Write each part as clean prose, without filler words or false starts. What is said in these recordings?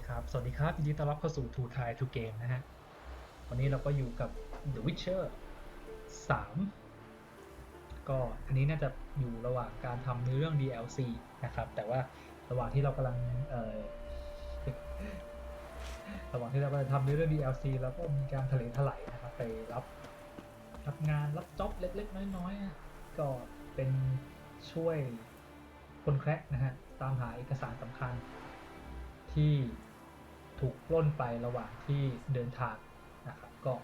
ครับสวัสดีครับยินดีต้อนรับเข้าสู่ Two Try to Game นะฮะวันนี้เราก็อยู่กับ The Witcher 3ก็อันนี้น่าจะอยู่ระหว่างการทำเนื้อเรื่อง DLC นะครับแต่ว่าระหว่างที่เรากำลังระหว่างที่เรากำลังทำเนื้อเรื่อง DLC แล้วก็มีการทะเลถลายนะครับไปรับงานรับจ็อบเล็กๆน้อยๆก็เป็นช่วยคนแคระนะฮะตามหาเอกสารสำคัญที่ถูกปล้นไประหว่างที่เดินทางนะครับก็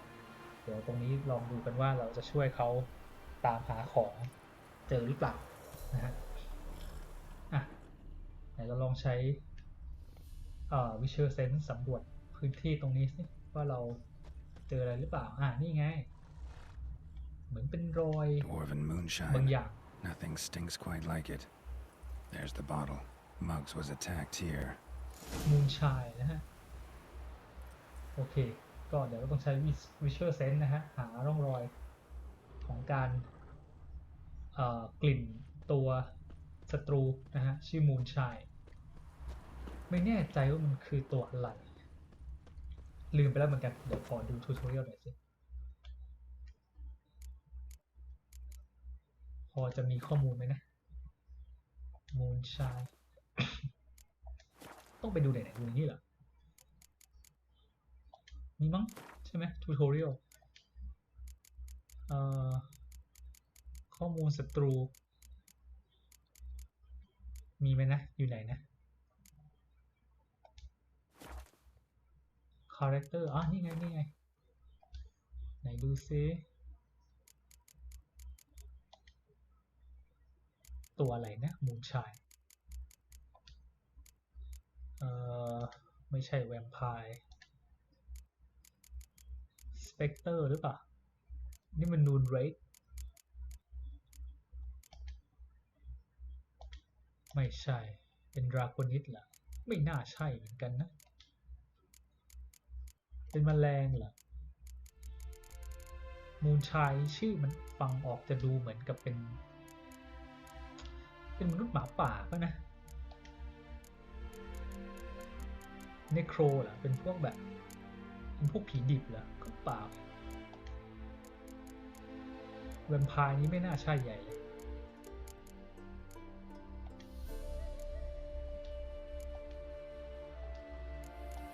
เดี๋ยวตรงนี้ลองดูกันว่าเราจะช่วยเขาตามหาของเจอหรือเปล่านะฮะอ่ะไหนเราลองใช้Visual Sense สำรวจพื้นที่ตรงนี้สิว่าเราเจออะไรหรือเปล่านี่ไงเหมือนเป็นรอย Dwarven บาง moonshine. อย่าง Nothing stinks quite like it. There's the bottle. Muggs was attacked here. มูนชายนะฮะโอเคก็เดี๋ยวเราต้องใช้ Visual Sense นะฮะหาร่องรอยของการกลิ่นตัวศัตรูนะฮะชื่อมูนชายไม่แน่ใจว่ามันคือตัวอะไรลืมไปแล้วเหมือนกันเดี๋ยวขอดูทูตอเรียลหน่อยสิพอจะมีข้อมูลไหมนะมูนชายต้องไปดูไหนดูนี่เหรอนี่มั้งใช่ไหมทูตอเรียลข้อมูลศัตรูมีไหมนะอยู่ไหนนะคาแรคเตอร์นี่ไงไหนดูซิตัวอะไรนะมูนชายไม่ใช่แวมไพร์สเปกเตอร์หรือเปล่านี่มันนูนเรดไม่ใช่เป็นดราโกนิสเหรอไม่น่าใช่เหมือนกันนะเป็นแมลงเหรอมูนชายชื่อมันฟังออกจะดูเหมือนกับเป็นมนุษย์หมาป่าป่ะนะเนโครเหรอเป็นพวกแบบเป็นพวกผีดิบเหรอก็เปล่าแวมไพร์นี้ไม่น่าใช่ใหญ่เลย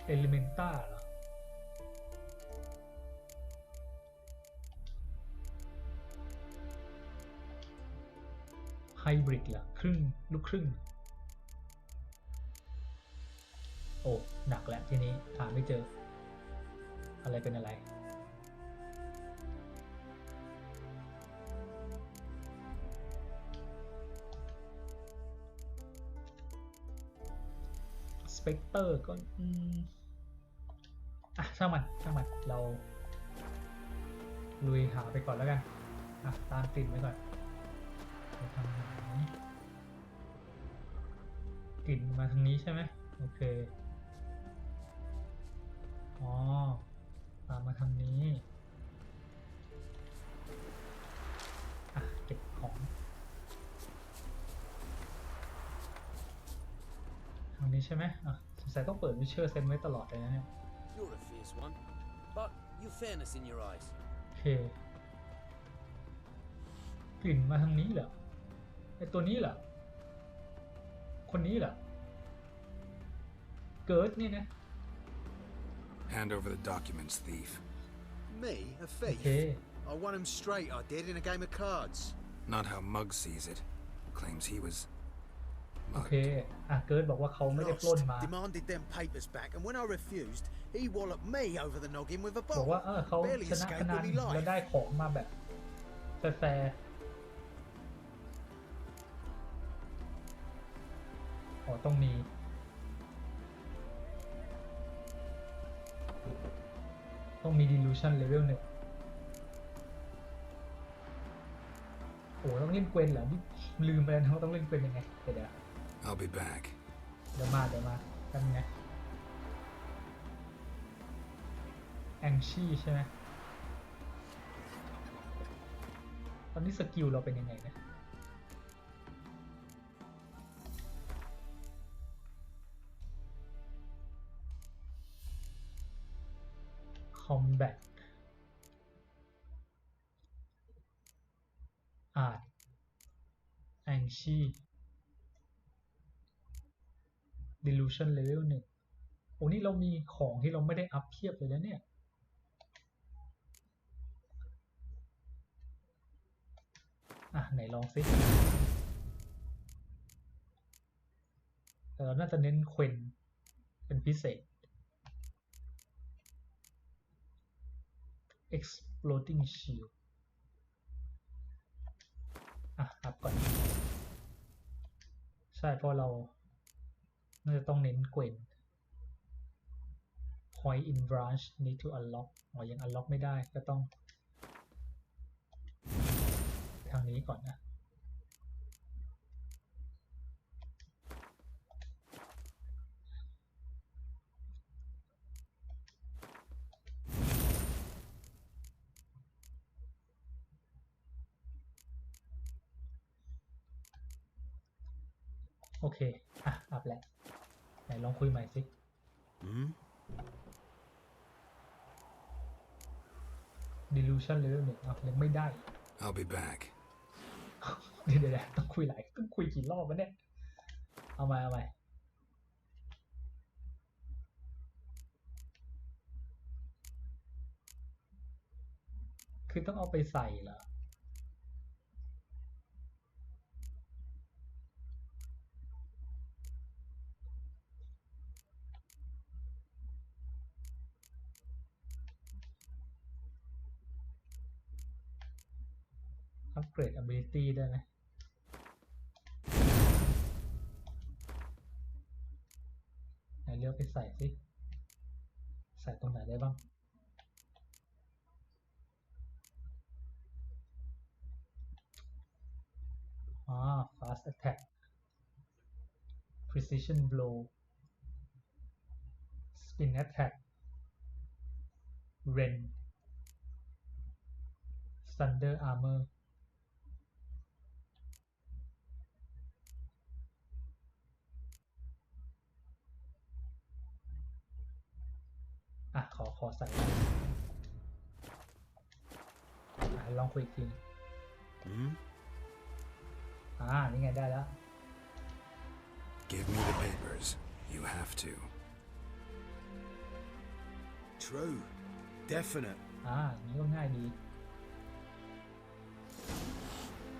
เอลิเมนต้าเหรอไฮบริดเหรอครึ่งลูกครึ่งโอ้หนักแล้วทีนี้หาไม่เจออะไรเป็นอะไรสเปกเตอร์ก็ช่างมันเราลุยหาไปก่อนแล้วกันตามกลิ่นไปก่อนไปทางไหนกลิ่นมาทางนี้ใช่ไหมโอเคตามมาทางนี้เก็บของทางนี้ใช่ไหมสงสัยต้องเปิดวิเชอร์เซนไว้ตลอดเลยนะเนี่ย You're a fierce one, but you've fairness in your eyes. โอเคกลิ่นมาทางนี้เหรอไอตัวนี้เหรอคนนี้เหรอเกิร์ดนี่นะ Hand over the documents, thief. Me? A thief? Okay. I won him straight, I did, in a game of cards. Not how Muggs sees it. Claims he was โอเค mugged. เกิร์ดบอกว่าเขาไม่ได้ปล้น Lost, มา demanded them papers back, and when I refused, he walloped me over the noggin with a บอก bottle. ว่าเขา Barely ชนะพ escaped นัน with me แล้ว life. ได้ของมาแบบแฟร์ต้องมีdelusion level 1ต้องเล่นเกวนเหรอนี่ลืมไปแล้วนะว่าต้องเล่นเกวนยังไงเดี๋ยว I'll be back. มาทำไงแองชี่ใช่ไหมตอนนี้สกิลเราเป็นยังไงนะ combat art anxiety delusion level 1โอ้นี่เรามีของที่เราไม่ได้อัพเพียบเลยนะเนี่ยไหนลองสิแต่เราน่าจะเน้นเควนเป็นพิเศษ exploding shield อัพก่อนใช่เพราะเราน่าจะต้องเน้นเควน point in branch need to unlock ยัง unlock ไม่ได้ก็ต้องทางนี้ก่อนนะโอเคอัพแล้วไหนลองคุยใหม่สิdelusion level 1ยังไม่ได้ I'll be back. เดี๋ยวต้องคุยกี่รอบวะเนี่ยเอาใหม่คือต้องเอาไปใส่เหรออัปเกรด ability ได้ไหมไหนเลือกไปใส่สิใส่ตรงไหนได้บ้างfast attack precision blow spin attack ren thunder armorขอใส่ลองคุยอีกทีนี่ไงได้แล้ว Give me the papers. You have to. True. Definite. อย่างนี้ก็ง่ายดี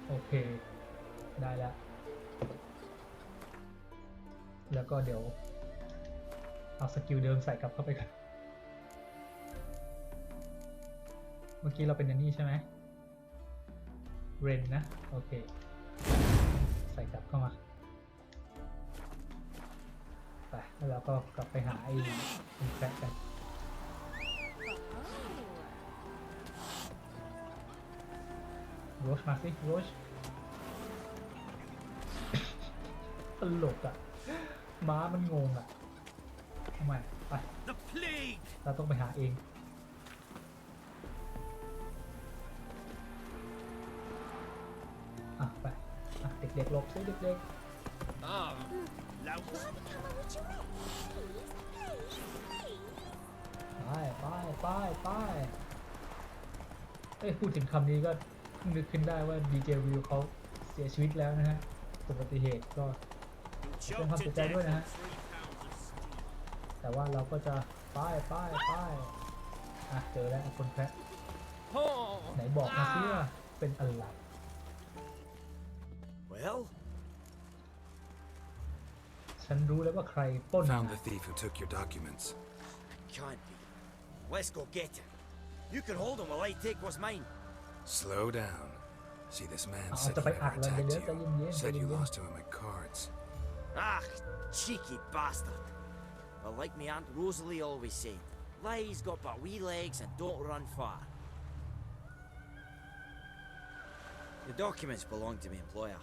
โอเคได้แล้วแล้วก็เดี๋ยวเอาสกิลเดิมใส่กลับเข้าไปกันเมื่อกี้เราเป็นอันนี้ใช่ไหมเรนนะโอเคใส่กลับเข้ามาไปแล้วเราก็กลับไปหาไอ้แฟกกันโรชมาสิโรชตลกม้ามันงงทำไมไปเราต้องไปหาเองไปเด็กๆหลบซิเด็กๆไปพูดถึงคำนี้ก็นึกขึ้นได้ว่าดีเจวิวเขาเสียชีวิตแล้วนะฮะอุบัติเหตุก็ต้องทำเสียใจด้วยนะฮะแต่ว่าเราก็จะไปเจอแล้วคนแพ้ไหนบอกมาซิว่าเป็นอะไร Well ฉันรู้แล้วว่าใครปล้น Found the thief who took your documents. Can't be. Let's go get him. You can hold him while I take what's mine. Slow down. See, this man จะ said ไป he อัด never เรา attacked เยอะๆใจ you. เย็นๆ Said you lost to him at cards. Cheeky bastard. Well, like me Aunt Rosalie always said, lies got but wee legs and don't run far. The documents belong to my employer.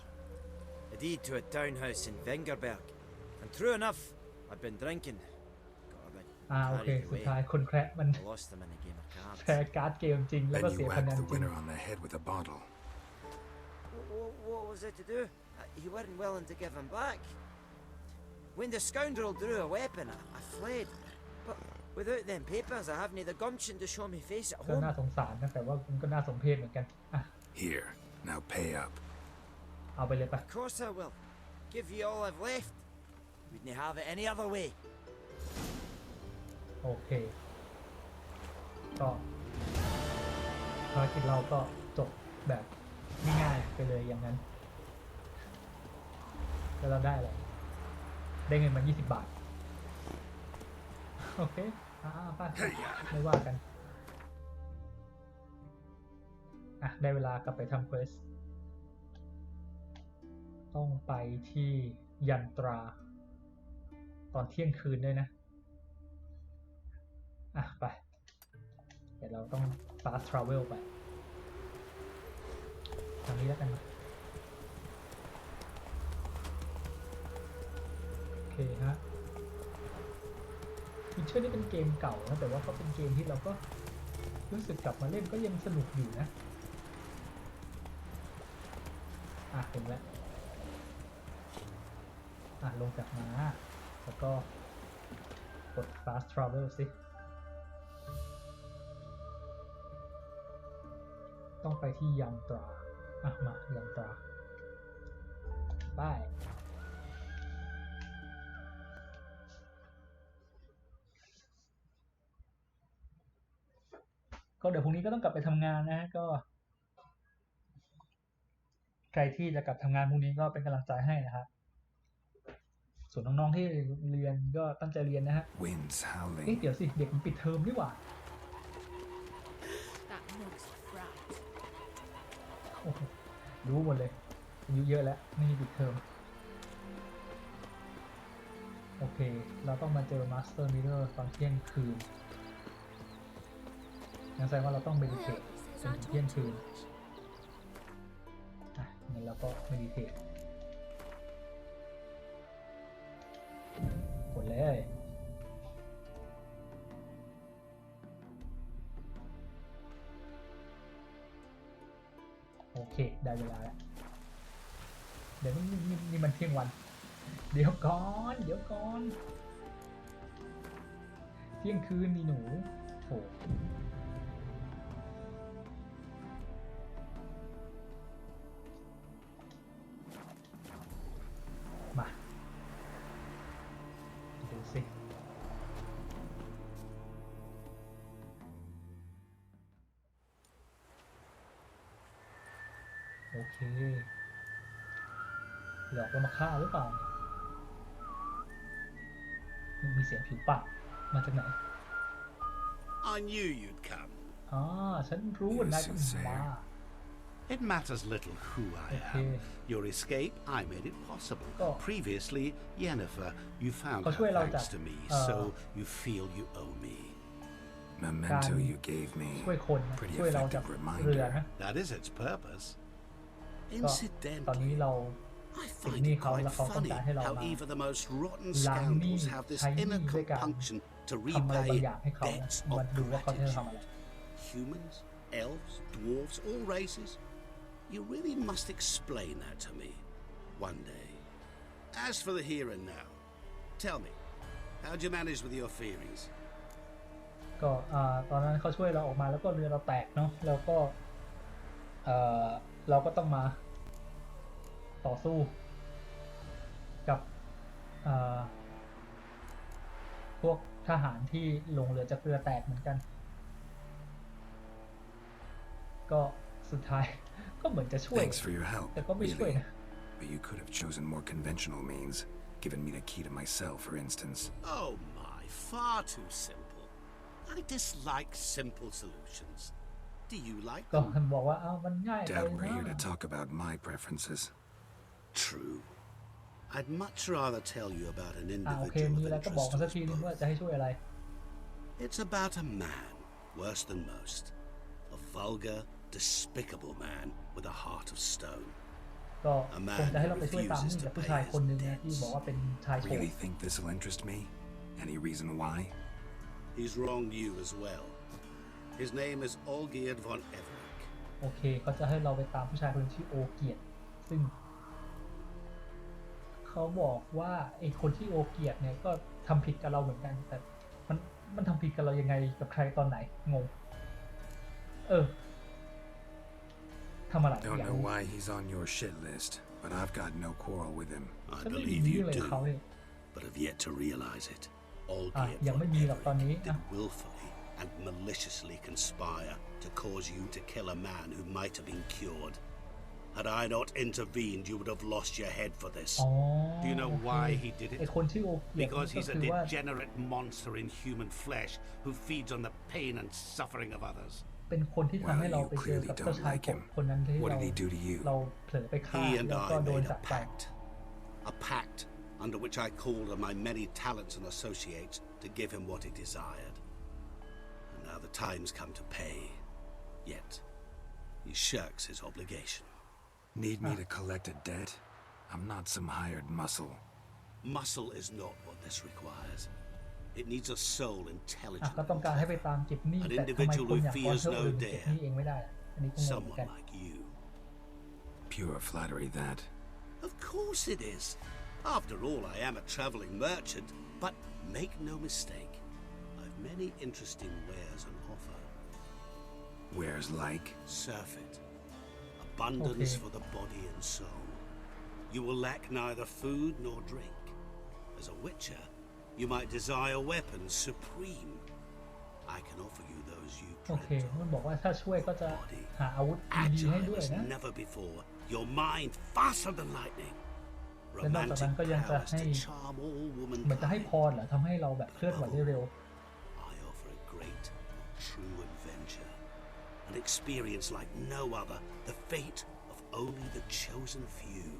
A deed to a townhouse in Vengerberg. And true enough, I'd been drinking. Got a bit โอเค carried สุด away. ท้ายคนแคระมัน I lost them in a game of cards. แพ้การ์ดเกมจริงแล้วก็ Then เสี you ยคะแน whacked น the จริง winner on the head with a bottle. What was it to do? You weren't willing to give him back. When the scoundrel drew a weapon, I fled. But Without them papers, I haven't the gumption to show me face at ก็ home. น่าสงสารนะแต่ว่ามันก็น่าสมเพชเหมือนกันอ่ะ Here, now pay up. เอาไปเลยไป Of course I will. Give you all I've left. Wouldn't have it any other way. โอเคก็ภารกิจเราก็จบแบบง่ายๆไปเลยอย่างนั้นแล้วเราได้อะไรได้เงินมา20 บาทโอเคไปไม่ว่ากันอ่ะได้เวลากลับไปทำเควสต้องไปที่ยันตราตอนเที่ยงคืนด้วยนะอ่ะไปเดี๋ยวเราต้อง fast travel ไปทางนี้แล้วกันนะโอเคฮะฟิชเชอร์นี่เป็นเกมเก่านะแต่ว่าก็เป็นเกมที่เราก็รู้สึกกลับมาเล่นก็ยังสนุกอยู่นะเห็นแล้วลงจากม้าแล้วก็กด fast travel สิต้องไปที่ยันตรามายันตราไปก็เดี๋ยวพรุ่งนี้ก็ต้องกลับไปทำงานนะก็ใครที่จะกลับทำงานพรุ่งนี้ก็เป็นกำลังใจให้นะครับส่วนน้องๆที่เรียนก็ตั้งใจเรียนนะฮะ Winds howling. เดี๋ยวสิเด็กมันปิดเทอมนี่หว่าโอ้โหรู้หมดเลยอายุเยอะแล้วไม่มีปิดเทอมโอเคเราต้องมาเจอมาสเตอร์มิเรอร์ตอนเที่ยงคืนงั้นแสดงว่าเราต้องเมดิเทตจนถึงเที่ยงคืนงั้นเราก็เมดิเทตกดเลยโอเคได้เวลาแล้วเดี๋ยวนี่มันเที่ยงวันเดี๋ยวก่อนเที่ยงคืนนี่หนูโถมาดูสิโอเคหลอกเรามาฆ่าหรือเปล่ามันมีเสียงผิวปากมาจากไหน I knew you'd come. ฉันรู้ว่านายจะมา It matters little who I Okay. am. Your escape, I made it possible. Oh. Previously, Yennefer, you foundเขา her ช่วยเรา thanks จาก to me, so you feel you owe me. Memento you gave me. ช่วยคนนะ Pretty ช่วยเราจาก effective เรือ reminder. นะ That is its purpose. ก็ตอนนี้ Incidentally, เรา I ติด find หนี้ it เขา quite แล้วเขาต้อง funny การให้เรา how มา even the most rotten ล้างหนี้ scoundrels have this ใช้หนี้ inner ด้วยการ compunction to ทำอะไรบาง repay อย่างให้เขา debts มา of ดูว่าเขาจะทำอะไร gratitude. Humans, elves, dwarves, all races. You really must explain that to me one day. As for the here and now, tell me, how'd you manage with your feelings? ก็ตอนนั้นเขาช่วยเราออกมาแล้วก็เรือเราแตกเนาะแล้วก็เราก็ต้องมาต่อสู้กับพวกทหารที่ลงเรือจากเรือแตกเหมือนกันก็สุดท้ายก็เหมือนจะช่วย Thanks for your help, แต่ก็ไม่ช่วย really. นะ But you could have chosen more conventional means, given me the key to my cell, for instance. Oh my, far too simple. I dislike simple solutions. Do you like ก็ them? บอกว่ามันง่ายไป Doubt we're here to นะ talk about my preferences. True. I'd much rather tell you about an โอเค individual มี of อะไรก็บอก interest มา to สัก us ทีนึงว่า both. จะให้ช่วยอะไร It's about a man, worse than most. A vulgar, despicable man with a heart of stone. ก็คงจะให้เราไปช่วยตามนี่กับผู้ชายคนหนึ่งนะที่บอกว่าเป็นชายโฉด Really think this'll interest me? Any reason why? He's wronged you as well. His name is Olgierd von Everec. โอเคเขาจะให้เราไปตามผู้ชายคนที่โอเกียรติซึ่งเขาบอกว่าไอ้คนที่โอเกียรติเนี่ยก็ทำผิดกับเราเหมือนกันแต่ มันทำผิดกับเรายังไงกับใครตอนไหนงงทำอะไร Don't อย่าง know why he's on your shit list, but I've got no quarrel with him. I ฉันไม่มี believe เรื่ you องอะไรกับ do, เขาเลย but have yet to realize it. ยังไม่มีหรอกตอนนี้ did willfully and maliciously conspire to cause you to kill a man who might have been cured. Had I not intervened, you would have lost your head for this. Do you know why he did ไอ it? คนที่โอเกีย Because ก็ he's a คือว่า degenerate monster in human flesh who feeds on the pain and suffering of others. เป็นคนที่ทำให้ Well, เรา you ไปเจอ clearly กับเจ้า don't ชาย like กบ him. คนนั้นที่ What did he do to you? เราเผลอไปฆ่า He and แล้วก็ I โดน made จั a บไป pact under which I called on my many talents and associates to give him what he desired. And now the time's come to pay. Yet, he shirks his obligation. Need me to collect a debt? I'm not some hired muscle. Muscle is not what this requires. It needs a soul อ่ะ intelligent ก็ต้องการให้ไปตามเก็บหนี้ An แต่ทำไม individual คุณ who อยากขอ fears เท่า no อื่นเก็บ dare. หนี้เองไม่ได้อันนี้ก็งงเหมือน Someone กัน like you. Pure flattery, that. Of course it is. After all, I am a traveling merchant. But make no mistake, I've many interesting wares on offer. Wares like? Surfeit. Abundance Okay. for the body and soul. You will lack neither food nor drink. As a witcher, you might desire weapons supreme. I can offer you those you โอเค dreamt มัน of. บอกว่าถ้าช่วยก็จะหาอาวุธดีๆให้ Agile ด้วย as นะ never before. Your mind faster than lightning. และนอกจากนั้น Romantic ก็ยังจะ prowess ให้ to charm all เหมือนจะให้ womankind. พรเหรอทำให้เราแบบเคลื่อนไหวได้เร็ว I offer a great, true adventure. An experience like no other. The fate of only the chosen few.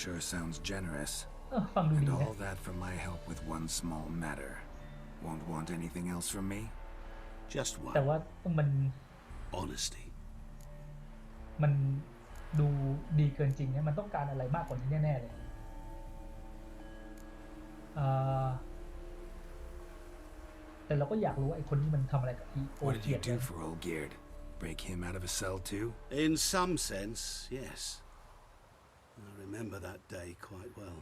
Sure sounds generous. ฟังดู And ดีนะ all that for my help with one small matter. Won't want anything else from me? Just แต่ one. ว่ามัน Honesty. มันดูดีเกินจริงเนี่ยมันต้องการอะไรมากกว่านี้แน่ๆเลยแต่เราก็อยากรู้ว่าไอ้คนที่มันทำอะไรกับอีโอ What did เกีย you รติเนี่ do ย for old Geared? Break him out of a cell too? In some sense, yes. I remember that day quite well.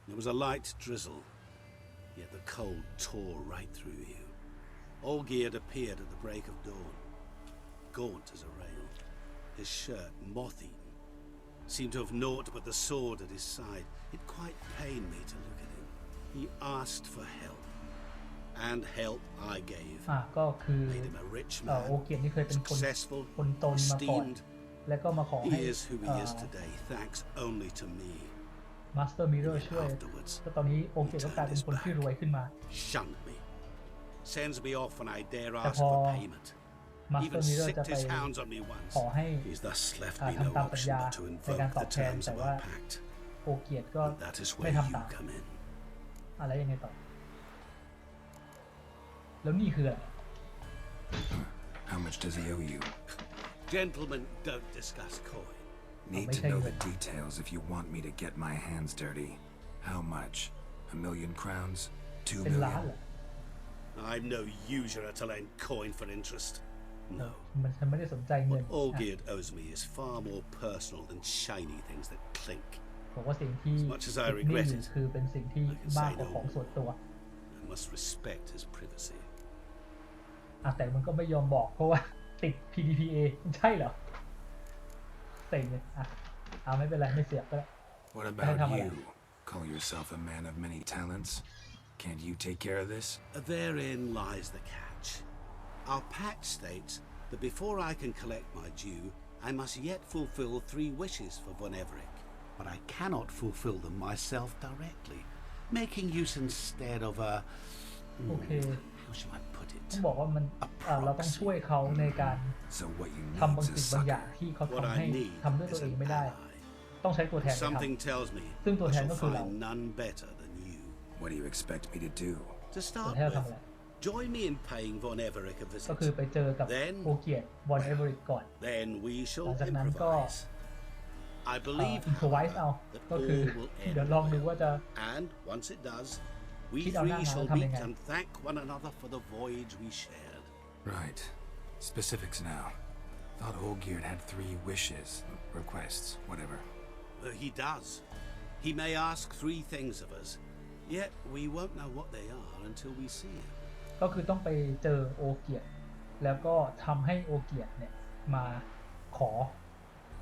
There was a light drizzle, yet the cold tore right through you. Olgierd appeared at the break of dawn, gaunt as a rail, his shirt moth-eaten, seemed to have naught but the sword at his side. It quite pained me to look at him. He asked for help, and help I gave. ก็คือ Made him a rich โอ man, เกียรตินี่เคยเป็นคน successful, คนตนมาก่อน esteemed. แล้วก็มาขอ He ให้ is who he is today, thanks only to me. มาสเตอร์มิเรอร์ช่วย Afterwards, ก็ตอนนี้โอเกียรติก็กลายเป็นคนที่รวยขึ้นมา shunned me, sends me off when I dare แต่ ask พอ for payment. มาสเตอ Even ร์มิเรอร์ sicked จะไป his hounds on me once. ขอให้ He's thus left me ทำ no ตามสัญ option ญา but to ในการ invoke ตอบ the แทน terms แต่ of ว่า our pact. โอเกียรติก็ And that is ไม่ where ทำ you ตาม come in. อะไรยังไงต่อแล้วนี่คืออะไร How much does he owe you? Gentlemen don't discuss coin. Need make to sure know you the get- details if you want me to get my hands dirty. How much? 1,000,000 crowns? 2 เป็นล้าน million? เหรอ I'm no usurer to lend coin for interest. No. มันฉันไม่ได้สนใจเงิน What Olgierd owes me is far more personal than shiny things that clink. บอกว่าสิ่งที่ As much as I ติดหนี้ regret อยู่ it, คือเป็นสิ่งที่ I can มาก say กว่า no ของส่วนตัว I must respect his privacy. แต่มันก็ไม่ยอมบอกเพราะว่าติด PDPA ใช่เหรอเซ็งเลยไม่เป็นไรไม่เสียบก็ได้ What Hey, about Kamala. you? Call yourself a man of many talents? Can't you take care of this? Therein lies the catch. Our pact states that before I can collect my due, I must yet fulfill 3 wishes for Von Everett. But I cannot fulfill them myself directly, making use instead of a... โอเค How shall I put ต้อง it? บอกว่ามันเราต้องช่วยเขาในการ So what you ทำ need บาง is a สิ่งบางอย่าง sucker. ที่เขา What ทำ I ให้ need ทำด้วยตัว is เอง an ไม่ได้ ally. ต้องใช้ตัวแทนไปท Something tells meซึ่งตัว I แทน shall ก็คือเรา find none better than you. What do you expect me to do? To ตัว start แทนทำ with, อะไร join me in paying Von Everett a ก็คือ visit. ไปเจอกับ Then- โอเกียรติวอนเอเวอริตก่อน Then we shall หลังจากนั้นก็ improvise. I believe, อินโทรไวส์ however, เอา that ก็ all คือ will เดี๋ยว end ลองดู well. ว่าจะ And once it does, weคิดเอาหน้า three งาน shall ทำยัง meet ไง and thank one another for the voyage we shared. Right. Specifics now. Thought Olgierd had 3 wishes, requests, whatever. He does. He may ask 3 things of us, Yet we won't know what they are until we see them. ก็คือต้องไปเจอโอเกียรติแล้วก็ทำให้โอเกียรติเนี่ยมาขอ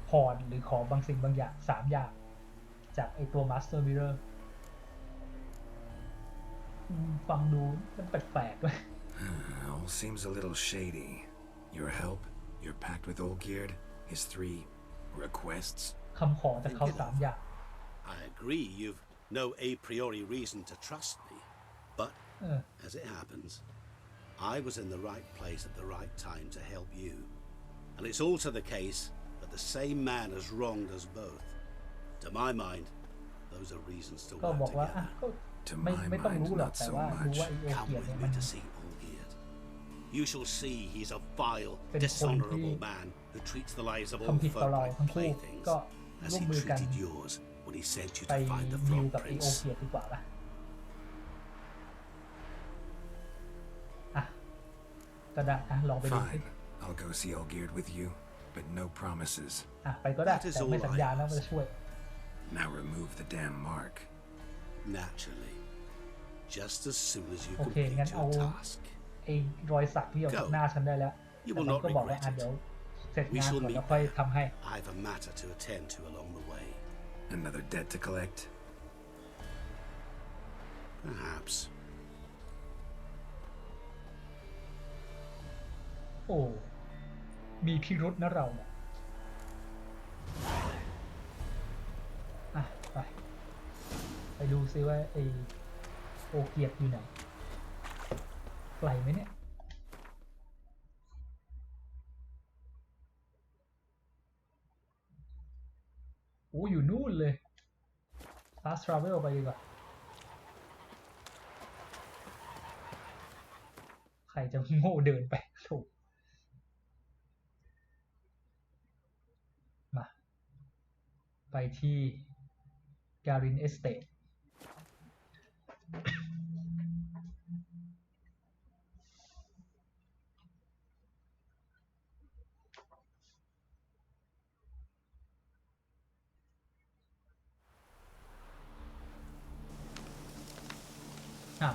พรหรือขอบางสิ่งบางอย่าง3 อย่างจากไอตัว Master Mirror ฟังดูมันแปลกๆด้วย All seems a little shady. Your help, your pact with Olgierd, his 3 requests. คำขอจากเขา3 อย่าง I agree you've no a priori reason to trust me, but as it happens, I was in the right place at the right time to help you. And it's also the case that the same man has wronged us both. To my mind, those are reasons to ก็ work บอกว่าอ่ะ together. ก็ To ไม่ my ต้อง mind, รู้หรอก not แต่ so ว่ารู้ว่า much. ไอโอ Come เกียรติ with เนี่ยมั me น to see Olgierd. You shall see he's a vile,เป็นคนที่ dishonorable man who treats the lives of all ทำผิดต่อ folk เรา like ทั้งคู่ playthings, ก็ as ร่วม he มือกัน treated yours when he sent you ไป to find the ดิว Frog กับไอโอ Prince. เกียรติดีกว่าป่ะอ่ะก็ได้อ่ะลองไปดูสิ Fine. I'll go see Olgierd with you, but no promises. อ่ะไปก็ได้ That is แต่ไม่ all สัญญา I แล้ว ask. ว่าจะช่วย Now remove the damn mark. Naturally. Just as soon as you โอเค complete งั้น your เอา task. ไอ้รอยสักที่ออกจากหน้าฉันได้แล้ว You แต่ will มัน not ก็บอกว่า regret อ่ะ it. เดี๋ยวเสร็จ We งาน shall ก่อน meet แล้วค่อย there. ทำให้ I have a matter to attend to along the way. Another debt to collect? Perhaps. โอ้มีพิรุษนะเราเนี่ยอ่ะไปดูซิว่าไอโอเกียรติอยู่ไหนไกลไหมเนี่ยโอ้อยู่นู่นเลย fast travel ไปดีกว่าใครจะโง่เดินไปถูกมาไปที่ Garin Estate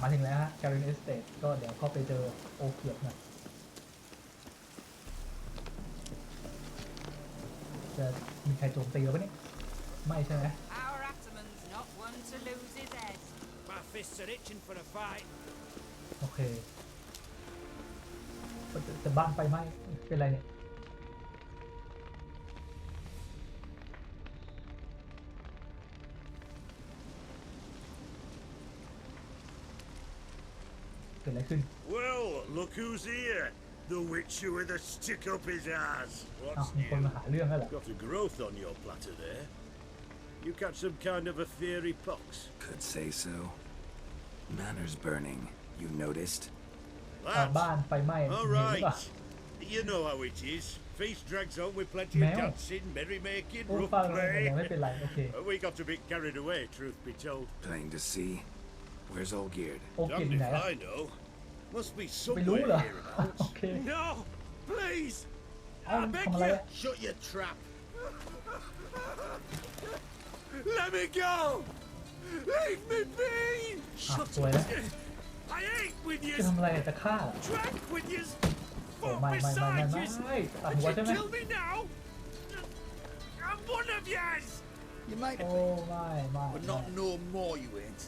มาถึงแล้วฮะ Garin Estate ก็เดี๋ยวเข้าไปเจอโอเกียรติหน่อยจะมีใครโจมตีเราปะเนี่ยไม่ใช่ไหม Our Ataman's not one to lose his head. My fists are itching for a fight. โอเคแต่บ้านไฟไหม้เป็นไรเนี่ยเกิดอะไรขึ้น Well, look who's here. The witcher with a stick up his ass. อ้าว What's มีคน new? มาหาเรื่องแล้วเหรอ Got a growth on your platter there. You catch some kind of a fiery pox. Could say so. Manor's burning. You noticed? บ้านไฟไหม้ All เห็นหรือเปล่า right. You know how it is. Feast drags on with plenty Mel. of dancing, merrymaking, โอ้ rough ฟังเลย play. ยังไม่เป็นไรโอเค We got a bit carried away, truth be told. Plain to see. Where's Olgierd? โอเกียรติอยู่ Damned ไหน if ล่ะ I know. Must be ไม่รู้ somewhere เหรอ hereabouts. โอเค No, please. เอ้า I beg ทำอะไร you, อะ shut your trap. Let me go. Leave me be. อ่ะสวยแล้ว I ate with จะ you, ทำอะไรจะฆ่าเหรอ drank with you, โอ้ fought ไม่ beside you. ตัด And หัว you ใช่ไหม kill me now? I'm one of yours. You might โอ้ไม่ไม่ but not no more you ain't.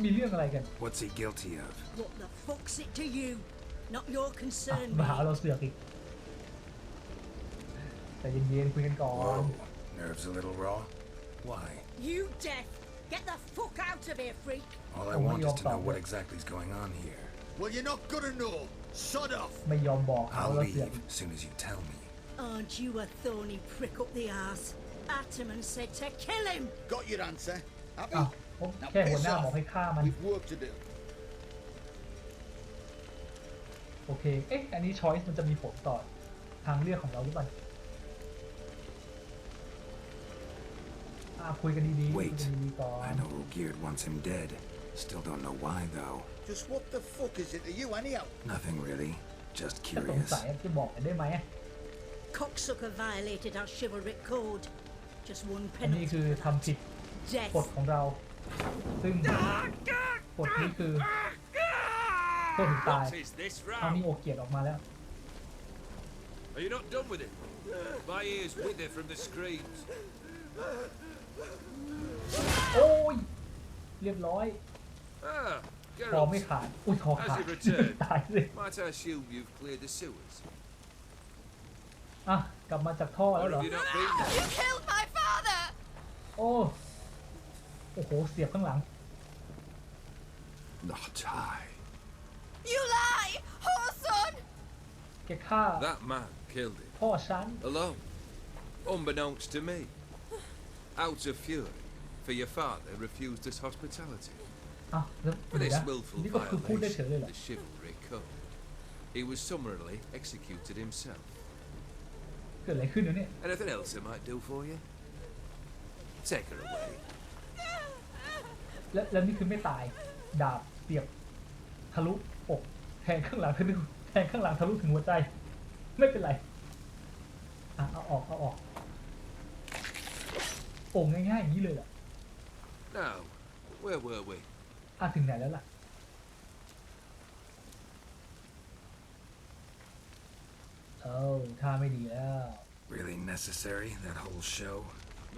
มีเรื่องอะไรกัน What's he guilty of? What the fuck's it to you? Not your อ่ะ concern, มาหา mate. เราเสือกอีกแต่เย็นๆคุยกันก่อน Whoa. Nerves a little raw? Why? You deaf! Get the fuck out of here, freak! All I Oh, want we is all to know thought what that. exactly is going on here. Well, you're not gonna know. Sod off. ไม่ยอมบอก I'll เราเสือก leave as soon as you tell me. Aren't you a thorny prick up the arse? Ataman said to kill him! Got your answer. Happy? อ้าวผมแค่หัวหน้าบอกให้ฆ่ามัน We've work to do. โอเค เอ๊ะ อันนี้ช้อยส์มันจะมีผลต่อทางเลือกของเราหรือเปล่าคุยกันดีๆคุย Wait. กันดีๆก่อน I know Olgierd wants him dead. Still don't know why, though. Just what the fuck is it to you, anyhow? Nothing really. Just ถ้าสง curious. สัยจะบอกกันได้ไหม Cocksucker violated our chivalric code. Just one อันนี้ penalty คือ for ทำผิด that. กฎ Death. ของเรา ซึ่งกฎนี้คือโทษถึงตาย What is this คราว row? นี้โอเกียรติออกมาแล้ว Are you not done with it? My ears wither from the screams. โอ้ยเรียบร้อย Ah, คอไม่ Geralt. ขาดอุ้ยคอขาด As you return, ตายสิ might I assume you've cleared the sewers? อ่ะกลับมาจากท่อแล้ว Or เหรอ have you not been there? You killed my father! โอ้โหเสียบข้างหลัง Not I. You lie! Whoreson! แกฆ่า That man killed him. พ่อฉัน Alone. Unbeknownst to me. Out of fury, for your father refused us hospitality. อ่ะแล้ว For เดี๋ยว this นะ willful นี่ก็คือพูดได้เฉยเลย violation เหร of อ the chivalry code, he was summarily executed himself. เกิดอะไรขึ้นเนี่ย Anything else I might do for you? Take her away. แล้วนี่คือไม่ตายดาบเสียบทะลุอกแทงข้างหลังแทงข้างหลังทะลุถึงหัวใจ ไม่เป็นไรอ่ะเอาออกโป่งง่ายๆอย่างนี้เลยเหรอ Now, where were we? อ่ะถึงไหนแล้วล่ะท่าไม่ดีแล้ว Really necessary, that whole show?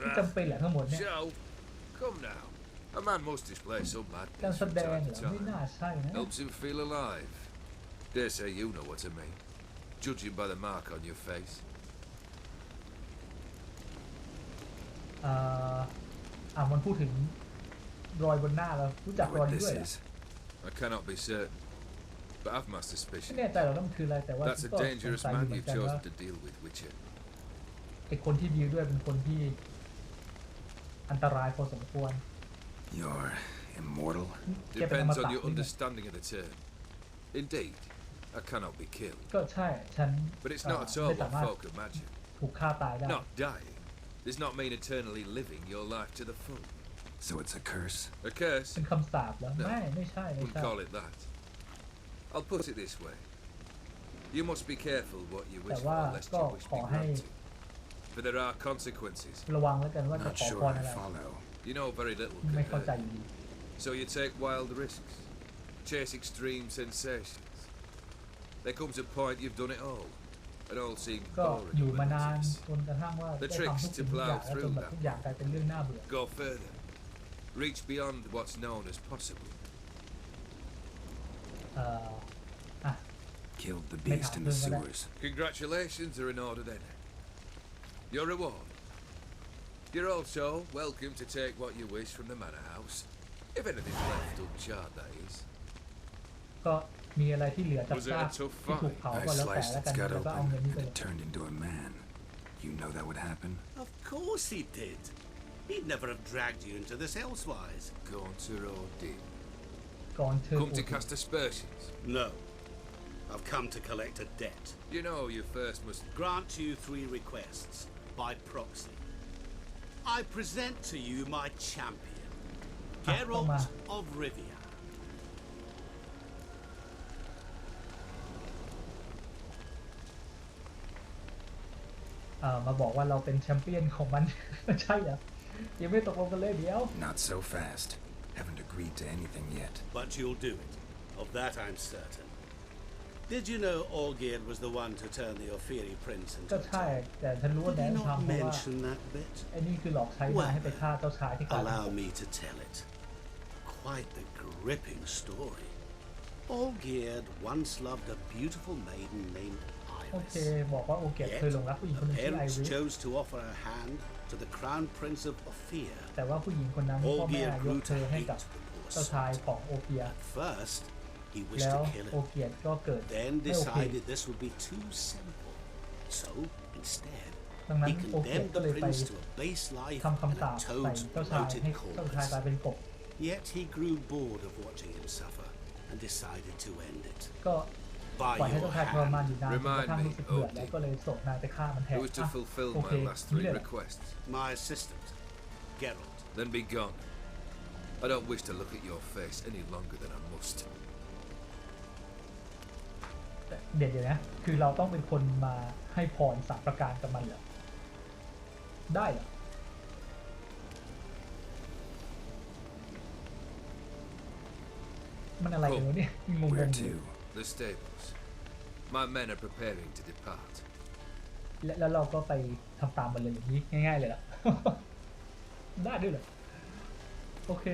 ที่จำเป็นแหละทั้งหมดเนี่ย Show? Come now. A man must display some การ madness แส from ดง time เหร to อไม่น่า time. ใช่นะ Helps him feel alive. Dare say you know what I mean. Judging by the mark on your face. มันพูดถึงรอยบนหน้าเรารู้จัก Know รอย what นี้ this ด้วยเหรอ is? I cannot be certain, but I've my ไม่ suspicion. แน่ใจหรอกว่ามันคืออะไรแต่ว่า That's a ก็สง dangerous สัยอยู่ man เหมือน you've กันว่า chosen to deal with, Witcher. ไอ้คนที่ดีลด้วยเป็นคนที่อันตรายพอสมควร You're immortal? แกเป็นอม Depends ตะ on your นี่ไง understanding of the term. Indeed, I cannot be killed. ก็ใช่ฉัน But it's not at all ไม่สา what มารถ folk imagine. ถูกฆ่าตายได้ Not dying does not mean eternally living your life to the full. So it's a curse? A curse? เป็นคำสาปแล้วไม่ใช่ Wouldn't call it that. I'll put it this way. You must be careful what you wish แต่ for, ว่า lest ก็ you wish ขอ be ให้ granted. For there are consequences. ระวังแล้วกันว่าจะ Not ขอ sure พร I อะไร follow. You know very little ไม่ can เข้าใจ hurt. อยู่ดี So you take wild risks. Chase extreme sensations. There comes a point you've done it all. It all seems ก็ boring อยู่ and มานาน monotonous. จนกระทั่งว่า The ได้ tricks ทำทุก to สิ่งทุกอย่าง plow แล้วจน through แบบ that. ทุกอย่างกลายเป็นเรื่องน่าเบื่อ Go further. Reach beyond what's known as possible. อ่ะ Killed the Make beast out in the doing that. sewers. Congratulations are in order then. Your reward. You're also welcome to take what you wish from the manor house. If anything's left uncharred, that is. ก็มีอะไรที่เหลือจาก Was it ซาก a tough ที่ถูก fight? เผา I ก็แล้วแต่ sliced แล้วกัน its gut แล้วก็เอา open เงินนี้ and ไปเลย it turned into a man. You know that would happen? Of course he did. He'd never have dragged you into this elsewise. Gaunter or Dim. ก่อนเธอ Come to cast aspersions. No. I've come to collect a debt. You know you first must... Grant you 3 requests by proxy. I present to you my champion, Geralt of Rivia. มาบอกว่าเราเป็นแชมเปี้ยนของมัน ใช่เหรอยังไม่ตกลงกันเลยเดี๋ยว Not so fast. Haven't agreed to anything yet. But you'll do it. Of that I'm certain. Did you know Olgierd was the one to turn the Ophiri prince ก็ into a ใช่ turtle? แต่ฉันรู้ว่า Did แด he น not ทำเพราะว่า mention that bit? ไอ้นี่คือหลอกใช้มาให้ไปฆ่าเจ้าชายที่กลายเป็น Allow me to tell it. Quite the gripping story. Olgierd once loved a beautiful maiden named โอเค Iris. บอกว่าโอเกต Yet, เคยหลงรักผู้หญิงคนห her นึงชื่อไอ parents ริส chose to offer her hand to the crown prince of Ophir. แต่ว่าผู้หญิงคนนั้นพ่อแม่ Olgierd ยก grew เธ to อให้กับ hate the poor เจ้าชาย slut. ของโอเปีย At first, he แล้ wished ว to kill โอ her. เกียตก็เกิด Then ไม่โอเค decided this would be too simple. So, instead, ดังนั้น he โอเกียต condemned ก็เลย the ไป prince to a base life ทำ in คำ a สาปใส่ toad's เจ้าชาย bloated ให้เจ้าชายกลาย corpus. เป็นกบ Yet he grew bored of watching him suffer and decided to end it. ก็ By ปล่อยให้ your เจ้าชายทรมาน hand, อยู่นานจนกระทั่งรู้สึกเบื่อแล้วก็เลยส่งนายไปฆ่ามันแทน It was to อ่ะ fulfill โอเค my last นี่ 3 เลยเหรอ requests. my assistant, Geralt. Then be gone. I don't wish to look at your face any longer than I must. เดี๋ยวนะคือเราต้องเป็นคนมาให้พร3ประการกับมันเหรอได้เหรอ มันอะไรกันวะเนี่ยงง Where ๆอยู่ to? The stables. My men are preparing to depart. แล้วเราก็ไปทำตามมันเลยอย่างนี้ง่ายๆเลยล่ะ ได้ด้วยเหรอโอเค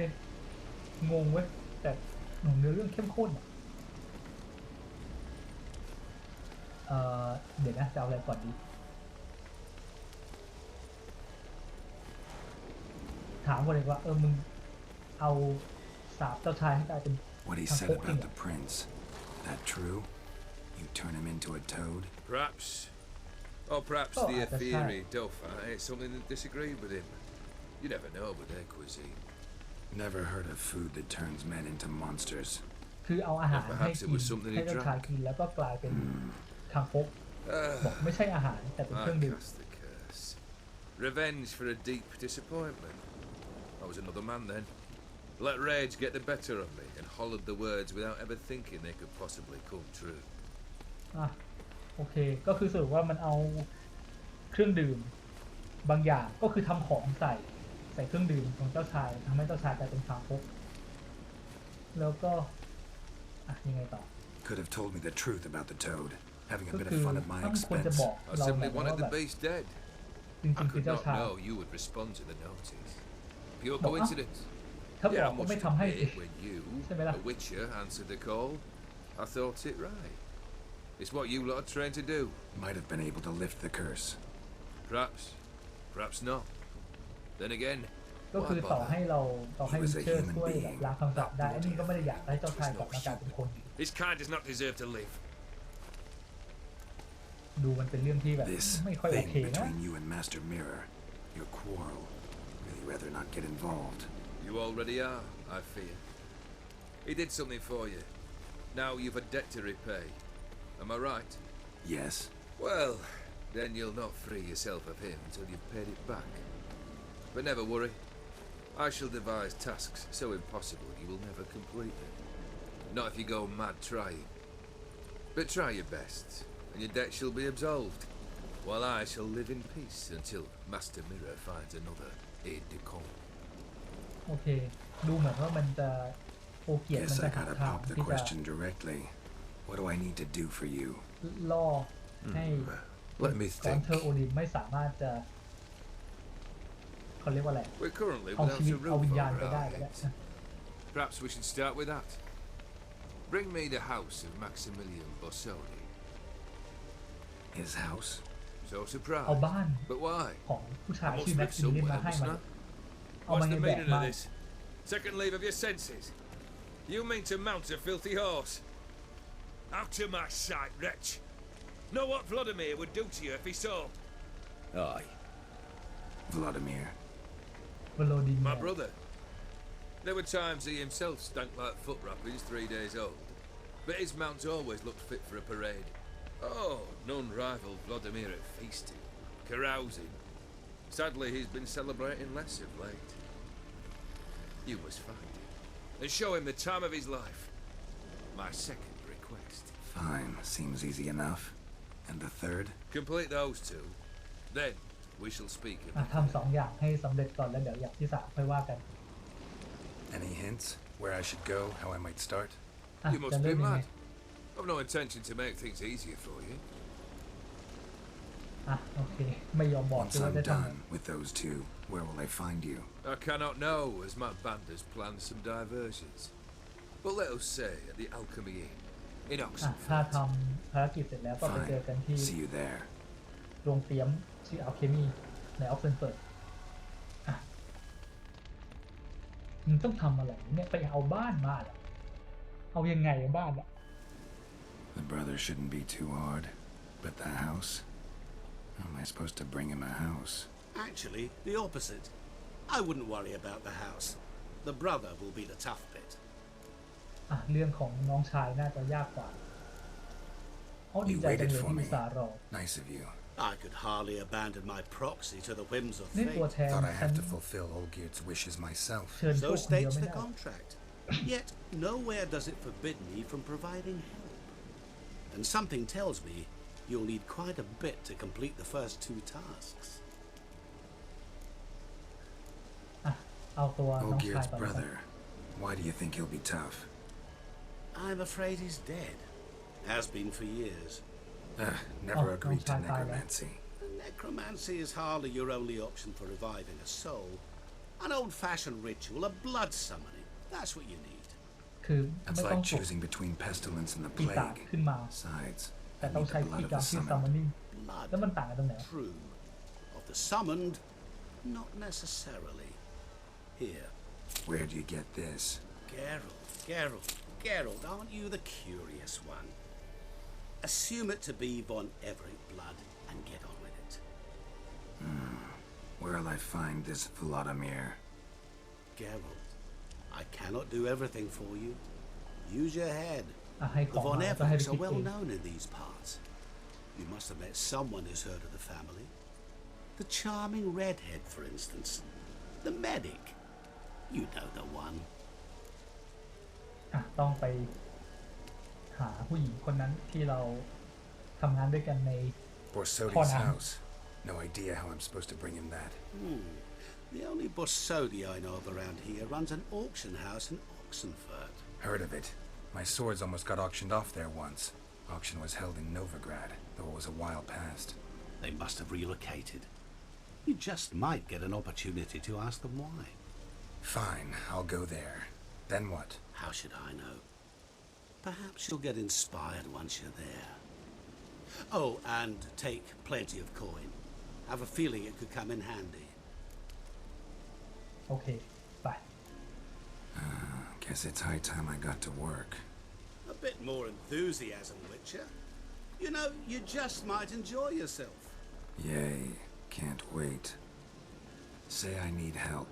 งงเว้ยแต่เนื้อเรื่องเข้มข้นอะเดี๋ยวนะจะเอาอะไรก่อนดีถามก่อนเลยว่ามึงเอาสาบเจ้าชายให้กลายเป็น What he ทาง said โป๊กเอง about เหร the อ prince. That true? You turn him into a toad? Perhaps. Or perhaps Oh, the that's Aetheri right. Dauphin ate something that disagreed with him. You never know with their cuisine. Never heard of food that turns men into monsters. คือเอาอาหารให้ Perhaps it กิน was something he ให้เจ้าชาย drank. กินแล้วก็กลายเป็นคางคกบอกไม่ใช่อาหารแต่เป็นเครื่อง I ดื่ม cast the curse. Revenge for a deep disappointment. I was another man then. Let rage get the better of me and hollered the words without ever thinking they could possibly come true. อ่ะโอเคก็คือสรุปว่ามันเอาเครื่องดื่มบางอย่างก็คือทำของใส่เครื่องดื่มของเจ้าชายทำให้เจ้าชายกลายเป็นคางคกแล้วก็ยังไงต่อ Could have told me the truth about the toad, having a ก็ bit คือ of fun at my ต้องควรจะ expense. บอก I เรา simply ว่า wanted แบ the บ beast dead. จริง I ๆคือ could เจ้า not ชาย know you would respond to the notice. Pure But, coincidence. ถ้าบอก Yeah, ก็ much ไม่ to ทำให้ pay when you, ใช่ไหมล่ะ a witcher, answered the call. I thought it right. It's what you lot are trained to do. Might have been able to lift the curse. Perhaps. Perhaps not. Then again, ก็คือ why ต่อ bother? ให้เราช่วย He was a human แบบ being. ล้างคำสาปได้อันนี้ก็ไม่ได้อยากให้เจ้าชายกลับมากลายเป็นคนอยู่ His kind does not deserve to live. ดูมันเป็นเรื่องที่แบบ This ไม่ค่อยโอ thing เคนะ between you and Master Mirror, your quarrel, really rather not get involved. You already are, I fear. He did something for you. Now you've a debt to repay. Am I right? Yes. Well, then you'll not free yourself of him until you've paid it back. But never worry. I shall devise tasks so impossible you will never complete them. Not if you go mad trying. But try your best, and your debt shall be absolved, while I shall live in peace until Master Mirror finds another aide-de-camp. โอเคดูเหมือนว่ามันจะโอเกียรติ Guess มัน I จะหา gotta ทาง pop the ที่จะ question directly. What do I need to do for you? ล่อให้ Let me ก่อน think. เธอโอดินไม่สามารถจะเขาเรียกว่าอะไร We're currently เอา without ชีวิต a เอา roof วิญญาณ over ไปได้ our ก็ได้ heads. Perhaps we should start with that. Bring me the house of Maximilian Bossoni. His house? So surprised. เอาบ้าน But why? ของผู้ชาย I must ชื่อแม็ก live ซิมิเลียนมา somewhere, ให้ mustn't มัน I? เอามา What's ใน the แบบ meaning มา of this? Second leave of your senses? You mean to mount a filthy horse? Out of my sight, wretch! Know what Vladimir would do to you if he saw? Aye. Vladimir. วโลดิเมีย My ร์ brother. There were times he himself stank like foot wrappings 3 days old, but his mount always looked fit for a parade. Oh, none rivaled Vladimir at feasting, carousing. Sadly, he's been celebrating less of late. You must find him and show him the time of his life. My second request. Fine. Seems easy enough. And the third? Complete those two, then we shall speak of ทำสองอย่างให้สำเร็จก่อนแล้วเดี๋ยวอย่างที่สามค่อยว่ากัน Any hints? Where I should go? How I might start? You จะ must เริ่ be มยังไง mad. I've no intention to make things easier for you. โอเคไม่ยอมบอก Once เลยว่า I'm จะท done with those two, where will I find you? I cannot know, as my band has planned some diversions. But let us say at the Alchemy Inn, in ถ้า Oxenford. ทำภารกิจเสร็จแล้วก็ไปเจอกัน Fine. ที่ See you there. โรงเตรียมชื่ออัลเคมีในออกเซนเฟิร์ดมึงต้องทำอะไรเนี่ยไปเอาบ้านมาเหรอเอายังไงบ้านอ่ะ The brother shouldn't be too hard. But the house? How am I supposed to bring him a house? Actually, the opposite. I wouldn't worry about the house. The brother will be the tough bit. เรื่องของน้องชายน่าจะยากกว่าดี You ใจจัง waited เลย for ที่อุ me. ตส่าห์รอ Nice of you. I could hardly abandon my proxy to the whims of นี่ตัว fate. แทน Thought I ฉัน have to fulfill Olgierd's wishes myself. เชิญโช So คคนเดียว states ไม่ the ได้ contract. Yet nowhere does it forbid me from providing help. And something tells me you'll need quite a bit to complete the first 2 tasks. เอาตัวน้องชาย Olgierd's ก่อน brother. Why do you think he'll be tough? I'm afraid he's dead. Has been for years. Never Oh, agreed to don't try that. necromancy. Necromancy is hardly your only option for reviving a soul. An old-fashioned ritual, a blood summoning. That's what you need. คือ That's ไม่ต้อง like ปลุก choosing between pestilence and the ปีศาจ plague. ขึ้นมา Besides, แต่ I ต้อง need ใช้ the วิ blood ธี of การ the ชื่อ summoned. summoning Blood. แล้วมันต่างกันตรงไหน True. Of the summoned, not necessarily. Here. Where'd you get this? Geralt, aren't you the curious one? Assume it to be Von Everett blood and get on with it. Where'll I find this Vladimir? Geralt, I cannot do everything for you. Use your head. ให้ข The อง Von มาแล้วก็ให้ไป Everetts คิ are ดเอ well ง known in these parts. You must have met someone who's heard of the family. The charming redhead, for instance. The medic. You know the one. ต้องไปหาผู้หญิงคนนั้นที่เราทำงานด้วยกันใน Borsodi's Conan. house. No idea how I'm supposed to bring him that. The only Borsodi I know of around here runs an auction house in Oxenfurt. Heard of it. My swords almost got auctioned off there once. Auction was held in Novigrad, though it was a while past. They must have relocated. You just might get an opportunity to ask them why. Fine, I'll go there. Then what? How should I know? Perhaps you'll get inspired once you're there. Oh, and take plenty of coin. Have a feeling it could come in handy. โอเคไป Guess it's high time I got to work. A bit more enthusiasm, Witcher. You know, you just might enjoy yourself. Yay, can't wait. Say I need help.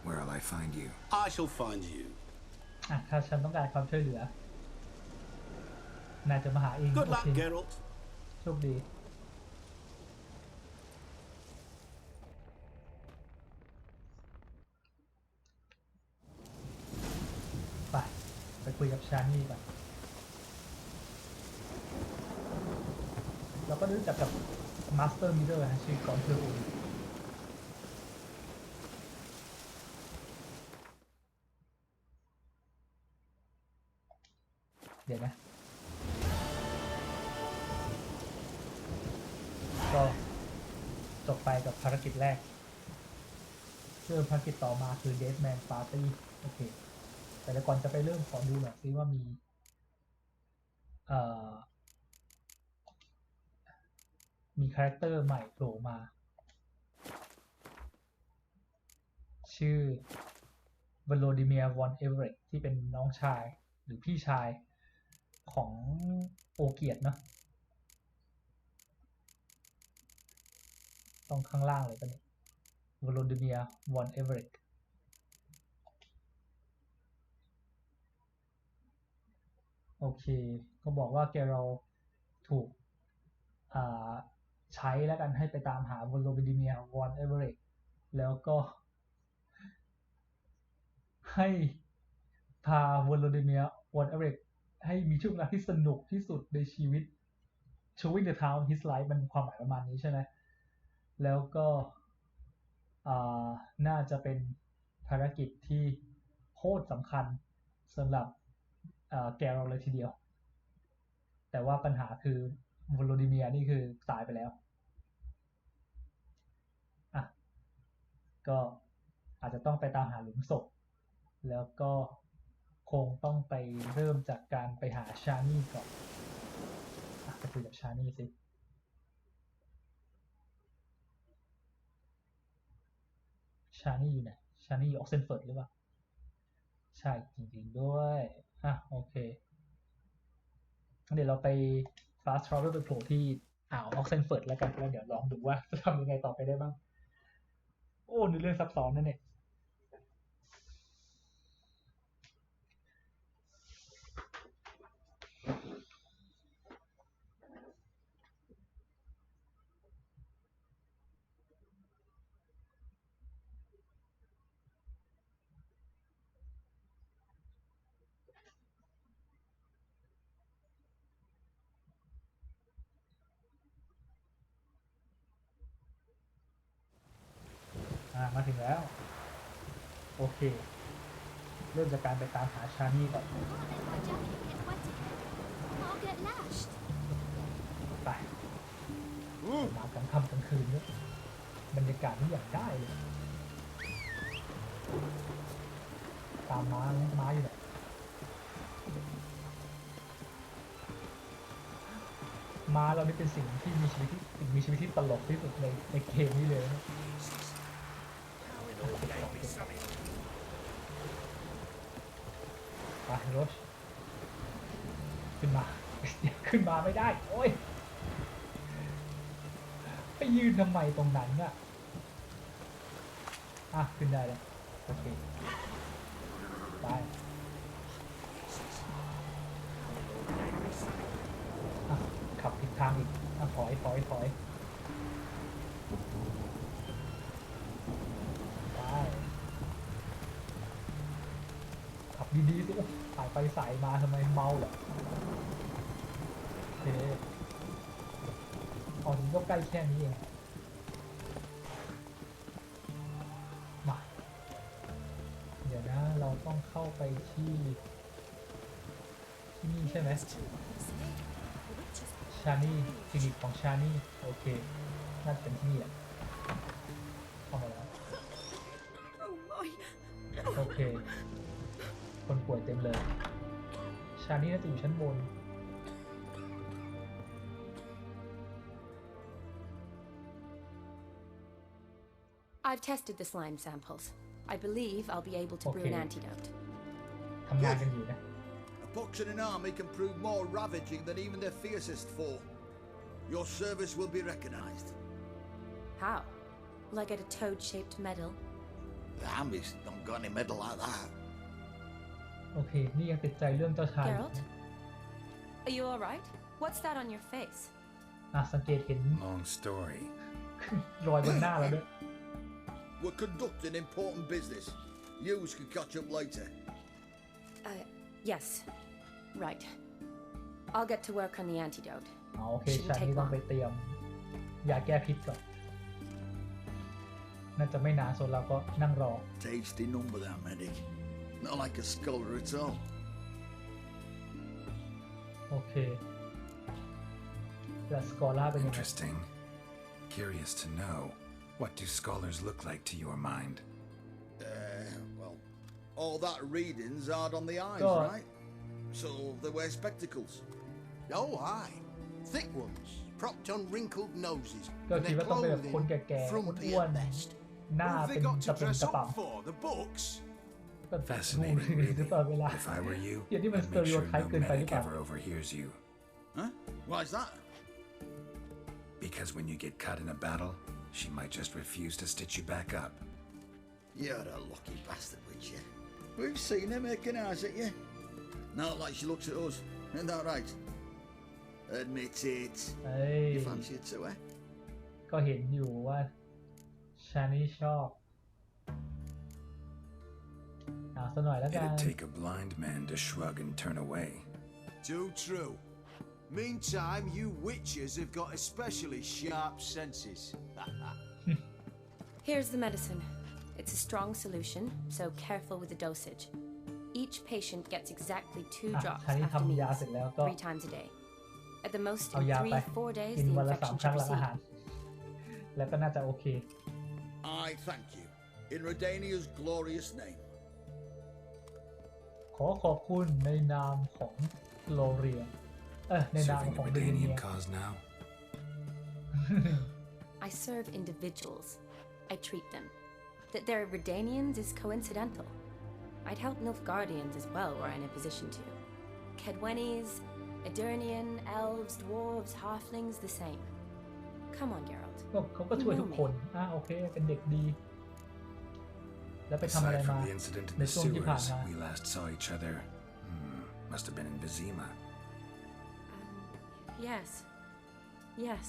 Where'll I find you? I shall find you. ถ้าฉันต้องการความช่วยเหลือนายจะมาหาเอง Good โอ luck, เค Geralt. โชคดีไปคุยกับชานี่ก่อนเราก็รู้จักกับมาสเตอร์มิเดอร์ชื่อกอนเทอร์อูเดี๋ยวนะก็จบไปกับภารกิจแรกเริ่มภารกิจต่อมาคือ Dead Man Party โอเคแต่ก่อนจะไปเริ่มขอดูหน่อยซิว่ามีคาแรคเตอร์ใหม่โผล่มาชื่อวโลดิเมียร์วอนเอเวอเรตที่เป็นน้องชายหรือพี่ชายของโอเกียรติเนาะต้องข้างล่างเลยปะเนี่ยวโลดิเมียร์วอนเอเวอเรตโอเคก็บอกว่าแกเราถูกใช้แล้วกันให้ไปตามหาวโลดิเมียร์วอนเอเวอเรตแล้วก็ให้พาวโลดิเมียร์วอนเอเวอเรตให้มีช่วงเวลาที่สนุกที่สุดในชีวิต Showing the time his life มันความหมายประมาณนี้ใช่ไหมแล้วก็น่าจะเป็นภารกิจที่โคตรสำคัญสำหรับแกเราเลยทีเดียวแต่ว่าปัญหาคือวโลดิเมียร์นี่คือตายไปแล้วก็อาจจะต้องไปตามหาหลุมศพแล้วก็คงต้องไปเริ่มจากการไปหาชานี่ก่อนไปคุยกับชานี่สิชานี่อยู่ไหนชานี่อยู่ออกเซนเฟิร์ดหรือเปล่าใช่จริงๆด้วยโอเคเดี๋ยวเราไป fast travel ไปโผล่ที่อ่าวออกเซนเฟิร์ดแล้วกันแล้วเดี๋ยวลองดูว่าจะทำยังไงต่อไปได้บ้างโอ้นี่เรื่องซับซ้อนนั่นเนี่ยมาถึงแล้วโอเคเริ่มจากการไปตามหาชานี่ก่อน I'll get lashed. ไปมากลางค่ำกลางคืนเนี่ยบรรยากาศนี่อย่างได้เลยตามม้าเนี่ยม้าอยู่ไหนม้าเรานี่เป็นสิ่งที่มีชีวิตที่ตลกที่สุดในเกมนี้เลยนะไปรถขึ้นมาขึ้นมาไม่ได้โอ้ยไปยืนทำไมตรงนั้นน่ะขึ้นได้แล้วโอเคไปขับผิดทางอีกถอยไปขับดีๆสิสายไปสายมาทำไมเมาเหรอโอเคออกถึงก็ใกล้แค่นี้เองมาเดี๋ยวนะเราต้องเข้าไปที่นี่ใช่ไหมชานี่คลินิกของชานี่โอเคน่าจะเป็นที่นี่แหละเข้ามาแล้วโอเคคนป่วยเต็มเลยชานี่น่าจะอยู่ชั้นบนI've tested the slime samples. I believe I'll be able to brew an antidote. ทำงานกันอยู่นะ A pox in an army can prove more ravaging than even their fiercest foe. Your service will be recognized. How? Will I get a toad-shaped medal? The army's not got any medal like that. โอเคนี่ยังติดใจเรื่องเจ้าชาย Geralt? Are you alright? What's that on your face? สังเกตเห็น Long story. รอยบนหน้าแล้วด้วย We're conducting important business. Yous can catch up later. Yes. Right. I'll get to work on the antidote. โอเคชานี่ต้องไปเตรียมยาแก้พิษก่อนน่าจะไม่นานส่วนเราก็นั่งรอ Tasty number that medic. Not like a scholar at all. โอเคแล้วสกอร่าเป็นยังไง Interesting. Curious to know, what do scholars look like to your mind? Well, all that reading's hard on the eyes, right? So they wear spectacles. Oh, aye. Thick ones, propped on wrinkled noses, ก็ and คิด their ว่าต้องเป็นแบบคน clothing แก่ๆ frumpy อ้วน at best. ๆหน้า What have เป็ they น got ตะ to เป็น dress ตะปัง up for? The books? ก็ดู Fascinating หรือตลอดเวลา reading. If I were you, อย่างที่มัน I'd สเตอ make ริโอ sure ไทป์ no เกินไปหรือ medic เปล่า ever overhears you. Huh? Why's that? Because when you get caught in a battle, she might just refuse to stitch you back up. You're a lucky bastard, with you. We've seen her making eyes at you. Not like she looks at us. Isn't that right? Admit it. เอ้ย You fancy it too, eh? ก็เห็นอยู่ว่าชานี่ชอบซะหน่อยแล้วกัน It'd take a blind man to shrug and turn away. Too true. Meantime, you witches have got especially sharp senses. Here's the medicine. It's a strong solution, so careful with the dosage. Each patient gets exactly 2 drops ชานี่ after ทำยา meals, เสร็จแล้วก็ 3 times a day. At the most, เอา in ยาไป 3-4 days, กิน the วันละ infection 3 ครั้ง should หลังอาหาร recede. แล้วก็น่าจะโอเค I thank you. In Redania's glorious name. ขอขอบคุณในนามของโลเรียในนาม Serving ของ the เรเนีย Redanian cause now? I serve individuals. I treat them. That they're Redanians is coincidental. I'd help Nilfgaardians as well were I in a position to. Kedwenis, Edirnian, elves, dwarves, halflings, the same. Come on, Geralt. เขาก็ช่วยทุกคนโอเคเป็นเด็กดีแล้วไปทำอะไร Aside มา from the incident in ใน the ช่วงที่ผ่าน sewers, มา we last saw each other. Must have been in Vizima. Yes. Yes.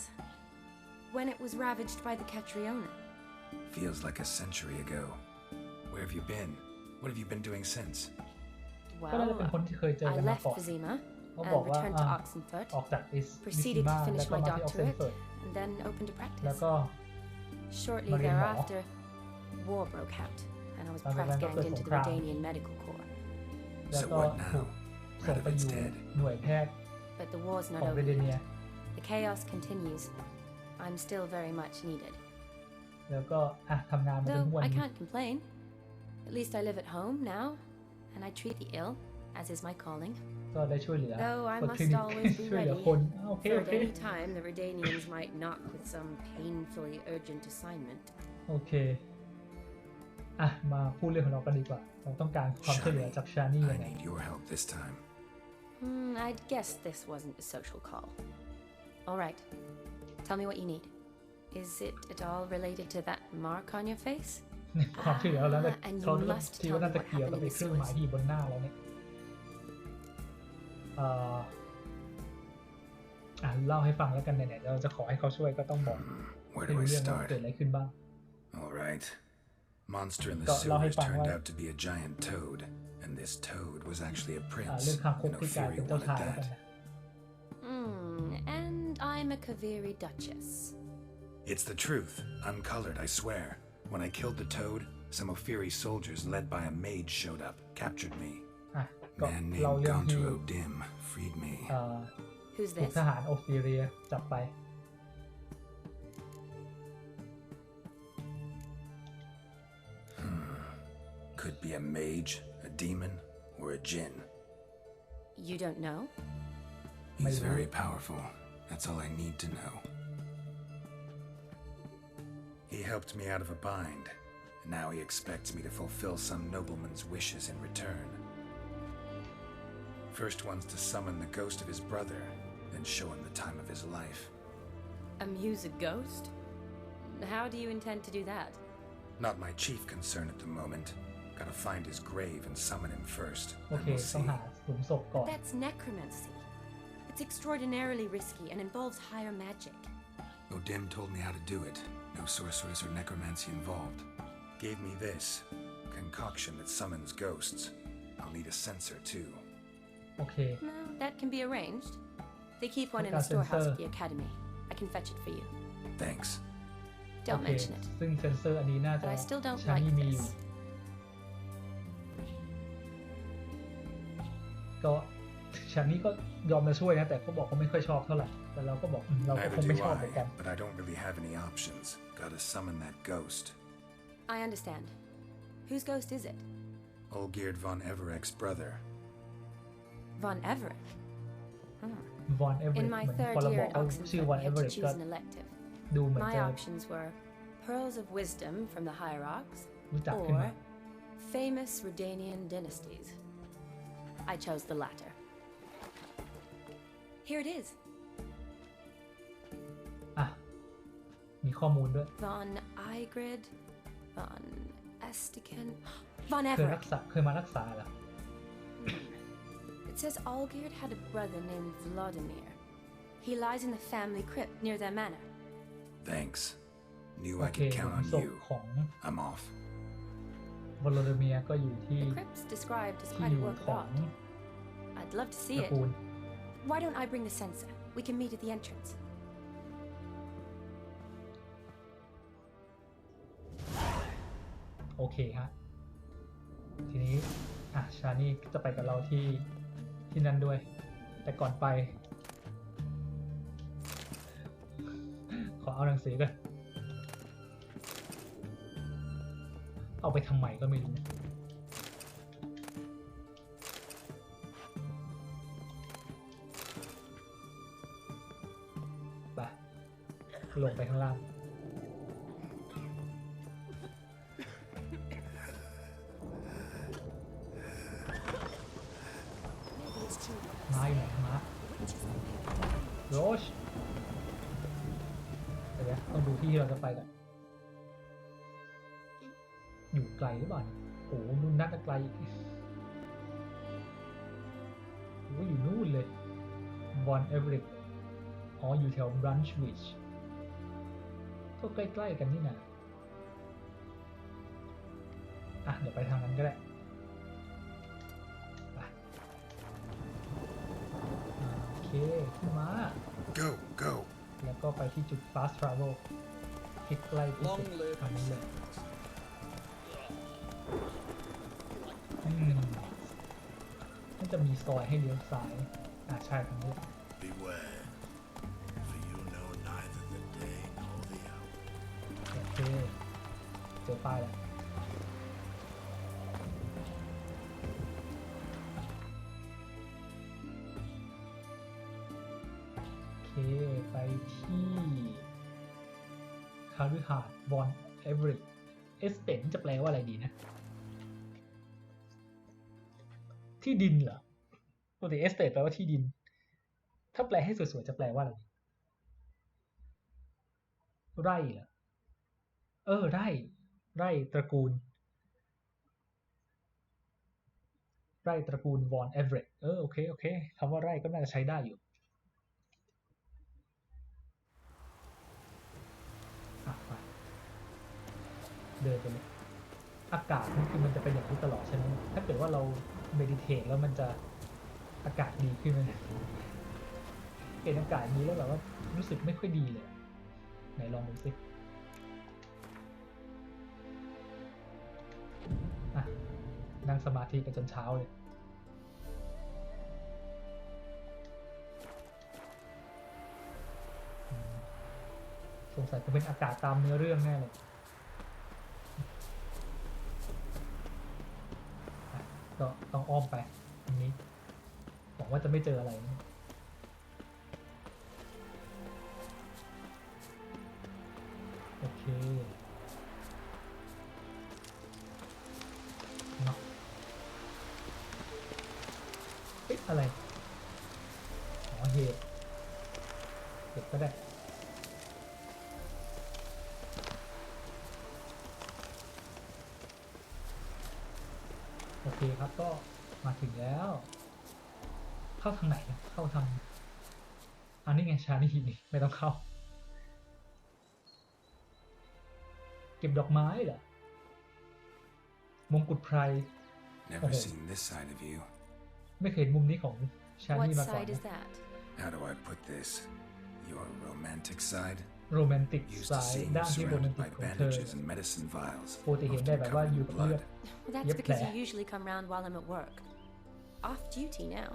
When it was ravaged by the Catriona. Feels like a century ago. Where have you been? What have you been doing since? ก็น่าจะเป็น Well, คนที่เคยเจอ I กันมา left ก่อน Vizima เขาบ and อกว่า returned to Oxenfurt. ออกจากวิ Proceeded มา to แล้ว finish ก็ my มาที่ออกเซน doctorate เฟิร์ด and then opened a แล้ว practice. ก็ Shortly Marine Law. thereafter, war broke out, and I was Rather than press go ganged into the Songkram. Redanian Medical Corps. แล้ว So ก็ what ถู now? กส่งไปอยู่ Radovic's dead. หน่วยแพทย์ but the war's ข not อง over เรเดเนีย yet. The chaos continues. I'm still very much needed. แล้วก็ทำงานมาจน Though ทุกวัน I นี้ can't complain. At least I live at home now, and I treat the ill, as is my calling. ก็ได้ช่วยเหลือ Though I คน must คลินิก always be ช่วยเหลือ ready คนโอเค for โอ at เค any time the Redanians might knock with some painfully urgent assignment. โอเคมาพูดเรื่องของเรากันดีกว่าเราต้องการความช่วยเหลือจากชานี่ I ยังไง need your help this time. I'd guess this wasn't a social call. All right. Tell me what you need. Is it at all related to that mark on your face? ความช่วยเหลือแล้วแต่ and เขา you must คิด tell ว่า me น่าจะ what เกี่ยวกับ happened in ไอ้ the เครื่องหมาย sewers. ที่อยู่บนหน้าเราเนี่ยเล่าให้ฟังแล้วกันไหนๆเราจะขอให้เขาช่วยก็ต้องบอก Where ให้ do รู้ I เรื่องว่า start? เกิดอะไรขึ้นบ้าง All right. Monster in the Got lau hai sewers fang turned wai. out to be a giant toad, and this toad was actually a เรื่ prince, องคางคก and ที่กลาย O'Fury เป็นเจ้า wanted ชายแล้วกัน that. นะ And I'm a Kaviri Duchess. It's the truth, uncolored, I swear. When I killed the toad, some O'Fury soldiers led by a mage showed up, captured me. ก็ Man เรา named เรื่องที่ Gonto O'Dim freed me. Who's ถูก this? ทหารโอฟิเรียจับไป Could be a mage, a demon, or a djinn. You don't know? He's very powerful. That's all I need to know. He helped me out of a bind, and now he expects me to fulfill some nobleman's wishes in return. First one's to summon the ghost of his brother, then show him the time of his life. Amuse a ghost? How do you intend to do that? Not my chief concern at the moment. Gotta find his grave and summon him first. โอ Then เค we'll ต้อง see. หาหลุมศพก่อน That's necromancy. It's extraordinarily risky and involves higher magic. O'Dim told me how to do it. No sorceress or necromancy involved. Gave me this concoction that summons ghosts. I'll need a censer too. โอเค Well, that can be arranged. They keep one in the Got storehouse sensor. at the academy. I can fetch it for you. Thanks. โอ Don't เค mention it. ซึ่งเซนเซอร์อันนี้น่าจะ But I still don't ชา like นี่มีอยู่ this. ก็ชานี่ก็ยอมมาช่วยนะแต่ก็บอกว่าไม่ค่อยชอบเท่าไหร่แต่เราก็บอกเราก็ค Neither งไม่ do ชอบเหมือนกัน I, but I don't really have any options. Gotta summon that ghost. I understand. Whose ghost is it? Olgierd von Evereck's brother. Von Everett? วอนเอเวอ In เรต my เหมือน third พอเรา year บอก at ว่าชื่อวอน Oxenford, เอ we เวอ had เร to ตก็ choose an elective. ดูเหมือน My จะ options were pearls of wisdom from the hierarchs รู้จักขึ้น or มา famous Redanian dynasties. I chose the latter. Here it is. มีข้อมูลด้วย Von Igrid, Von Estiken, Von เคย Everett. มารักษาเหรอ It says Olgierd had a brother named Vladimir. He lies in the family crypt near their manor. Thanks. Knew โอ I เค could count on ศพ you. ของ I'm off. วลาดิเมียร์ก็อยู่ที่ The crypt's described as ที่ quite อ a ยู่ work ข of อง art. I'd love to ต see ระ it. กูล Why don't I bring the censer? We can meet at the entrance. โอเคฮะทีนี้ชานี่จะไปกับเราที่นั่นด้วย แต่ก่อนไป ขอเอาหนังสือกันเอาไปทำไมก็ไม่รู้ไปลงไปข้างล่างมาอยู่ไหนมาโรชเดี๋ยวต้องดูที่เราจะไปกันอยู่ไกลหรือเปล่าเนี่ยโอ้โหนู่นน่าจะไกลอีกโอ้อยู่นู่นเลย วอนเอเวอเรตอ๋ออยู่แถวบรันช์วิชก็ใกล้ๆกันนี่นะเดี๋ยวไปทางนั้นก็ได้ไปโอเคขึ้นมา Go, go. แล้วก็ไปที่จุด fast travel ที่ใกล้ที่สุดทางนี้เลยน่าจะมีซอยให้เลี้ยวซ้ายใช่ทางนี้ beware, for you know neither the day nor the hour. โอเคเจอป้ายแล้วโอเคไปที่คาริฮาร์ดบอนเอเวอริเอสเตนจะแปลว่าอะไรดีนะที่ดินเหรอปกติเอสเตทแปลว่าที่ดินถ้าแปลให้สวยๆจะแปลว่าอะไรไร่เหรอไร่ตระกูลวอนเอเวอเรตโอเคคำว่าไร่ก็น่าจะใช้ได้อยู่ไปเดินไปเลยอากาศนี่คือมันจะเป็นอย่างนี้ตลอดใช่ไหมถ้าเกิดว่าเราเมดิเททแล้วมันจะอากาศดีขึ้นไหมเห็นอากาศนี้แล้วแบบว่ารู้สึกไม่ค่อยดีเลยไหนลองดูสินั่งสมาธิไปจนเช้าเลยสงสัยจะเป็นอากาศตามเนื้อเรื่องแน่เลยก็ต้องอ้อมไปตรงนี้หวังว่าจะไม่เจออะไรนะโอเคเนาะอะไรเหตุก็ได้โอเคครับก็มาถึงแล้วเข้าทางไหนนะเข้าทางอันนี้ไงชานี่นี่ไม่ต้องเข้าเก็บดอกไม้เหรอมงกุฎไพร Never seen this side of you. ไม่เคยเห็นมุมนี้ของชานี่มาก่อน How do I put this? Your romantic side? โรแมนติก Used ไซ to ด์ seeing ด้าน you ที่โรแมน surrounded ติก by ของเธอ bandages and medicine vials, ปกติเห็นได้แบบ often ว่า covered อยู่ in กับเลือด blood. That's because you usually come round while I'm at work. Off duty now.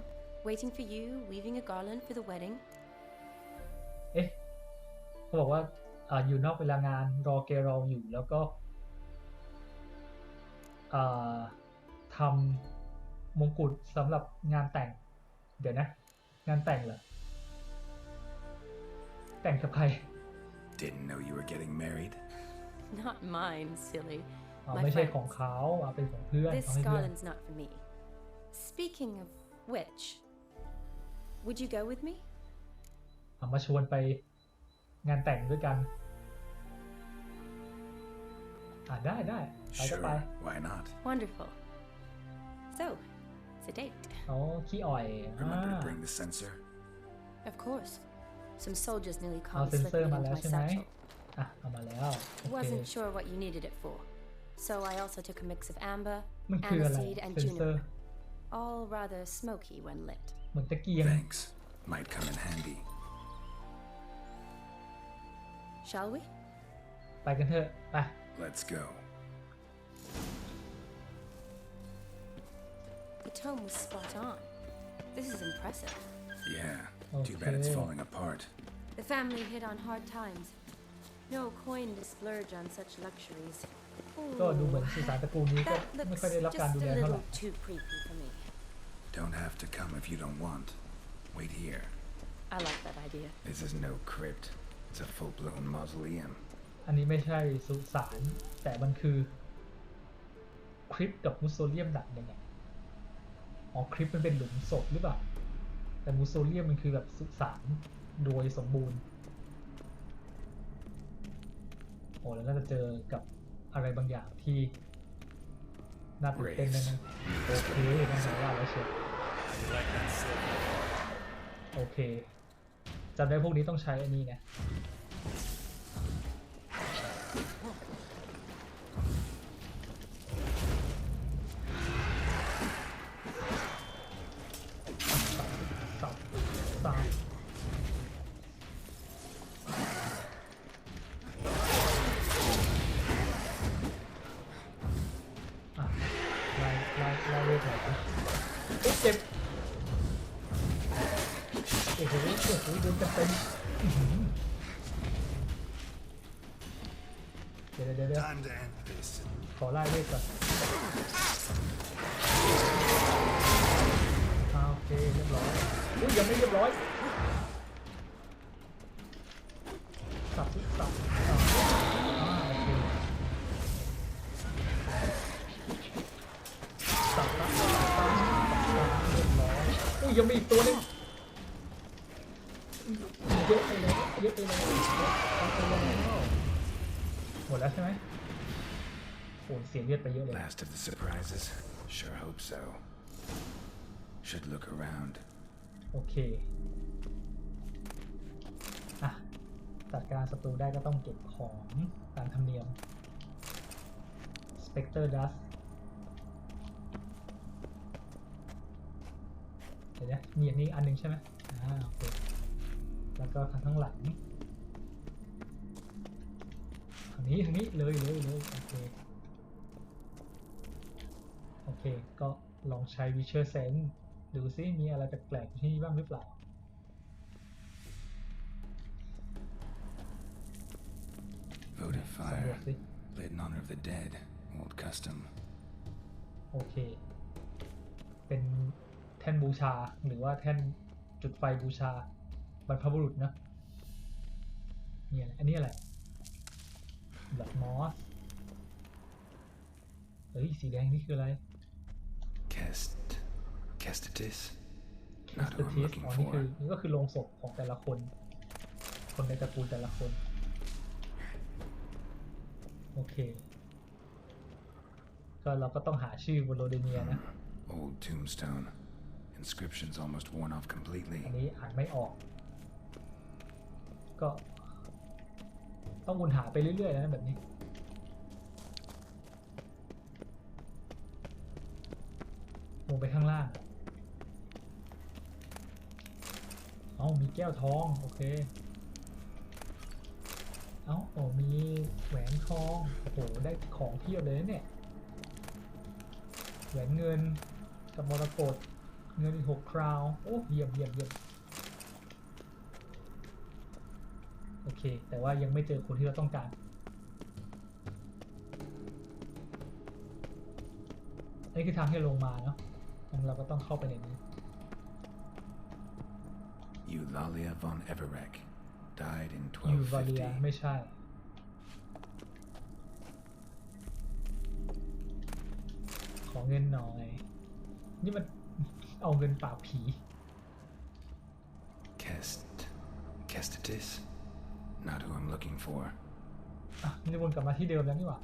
Waiting for you, weaving a garland for the wedding. เขาบอกว่าอยู่นอกเวลางานรอแกรออยู่แล้วก็ทำมงกุฎสำหรับงานแต่งเดี๋ยวนะงานแต่งเหรอแต่งกับใคร Didn't know you were getting married. Not mine, silly. ไม่ใช่ของเขาเป็นของเพื่อน This garland's not for me. Speaking of which, would you go with me? มาชวนไปงานแต่งด้วยกันได้ไปก็ไป Sure, why not? Wonderful. So, it's a date. ขี้อ่อย Remember to bring the sensor? Of course. Some soldiers nearly เอา caught เซ me นเซอ slipping ร์มา into แล้ว my ใช่ไหม satchel. เอามาแล้วโอเค Wasn't sure what you needed it for, so I also took a mix of amber, มันคืออะไร aniseed, and เซนเซอร์ juniper. All rather smoky when lit. เหมือนตะเกียง Thanks. Might come in handy. Shall we? ไปกันเถอะไป Let's go. The tome was spot on. This is impressive. Yeah. Too bad it's Okay. falling apart. The family hit on hard times. No coin to splurge on such luxuries. ก็ดูเหมือนสื่อสารตระกูลนี้ก็ That ไม่ looks ค่อยได้รับการ just ดู a แลเท่าไหร่ little too creepy for me. Don't have to come if you don't want. Wait here. I like that idea. This is no crypt. It's a full-blown mausoleum. อันนี้ไม่ใช่สุสานแต่มันคือคริปต์กับมูโซเลียมดักยังไงคริปต์มันเป็นหลุมศพหรือเปล่าแต่มูโซเลียมมันคือแบบสุสานโดยสมบูรณ์แล้วน่าจะเจอกับอะไรบางอย่างที่น่าตื่นเต้นแน่ๆโอเคน่าจะว่าแล้วเชียวโอเคจำได้พวกนี้ต้องใช้อันนี้นะไล่เวทหน่อยเจ็บโอ้โห โดนจะเป็นเดี๋ยว Time to end this. ขอไล่เวทก่อนโอเคเรียบร้อยอุ้ยยังไม่เรียบร้อยสับโอเคสับละเรียบร้อยอุ้ยยังมีอีกตัวนึงเยอะไปเลยหมดแล้วใช่ไหมโอ้เสียเลือดไปเยอะเลย Last of the surprises? Sure hope so. Should look around. โอเคอ่ะจัดการศัตรูได้ก็ต้องเก็บของตามธรรมเนียม Spectre Dust เดี๋ยวนะมีอย่างนี้อันนึงใช่ไหมโอเคแล้วก็ข้างหลังทางนี้เลยโอเคก็ลองใช้ Witcher Sense ดูซิมีอะไรแปลกๆที่นี่บ้างหรือเปล่า Votive fire. Lit in honor of the dead. Old custom. โอเคเป็นแท่นบูชาหรือว่าแท่นจุดไฟบูชาบรรพบุรุษนะเนี่ยอันนี้อะไร Blood Moss เฮ้ยสีแดงนี่คืออะไร Kestatis? Not who I'm looking for. นี่ก็คือโลงศพของแต่ละคนในตระกูลแต่ละคนโอเคก็เราก็ต้องหาชื่อบนโรเดเนียนะ Old tombstone. Inscriptions almost worn off completely. อันนี้อ่านไม่ออกก็ต้องวนหาไปเรื่อยๆนะแบบนี้ลงไปข้างล่างมีแก้วทองโอเคมีแหวนทองโอ้โหได้ของเพียบเลยเนี่ยแหวนเงินกับมรกตเงินอีก6 คราวโอ้เยี่ยมโอเคแต่ว่ายังไม่เจอคนที่เราต้องการนี่คือทางที่ลงมาเนาะงั้นเราก็ต้องเข้าไปในนี้ Eulalia von Everek died in ยูวาเลีย 1250. ไม่ใช่ขอเงินหน่อยนี่มันเอาเงินปราบผี Kestatis? Not who I'm looking for. นี่วนกลับมาที่เดิมแล้วนี่หว่า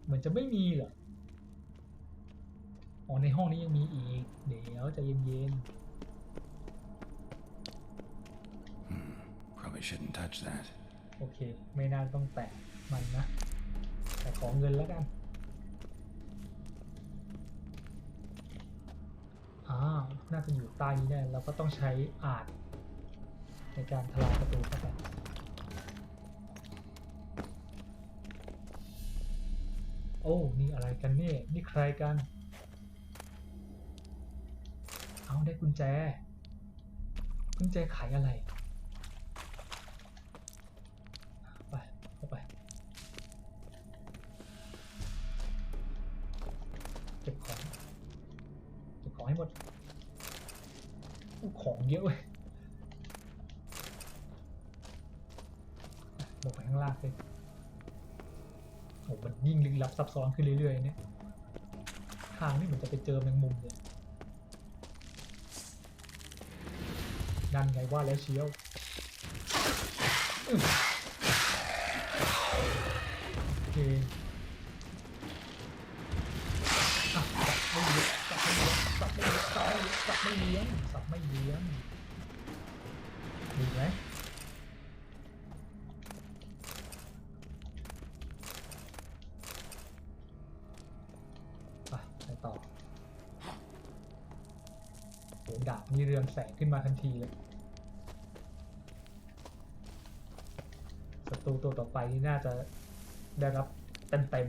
เหมือนจะไม่มีเหรอในห้องนี้ยังมีอีกเดี๋ยวใจเย็น Probably shouldn't touch that. โอเคไม่น่าต้องแตะมันนะแต่ขอเงินแล้วกันน่าจะอยู่ใต้นี้แน่เราก็ต้องใช้อาดในการทลายประตูเข้าไปนี่อะไรกันเนี่ยนี่ใครกันได้กุญแจขายอะไรไปเข้าไปเก็บของให้หมดของเยอะเว้ยลงไปข้างล่างเลยมันยิ่งลึกลับซับซ้อนขึ้นเรื่อยๆเนี่ยทางนี่เหมือนจะไปเจอแมงมุมเลยนั่นไงว่าแล้วเชียวโอเคสับไม่เลี้ยงดีไหมไปต่อดาบมีเรืองแสงขึ้นมาทันทีเลยศัตรูตัวต่อไปนี่น่าจะได้รับเต็ม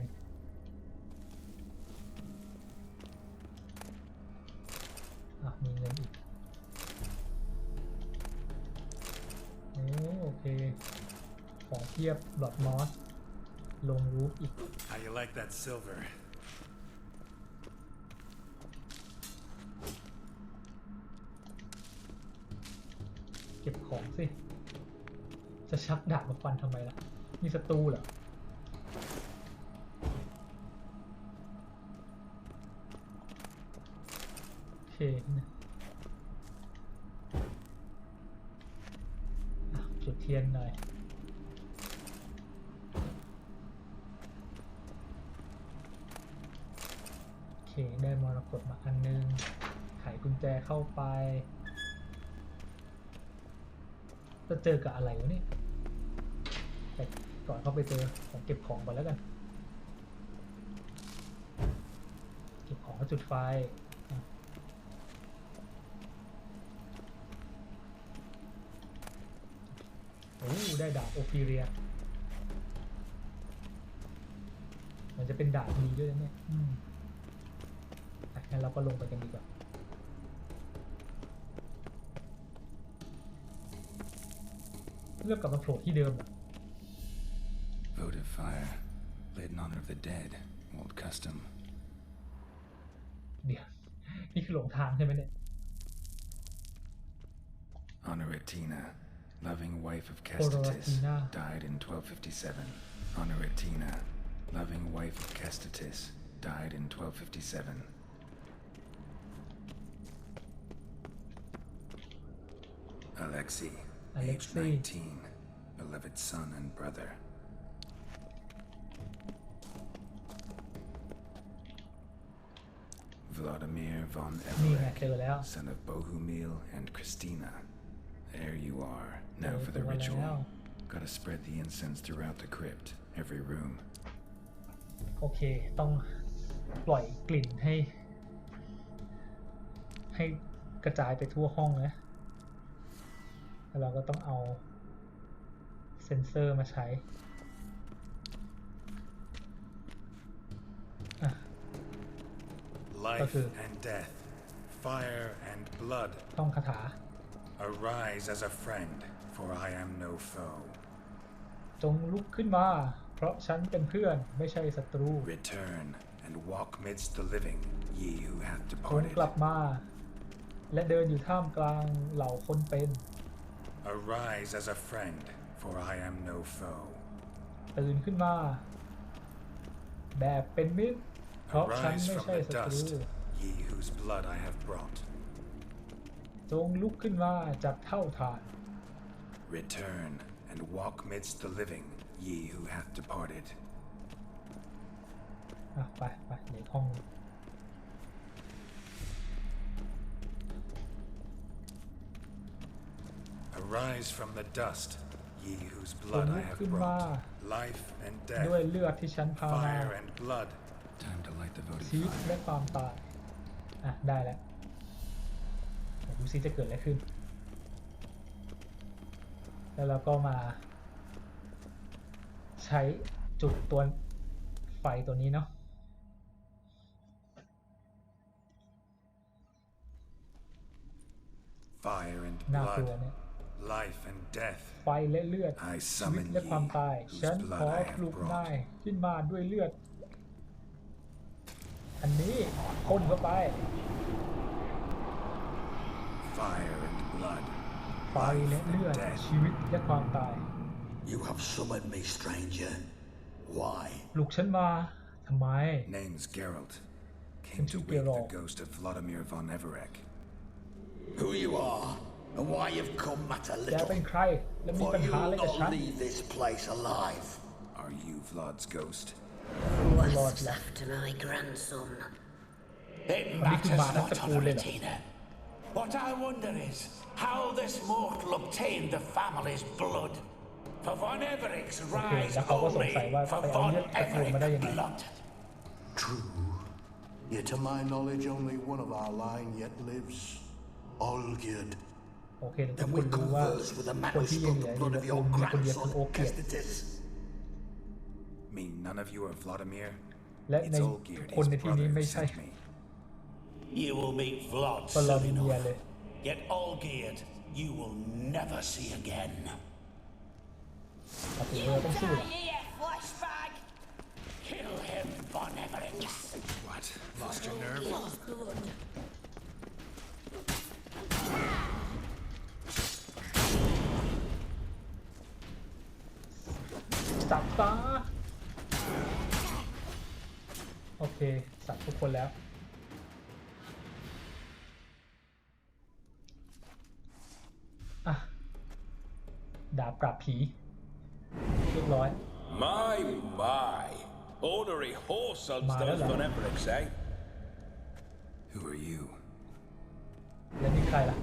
เคของเทียบหลอดมอสลงรูปอีก How you like that silver? เก็บของสิจะชักดาบมาฟันทำไมล่ะมีศัตรูเหรอโอเคนะจุดเทียนหน่อยโอเคได้มรกตมาอันนึงไขกุญแจเข้าไปจะเจอกับอะไรวะนี่แต่ก่อนเข้าไปเจอของเก็บของก่อนแล้วกันเก็บของก็จุดไฟโอ้ได้ดาบโอฟิเรียมันจะเป็นดาบดีด้วยนะเนี่ยงั้นเราก็ลงไปกันดีกว่าเลือกกลับมาโผล่ที่เดิม Votive fire, lit in honor of the dead. Old custom. เดี๋ยวนี่คือหลงทางใช่ไหมเนี่ย Honoratina, loving wife of Kestatis, died in 1257. Honoratina, loving wife of Kestatis, died in 1257. Alexei, aged 19, beloved son and brother. Vladimir von Everett, son of Bohumil and Christina. There you are. Now for the ritual. Gotta spread the incense throughout the crypt, every room. โอเคต้องปล่อยกลิ่นให้กระจายไปทั่วห้องนะแล้วเราก็ต้องเอาเซ็นเซอร์มาใช้Life and death, fire and blood. ท่องคาถา Arise as a friend, for I am no foe. จงลุกขึ้นมาเพราะฉันเป็นเพื่อนไม่ใช่ศัตรู Return and walk midst the living, ye who have จง departed. กลับมาและเดินอยู่ท่ามกลางเหล่าคนเป็น Arise as a friend, for I am no foe. ตื่นขึ้นมาแบบเป็นมิตรเพราะฉัน Arise ไม่ from ใช่ the ศัตรู dust, ye whose blood I have brought. จงลุกขึ้นมาจากเท่าฐาน Return and walk midst the living, ye who hath departed. ไปในห้อง Arise from the dust, ye whose blood I have brought. Life and ด้วย death, เลือดที่ฉันพามา fire and blood. Time to light the ชีวิต votive และ fire. ความตายได้แล้วเดี๋ยวดูซิจะเกิดอะไรขึ้นแล้วเราก็มาใช้จุดตัวไฟตัวนี้เนาะ Fire and น่ากลัว blood, เนี่ย life and death. ไฟและเลือด I ชีวิต summon และความ ye ตาย whose ฉัน blood ขอ I ปลุ have กนาย brought. ขึ้นมาด้วยเลือดอันนี้พ่นเข้าไป Fire and blood, ไฟและ life เลือ and ด death. ชีวิตและความตาย You have summoned me, stranger. Why? ปลุกฉันมาทำไม Name's Geralt. Came to wake the ghost of Vladimir von Everett. Who you are, and why you've come matter แก little. เป็นใครและมี For ปัญหา you'll อะไรกับฉัน not leave this place alive. Are you Vlad's ghost? What's left to my grandson? It อันนี้คือ matters มาทั้ง not, ตระกูลเลยเหรอ Honoratina. What I wonder is how this mortal obtained the family's blood. For Von Everett's โอเค rise แล้วเขาก็สง only สัยว่า for ไปเอา Von เลือดตระกูลมาได้ยังไง Everett's blood. True. Yet to my knowledge, only one of our line yet lives. Olgierd. โอเคทุก Then ค we นรู้ว่า converse with the man คน who ที่ยัง spilled เหลื the ออยู่ blood ใน of โอ your มีคนเดียวคือ grandson, โอเกียร Kestatis. Mean none of you are Vladimir? และใน It's Olgierd, คน his ในที่นี้ brother, ไม่ who ใช่ sent me. You will meet Vlad ฟลา soon ดิเมีย enough. เลย Yet Olgierd, you will never see again. โอเคเราต้องสู้แหละ Kill him, Von Everett. What? Lost your nerve? สับซะโอเคสับทุกคนแล้วอ่ะดาบปราบผีเรียบร้อย My. Ornery horse hunts those Von Everetts, eh? Who are you? แล้วนี่ใครล่ะ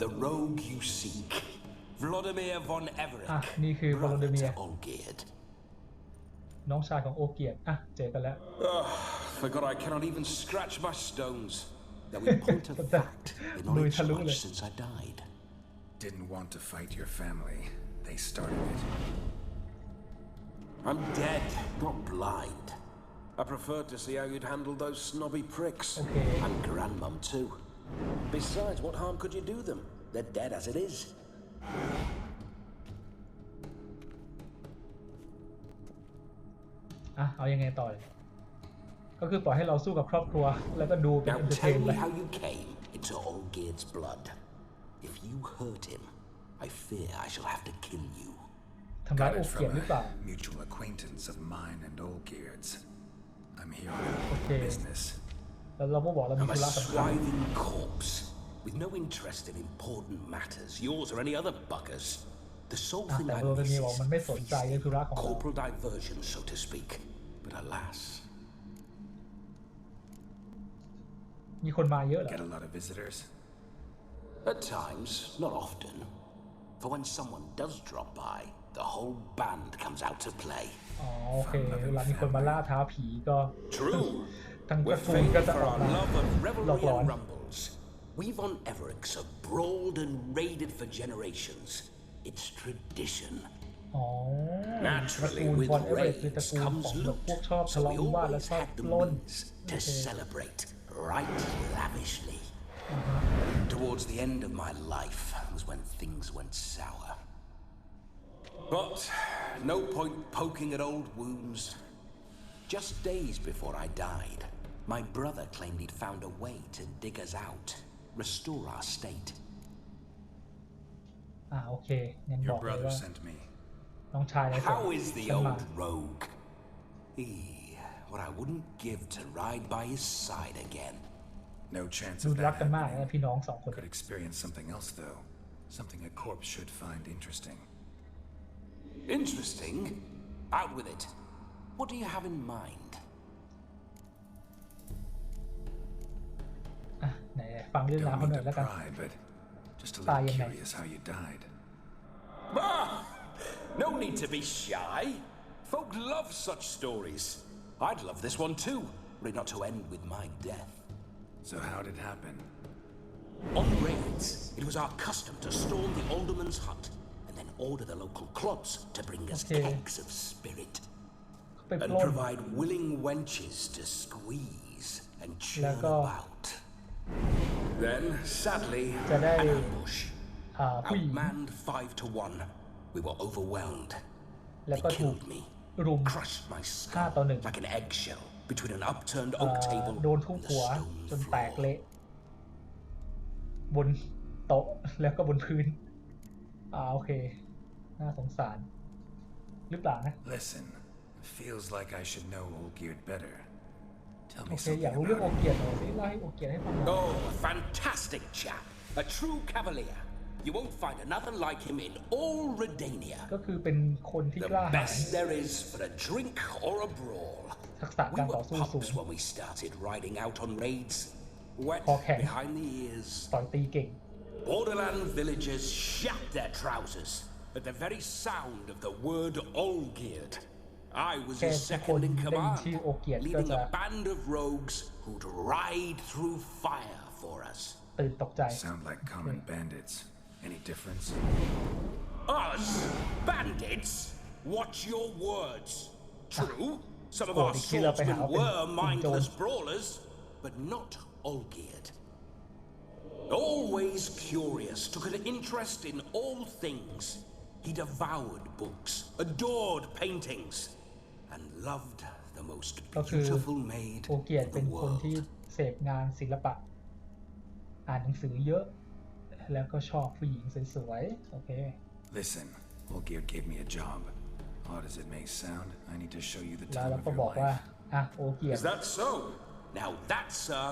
The rogue you seek. Vladimir Von Everett. อ่ะนี่คือวลาดิเมียร์ Olgierd. น้องชายของโอเกียรติอ่ะเจอกันแล้ว Forgot I cannot even scratch my stones. Though in point of fact, they're not each much since I died. Didn't want to fight your family. They started it. I'm dead, not blind. I preferred to see how you'd handle those snobby pricks. Okay. And Grandmum too. Besides, what harm could you do them? They're dead as it is. อ่ะเอายังไงต่อเลยก็คือปล่อยให้เราสู้กับครอบครัวแล้วก็ดูเป็น Now เอนเตอร์เท tell น me ไป how you came into Olgierd's blood. If you hurt him, I fear I shall have to kill you. ทำร้าย Got โอ it เกียร from ติหรือเปล่า a mutual acquaintance of mine and Olgierd's. I'm here on Okay. business. แล้วเราก็บอกเรามี I'm ธุ a ระสำคัญ swiving corpse with no interest in important matters, yours or any other buggers. The sole อ่ะ thing แต่ I โดน miss มีบอก is มันไม่สนใจในธุระของเรา corporal diversion, so to speak. But alas, มีคนมาเยอะเหรอ Get a lot of visitors. at times, not often. For when someone does drop by, the whole band comes out to play. อ๋อโอเคเวลามีคนมาล่าท้าผีก็ True. ทั้งตระ We're กูลก็ famed จะ for ออก our มา love of หลอก revelry หลอน and rumbles. We Von Everetts have brawled and raided for generations. It's tradition. อ๋อตระ Naturally, กูล with บอลเอเวอเรสต์คือตระ raids กูล comes ของแบบพวก loot, ชอบทะ so เลาะ we วิวาทและ always ชอบ had the ปล้น means to celebrate right lavishly. Towards the end of my life was when things went sour. But no point poking at old wounds. Just days before I died, my brother claimed he'd found a way to dig us out, restore our state. โอเคงั้นบ Your อกเลย brother ว่า sent me. น้องชายในส่วน How is the ฉันมา old rogue? What I wouldn't give to ride by his side again. No chance ดู of รัก that กันมากนะ happening. พี่น้องสองคน Could experience something else though. Something a corpse should find interesting. Interesting? Out with it. What do you have in mind? อ่ะไหนฟังเรื่องราว Don't เขาห mean น่อย to แล้วกัน pry, but just a ตาย little ยังไง curious how you died. No need to be shy. Folk love such stories. I'd love this one too, were it not to end with my death. So how did it happen? On raids, it was our custom to storm the alderman's hut and then order the local clubs to bring us kegs of spirit. ไปป And ล้น provide willing wenches to squeeze and churn Lego. about. Then, sadly, จะได้ an ambush. ผู้หญิง Outmanned 5 to 1. We were overwhelmed. แล้ว They ก็ถูก killed me. รุม Crushed my 5 ต่อ skull 1 like an eggshell between an upturned oak table โดนทุบ and the หัว stone จนแตก floor. เละบนโต๊ะแล้วก็บนพื้นโอเคน่าสงสารหรือเปล่านะ Listen, it feels like I should know Olgierd better. Tell โอ me เคอยาก something รู้เรื่องโอ about เกียรติหน่อยสิเล่าให้โอเกียรติให้ฟังหน่อย Oh, a fantastic chap. A true cavalier. You won't find another like him in all Redania. ก็คือเป็นคนที่ The กล้าหาญ best there is for a drink or a brawl. ทักษะ We การ were ต่อสู้สูง pups when we started riding out on raids. Wet Okay. behind the ears. ต่อยตีเก่ง Borderland villagers shat their trousers at the very sound of the word Olgierd. I was his second in command, leading a band of rogues who'd ride through fire for us. ตื่นตกใจ Sound like common bandits. Any difference? Us? Bandits? Watch your words. True, some of our Skådespelare swordsmen behöver were inte mindless John. brawlers, but not Olgierd. Always curious, took an interest in all things. He devoured books, adored paintings, and loved the most ก็คือ beautiful maid โอเกียร of เป็ the นคนที่ world. เสพงานศิลปะอ่านหนังสือเยอะแล้วก็ชอบผู้หญิงสวยๆโอเค Listen, Olgierd gave me a job. Odd as it may sound, I need to show you the แล้ว time เรา of ก็ your บอกว่า life. อ่ะโอเกียร Is that so? Now that, sir,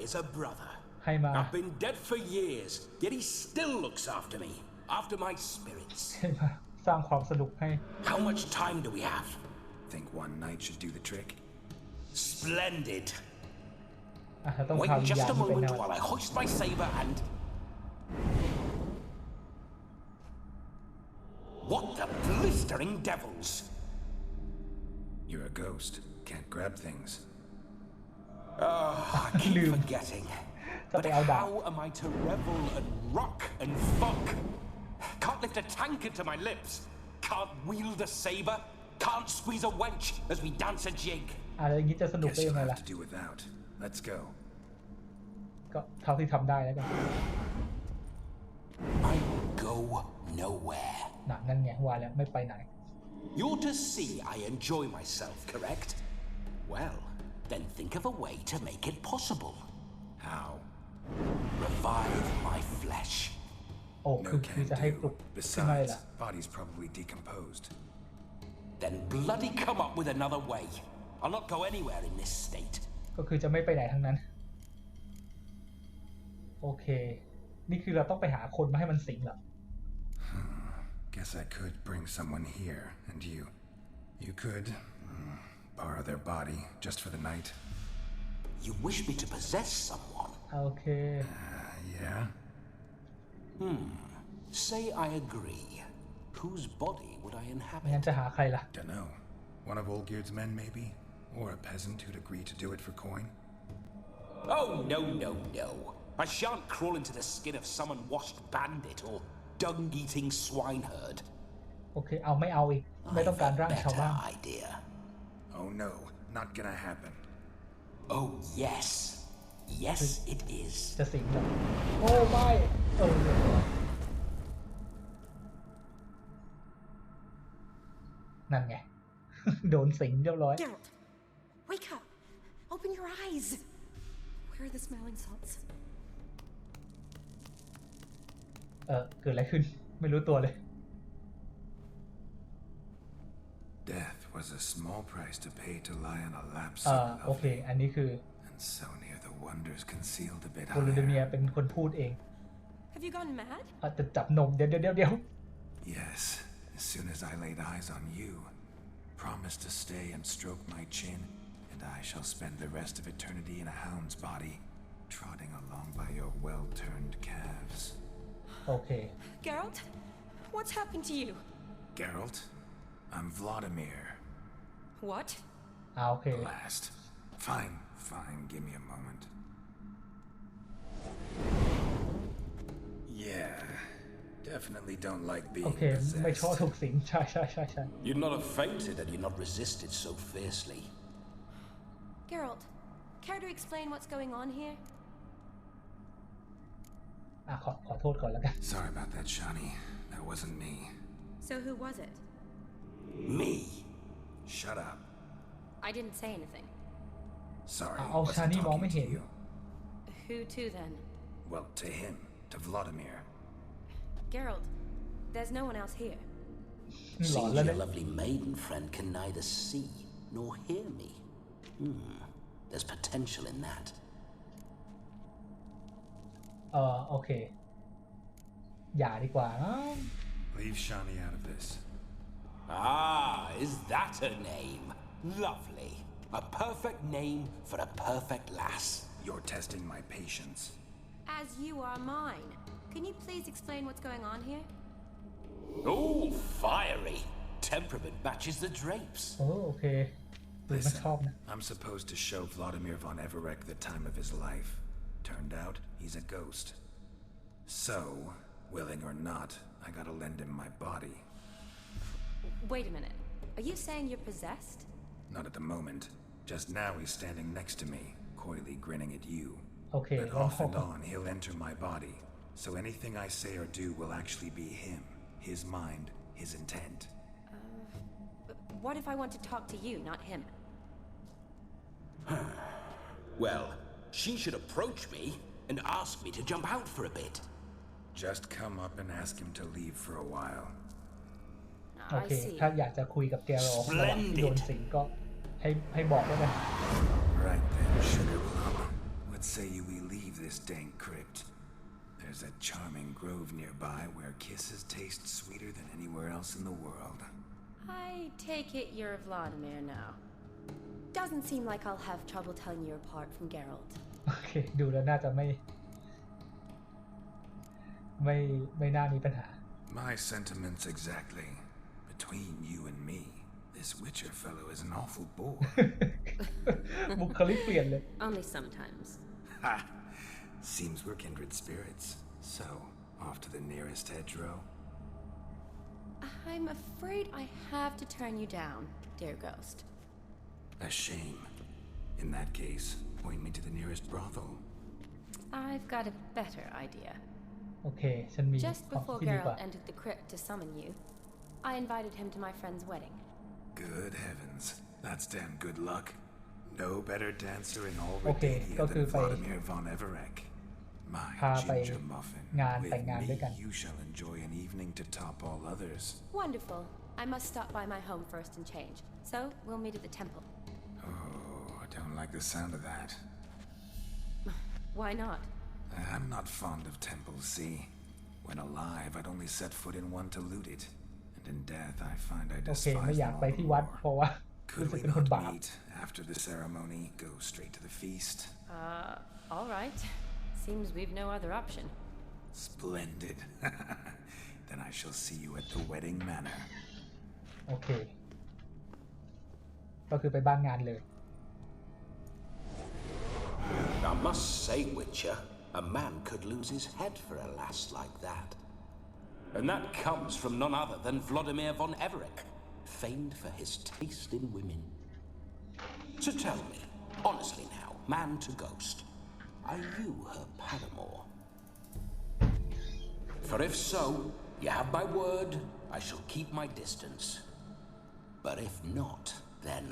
is a brother. ให้มา I've been dead for years, yet he still looks after me, after my spirits. ให้มาสร้างความสนุกให้ How much time do we have? Think one night should do the trick? Splendid. อ่ะเราต้อง Wait พาวิญ just ญาณ a ที่เป็น moment while I hoist my saber and... What the blistering devils? You're a ghost. Can't grab things. I keep forgetting. จะ But ไปเอาดาบ how am I to revel and rock and fuck? Can't lift a tankard to my lips. Can't wield a saber. Can't squeeze a wench as we dance a jig. อะไรอย่างนี้จะสนุก Guess ได้ยัง you'll ไง have ล่ะ to do without. Let's go. ก็เท่าที่ทำได้แล้วกัน I will go nowhere. หนักนั่นไงว่าแล้วไม่ไปไหน You're to see I enjoy myself, correct? Well, then think of a way to make it possible. How? Revive my flesh. โอ้ No คือ can จะให้ปลุ do. กขึ้นมาเลย Besides, ล่ะ body's probably decomposed. Then bloody come up with another way. I'll not go anywhere in this state. ก็คือจะไม่ไปไหนทั้งนั้น โอเค นี่คือเราต้องไปหาคนมาให้มันสิงเหรอ Guess I could bring someone here, and you could borrow their body just for the night. You wish me to possess someone? โอเค Yeah? Say I agree. Whose body would I งั้น inhabit? จะหาใครล่ะ Dunno. One of Olgierd's men, maybe? Or a peasant who'd agree to do it for coin? Oh, no, no, no. I shan't crawl into the skin of some unwashed bandit or dung-eating swineherd. โอเค เอาไม่เอาอีก ไม่ต้อง I've การ a ร่างชาวบ้าน better idea. Oh no, not gonna happen. Oh, yes. Yes, it is. จะสิงเหรอโอ้ไม่นั่นไง โดนสิงเรียบร้อย Geralt, wake up. Open your eyes. Where are the smelling salts? เกิดอะไรขึ้น ไม่รู้ตัวเลย Death was a small price to pay to lie on a lap โอ so เค lovely, อันนี้คือ and so near the wonders concealed a bit โวลูเดเมีย higher. เป็นคนพูดเอง Have you gone mad? จะจับนมเดี๋ยว Yes, as soon as I laid eyes on you, promised to stay and stroke my chin, and I shall spend the rest of eternity in a hound's body, trotting along by your well-turned calves. โอเค Geralt, what's happened to you? Geralt, I'm Vladimir. What? โอเค Last. Fine, give me a moment. Yeah, definitely don't like โอ being เค ไม่ชอบ possessed. ถูกสิงใช่ You'd not have fainted had you not resisted so fiercely. Geralt, care to explain what's going on here? ขอโทษก่อนแล้วกัน Sorry about that, Shani. That wasn't me. So who was it? Me? Shut up. I didn't say anything. Sorry, Oh, wasn't Shani, talking to mong you. Who to then? Well, to him, to Vladimir. Geralt, there's no one else here. หลอน Seems แล้ว your เนี่ย lovely maiden friend can neither see nor hear me. There's potential in that. โอเค อย่าดีกว่านะ Leave Shani out of this. Ah, is that a name? Lovely. A perfect name for a perfect lass. You're testing my patience. As you are mine. Can you please explain what's going on here? Oh, fiery. Temperament matches the drapes. โอเคดูมันชอบนะ I'm supposed to show Vladimir von Everek the time of his life. Turned out, he's a ghost. So, willing or not, I gotta lend him my body. Wait a minute. Are you saying you're possessed? Not at the moment. Just now he's standing next to me, coyly grinning at you. โอเค But off and on, he'll enter my body. So anything I say or do will actually be him, his mind, his intent. What if I want to talk to you, not him? Well, she should approach me and ask me to jump out for a bit. Just come up and ask him to leave for a while. โอเคถ้าอยากจะคุยกับแกรอระหว่างที่โดนสิงก็ให้บอกได้ไหม Right then, sugar plum. What say you we leave this dank crypt? There's a charming grove nearby where kisses taste sweeter than anywhere else in the world. I take it you're Vladimir now. Doesn't seem like I'll have trouble telling you apart from Geralt. โอเคดูแล้วน่าจะไม่น่ามีปัญหา My sentiments exactly. Between you and me, this Witcher fellow is an awful bore. บุคลิกเปลี่ยนเลย Only sometimes. Ha! Seems we're kindred spirits. So, off to the nearest hedgerow. I'm afraid I have to turn you down, dear ghost. A shame. In that case, point me to the nearest brothel. I've got a better idea. โอเคฉันมี Just ความ before คิดที่ดีกว่า Geralt entered the crypt to summon you, I invited him to my friend's wedding. Good heavens. That's damn good luck. No better dancer in all โอเค ก็ Redania คือ than ไป Vladimir von Everett. My พาไป ginger muffin. งานแต่ง With งานด้วยกัน me, you shall enjoy an evening to top all others. Wonderful. I must stop by my home first and change. So, we'll meet at the temple. Oh, I don't like the sound of that. Why not? I'm not fond of temples, see? When alive, I'd only set foot in one to loot it. And in death, I find I โอเค despise ไม่อยาก them ไป all ที่ the วัด more. เพราะว่ารู้ Could สึก we เป็นคน not บาป meet after the ceremony, go straight to the feast? All right. Seems we've no other option. Splendid. Then I shall see you at the wedding manor. โอเค ก็คือไปบ้านงานเลย I must say, Witcher, a man could lose his head for a lass like that. And that comes from none other than Vladimir von Everett, famed for his taste in women. So tell me, honestly now, man to ghost, are you her paramour? For if so, you have my word, I shall keep my distance. But if not, then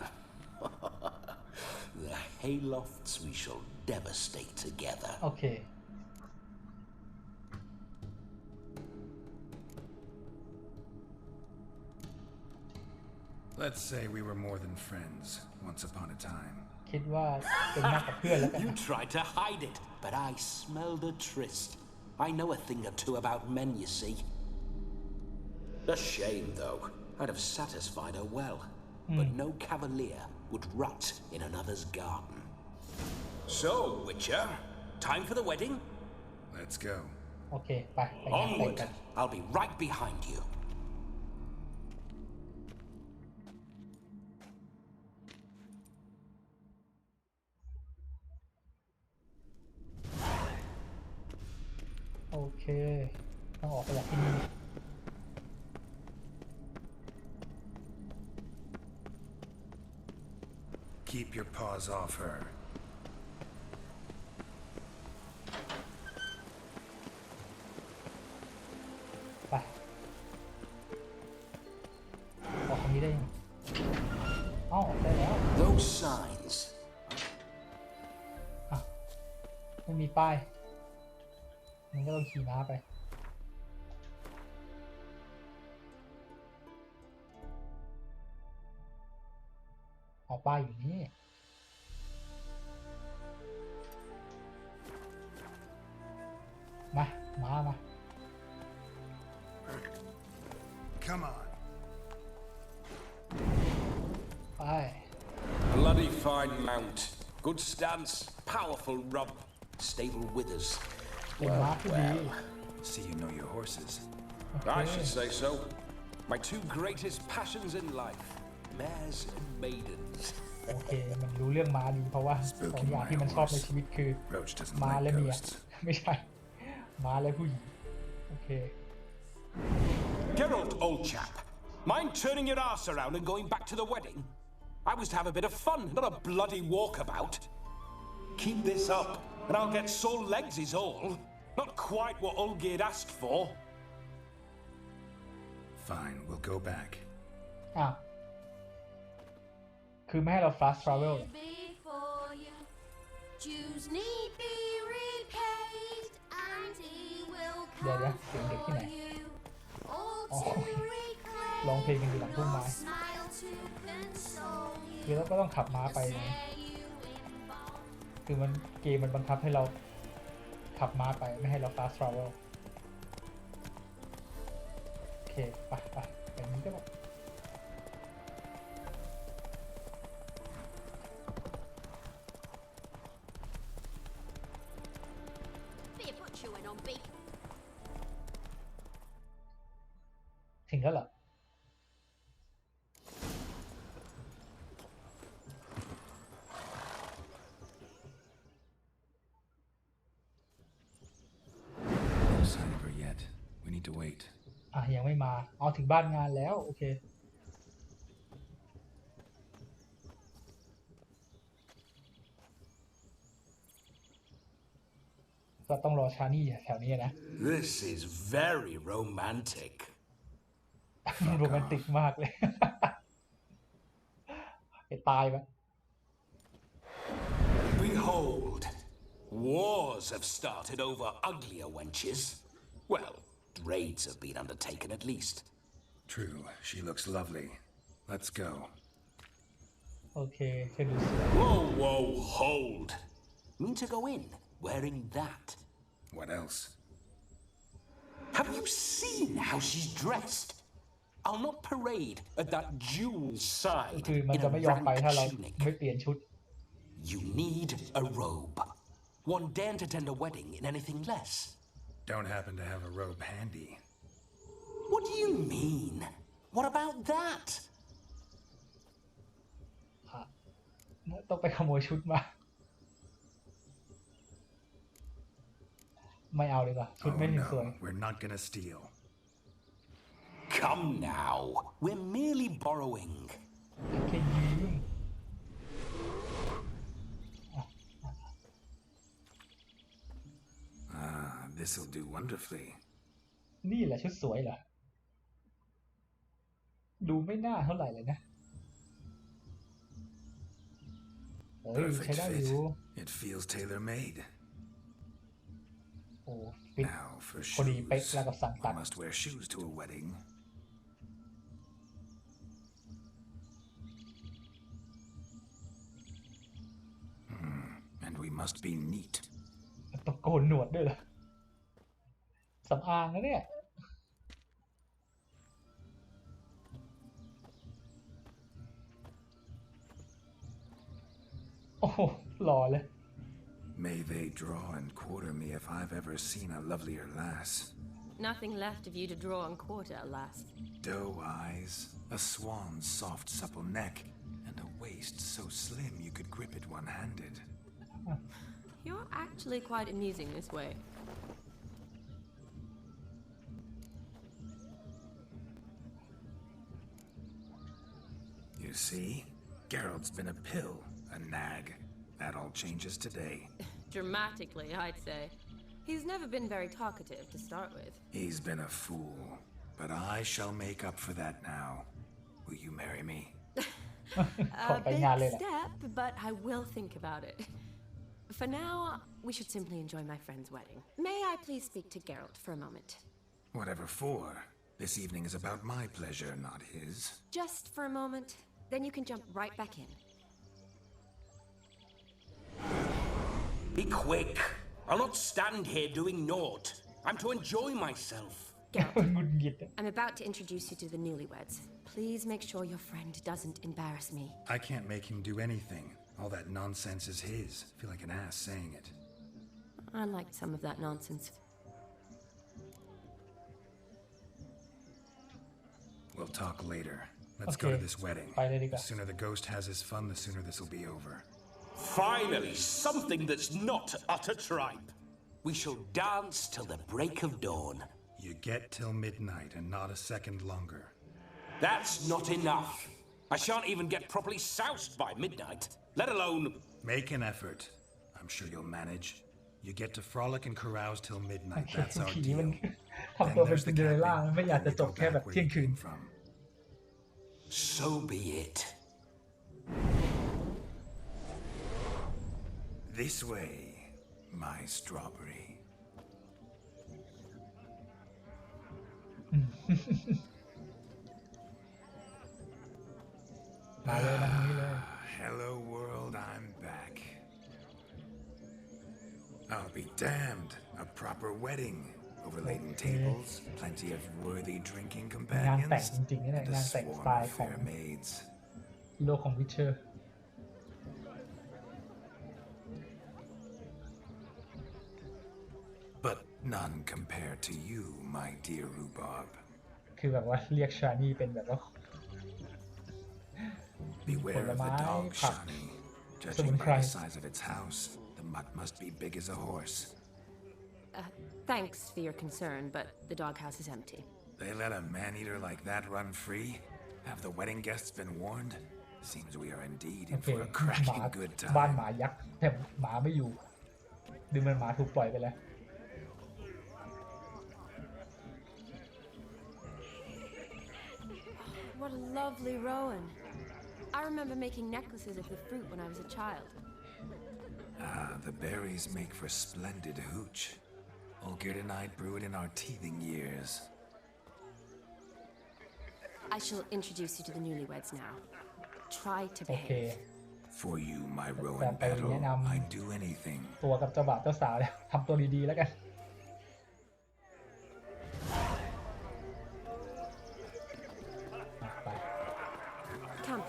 the haylofts we shall devastate together. โอเค Let's say we were more than friends once upon a time. คิดว่าเป็นมากกับเพื่อนแล้วกัน You นะ tried to hide it, but I smelled a tryst. I know a thing or two about men, you see. A shame, though. I'd have satisfied her well. But no cavalier would rot in another's garden. So, Witcher, time for the wedding? Let's go. โอเค ไปงานแต่ง Onward! กัน I'll be right behind you. โอเค ต้องออกไปจากที่นี่ Keep your paws off her. ไป ออกตรงนี้ได้ยังเอ้าออกได้แล้ว Those signs. อ่ะไม่มีป้ายมันก็ต้องขี่ม้าไป เอาป้ายอยู่นี่ มา ม้ามา Come on. ไป Bloody fine mount. Good stance, powerful rump, stable withers. เป็นม้าที่ดี See you know your horses. I should say so. My two greatest passions in life, mares and maidens. โอเค มันรู้เรื่องม้าดีเพราะว่าสองอย่างที่มันชอบในชีวิตคือ Roach doesn't ม้า like และเมีย ghosts. ไม่ใช่ ม้าและผู้หญิง โอเค Geralt, old chap, mind turning your arse around and going back to the wedding? I was to have a bit of fun, not a bloody walkabout. Keep this up, and I'll get sore legs is all. Not quite what Olgerd asked for. Fine, we'll go back. อ่ะคือไม่ให้เรา fast travel เหรอ Before you choose need be repaid, and he will เดี๋ยว come เสียงเด็กที่ไหน for you. All อ๋อ to reclaim ร้องเพลงกันอยู่หลังพุ่ม your ไม้ smile to console คือ you. เราก็ต้องขับม้าไปนะ Say you involve คือมันเกมมันบังคับให้เราขับม้าไปไม่ให้เรา fast travel โอเคไปอย่างนี้ก็ได้ Beer put chewing on beak. ถึงแล้วเหรอ No sign of her yet. We need to wait. อ่ะยังไม่มาเอาถึงบ้านงานแล้วโอเคก็ต้องรอชานี่แถวนี้นะ This is very romantic. โรแมนติกมากเลย ไปตายไป Behold, wars have started over uglier wenches. Well, raids have been undertaken at least. True, she looks lovely. Let's go. โอเคเธอดูสวย Whoa, hold. Mean to go in wearing that? What else? Have you seen how she's dressed? I'll not parade at that jewel side คือมัน in จะ a ไม่ยอมไป rank ถ้าเรา tunic. ไม่เปลี่ยนชุด You need a robe. One daren't attend a wedding in anything less. Don't happen to have a robe handy. What do you mean? What about that? ต้องไปขโมยชุดมา ไม่เอาดีกว่าชุด Oh ไม่ถึงสวย no, we're not gonna steal. Come now. We're merely borrowing. แค่ยืม This'll do wonderfully. นี่แหละชุดสวยเหรอ ดูไม่น่าเท่าไหร่เลยนะเฮ้ยใช้ Perfect ได้อ fit. ยู่ It feels tailor-made. โอ้ฟิต Now for พอดีเป๊ะ shoes. แล้วกับสั่งตัด We must wear shoes to a wedding. And we must be neat. ต้องโกนหนวดด้วยเหรอสำอางนะเนี่ย โอ้โหหล่อเลย May they draw and quarter me if I've ever seen a lovelier lass. Nothing left of you to draw and quarter, alas. Doe eyes, a swan's soft supple neck, and a waist so slim you could grip it one-handed. You're actually quite amusing this way. You see? Geralt's been a pill, a nag. That all changes today. Dramatically, I'd say. He's never been very talkative to start with. He's been a fool, but I shall make up for that now. Will you marry me? ขอ A ไป big งานเลยแหละ step, but I will think about it. For now, we should simply enjoy my friend's wedding. May I please speak to Geralt for a moment? Whatever for. This evening is about my pleasure, not his. Just for a moment, then you can jump right back in. Be quick. I'll not stand here doing naught. I'm to enjoy myself. หงุดหงิดอะ I'm about to introduce you to the newlyweds. Please make sure your friend doesn't embarrass me. I can't make him do anything. All that nonsense is his. I feel like an ass saying it. I liked some of that nonsense. We'll talk later. Let's go Okay. to this wedding. ไปเลยดีกว่า The sooner the ghost has his fun, the sooner this will be over. Finally, something that's not utter tripe. We shall dance till the break of dawn. You get till midnight and not a second longer. That's not enough. I shan't even get properly soused by midnight, let alone... Make an effort. I'm sure you'll manage. You get to frolic and carouse till midnight. That's our ผีมัน deal. ทำตัวเป็นซินเดอเรลล่าไม่อยากจะจบแค่แบบเที่ยงคืน So be it. This way, my strawberry. มาเลยนะนี้เลย Hello world, I'm back. I'll be damned. A proper wedding. Overladen tables, plenty of worthy drinking งานแต่ง companions, จริงๆนี่แหละ and a งานแต่งส swarm ไตล์ of ของ fair maids. โลกของวิเชอร์ But none compared to you, my dear rhubarb. คือแบบว่าเรียกชานี่เป็นแบบว่า Beware of the dog, Shani. Judging by the size of its house, the mutt must be big as a horse. Thanks for your concern, but the doghouse is empty. They let a man-eater like that run free? Have the wedding guests been warned? Seems we are indeed โอ in เค for a หมา cracking good บ้าน time. หมายักษ์แต่หมาไม่อยู่ดูเหมือนหมาถูกปล่อยไปแล้ว What a lovely rowan. I remember making necklaces of the fruit when I was a child. Ah, the berries make for splendid hooch. Olgerd and I brew it in our teething years. I shall introduce you to the newlyweds now. Try to โอเค behave. For you, my rowan battle, I'd do anything. ตัวกับเจ้าบ่าวเจ้าสาวแล้วทำตัวดีๆแล้วกัน ไป Come.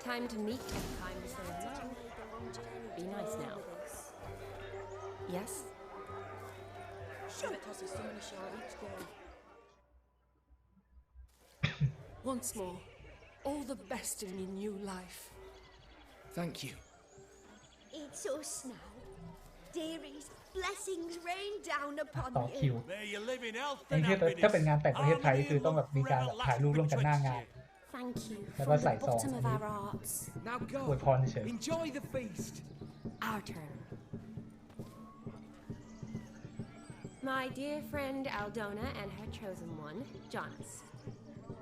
Time to meet and time to say hello. Be nice now. Yes? Once more, all the best in your new life. Thank you. It's us now. Dearies, blessings rain down upon ต่อคิว you. May you live in health ไอ้ and ที่ถ้าเป็น happiness. งานแต่งประเทศไทยคือต้องแบบมีการแบบถ่ายรูปร่วมกันหน้างาน Thank you That from was the like bottom song. of our hearts. Now อวย go. พรเฉย Enjoy the feast. Our turn. My dear friend Aldona and her chosen one, Jonas.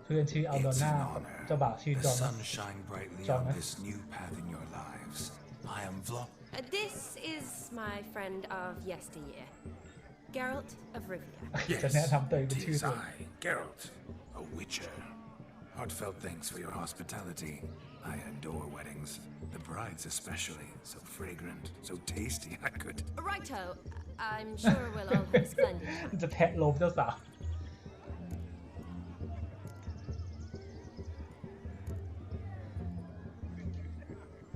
เพื่อนชื่ออัลโด It's นา an กับ honor. เจ้าบ่าวชื่อ The จอห์น sun shine brightly John, on eh? this new path in your lives. I am This is my friend of yesteryear, Geralt of Rivia. จะแนะนำตัวเองเป็นชื่อ Tis ตัวเอง I, Geralt, a witcher. Heartfelt thanks for your hospitality. I adore weddings. The brides especially. So fragrant, so tasty, I could... Righto. I'm sure we'll all have a splendid time. จะแทะโลมเจ้าสาว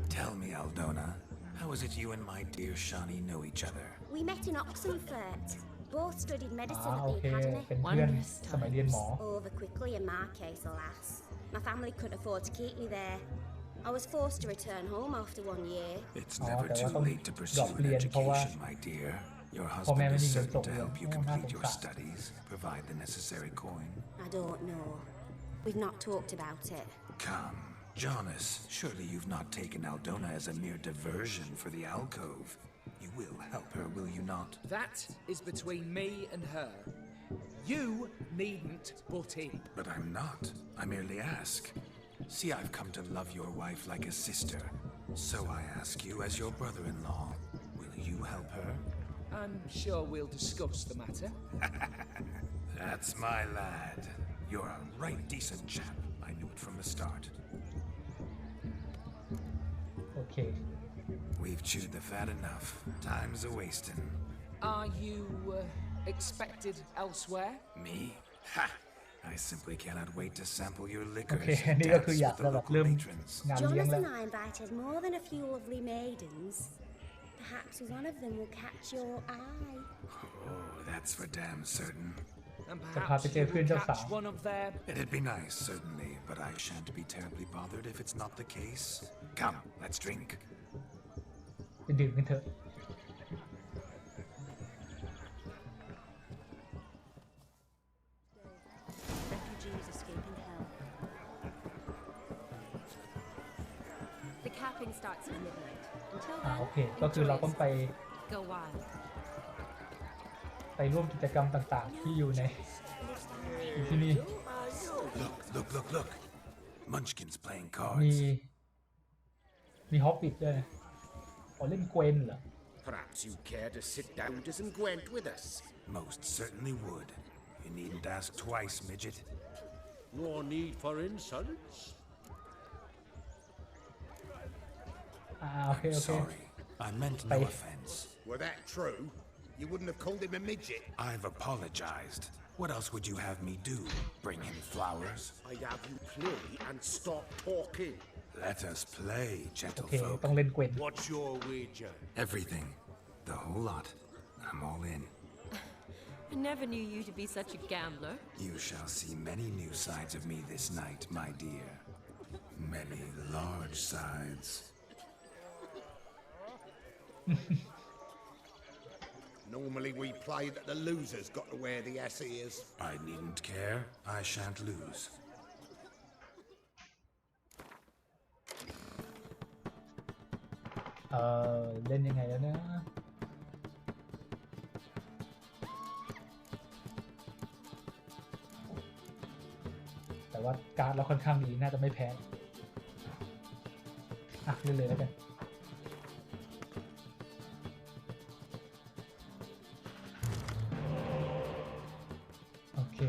Tell me, Aldona, how is it you and my dear Shani know each other? We met in Oxenfurt. Both studied medicine โอ at เค the academy. เป็นเพื่อนสมัยเรียนหมอ Over quickly in my case, alas. My family couldn't afford to keep me there. I was forced to return home after 1 year. It's Oh, neverแต่ว่า too ต้อง late to ดรอ pursue ป an เรียนเพราะว่า education, my dear. Your พ่อแม่ husband ไม่ is มีเงิน certain ส่ง to เรียน help you โอ้น่าส complete ง your สาร studies, provide the necessary coin. I don't know. We've not talked about it. Come, Jonas, surely you've not taken Aldona as a mere diversion for the alcove. You will help her, will you not? That is between me and her. You needn't butt in. But I'm not. I merely ask. See, I've come to love your wife like a sister. So I ask you as your brother-in-law, will you help her? I'm sure we'll discuss the matter. That's my lad. You're a right decent chap. I knew it from the start. โอเค We've chewed the fat enough. Time's a-wasting. Are you expected elsewhere? Me? Ha! I simply cannot wait to sample your โอ liquors เค and นี่ก็คือ dance อยาก with จะ the แบบ local เริ่ม matrons. งานเลี้ยง Jonas แล้ว and I invited more than a few lovely maidens. Perhaps one of them will catch your eye. Oh, that's for damn certain. And จะพา perhaps ไปเจ you อเพื่อน will เจ้าสาว catch one of their... It'd be nice, certainly, but I shan't be terribly bothered if it's not the case. Come, let's drink. ไปดื่มกันเถอะ Refugees escaping hell. The capping starts at midnight. Until โอ then, เค ก็คือเราต้องไป go wild. ไปร่วมกิจกรรมต่างๆที่อยู่ที่นี่ Look. Munchkin's playing มี cards. ฮอบบิทด้วยนะเล่นเกวนเหรอ Perhaps you care to sit down to some Gwent with us? Most certainly would. You needn't ask twice, midget. No need for insults. โอเค Sorry, I meant no offense. Were that true, you wouldn't have called him a midget. I've apologized. What else would you have me do? Bring him flowers? I'd have you play and stop talking. Let us play, โอ gentlefolk. ต้องเล่นเกวน What's your wager? Everything. The whole lot. I'm all in. I never knew you to be such a gambler. You shall see many new sides of me this night, my dear. Many large sides. Normally we play that the loser's got to wear the ass ears. I needn't care. I shan't lose. เล่นยังไงแล้วนะแต่ว่าการ์ดเราค่อนข้างดีน่าจะไม่แพ้เล่นเลยแล้วกันโอเค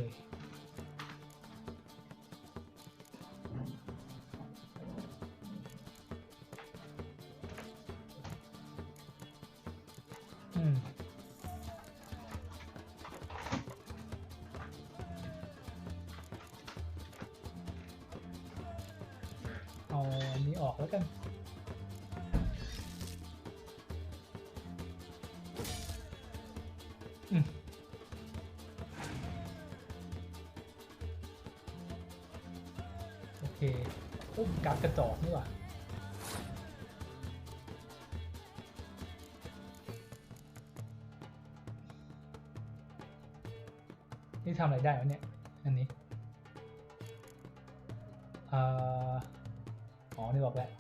เอาอันนี้ออกแล้วกันโอเคการ์ดกระจอกนี่หว่านี่ทำอะไรได้วะเนี่ยอันนี้นี่บอกแล้ว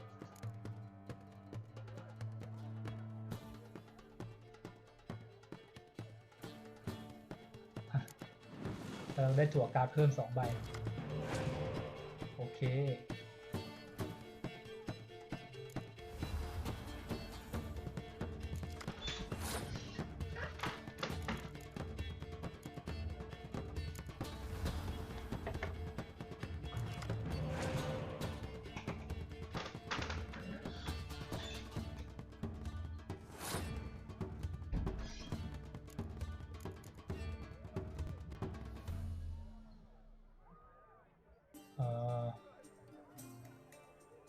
เราได้จั่วการ์ดเพิ่ม2 ใบโอเค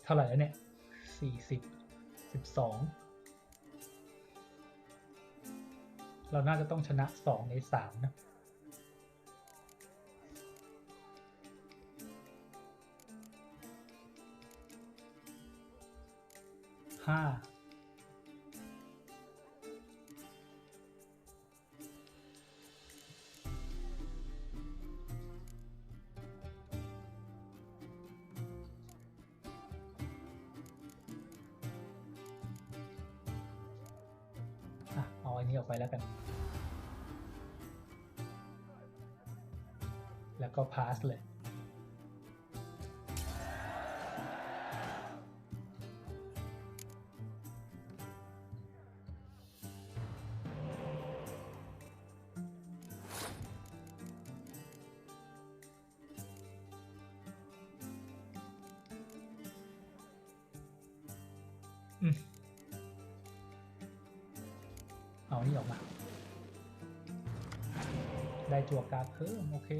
เท่าไหร่แล้วเนี่ย40 12เราน่าจะต้องชนะ2 ใน 3นะ5เอาอันนี้ออกไปแล้วกันแล้วก็พาสเลยเอานี่ออกมาได้จั่วการ์ดเพิ่มโอเค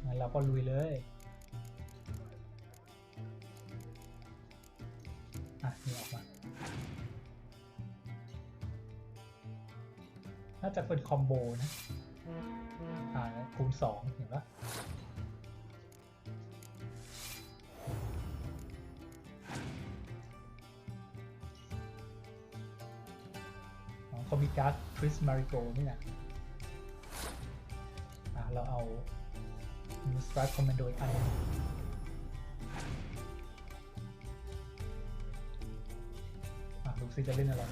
งั้นเราก็ลุยเลยนี่ออกมาน่าจะเป็นคอมโบนะคูณ2เห็นปะเขามีการ์ดคริสมาริโกนี่นะเราเอาNew Strike Commando อีกอันนึง ซิจะเล่นอะไร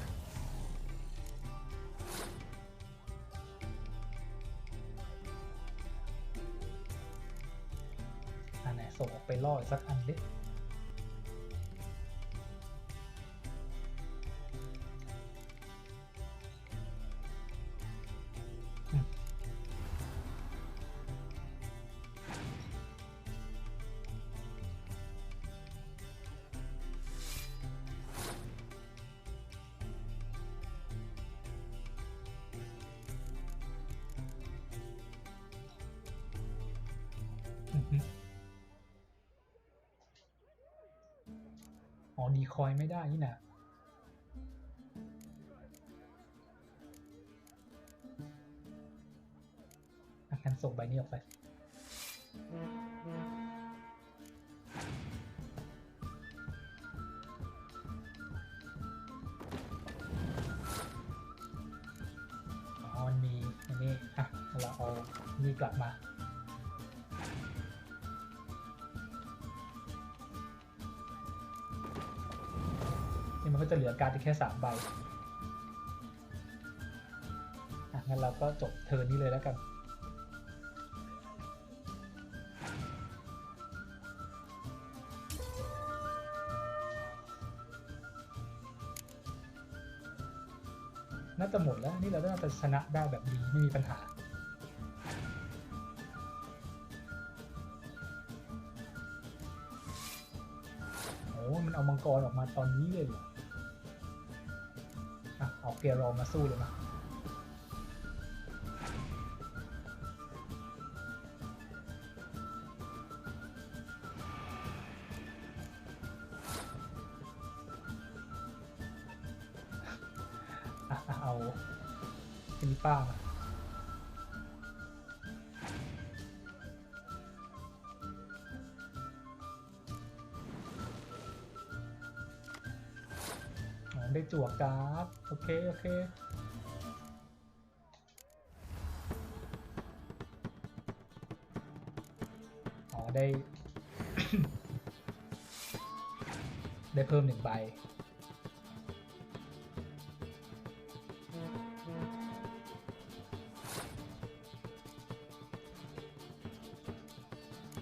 อันไหนส่งออกไปล่อสักอันดิอ๋อดีคอยไม่ได้นี่นะงั้นส่งใบนี้ออกไปอ๋อมีอันนี้อ่ะเราเอานี่กลับมามันก็จะเหลือการ์ดแค่3 ใบงั้นเราก็จบเทิร์นนี้เลยแล้วกันน่าจะหมดแล้วนี่เราน่าจะชนะได้แบบดีไม่มีปัญหาโอ้มันเอามังกรออกมาตอนนี้เลยเหรอเอาเกียร์รอมาสู้เลยนะเอาฟิลิป้ามาได้จั่วการ์ดโอเคโอเคอ๋อได้ ได้เพิ่ม1 ใบ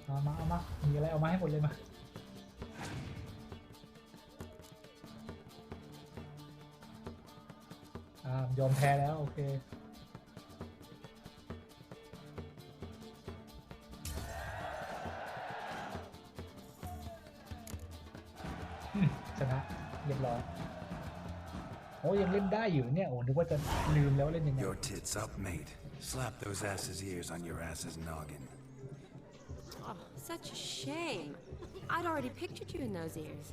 เอามามีอะไรเอามาให้หมดเลยมายอมแพ้แล้วโอเคชนะเรียบร้อยโอ้ยังเล่นได้อยู่เนี่ยโอ้นึกว่าจะลืมแล้วเล่นยังไง Your tits up, mate. Slap those asses' ears on your ass's noggin. Oh, such a shame. I'd already pictured you in those ears.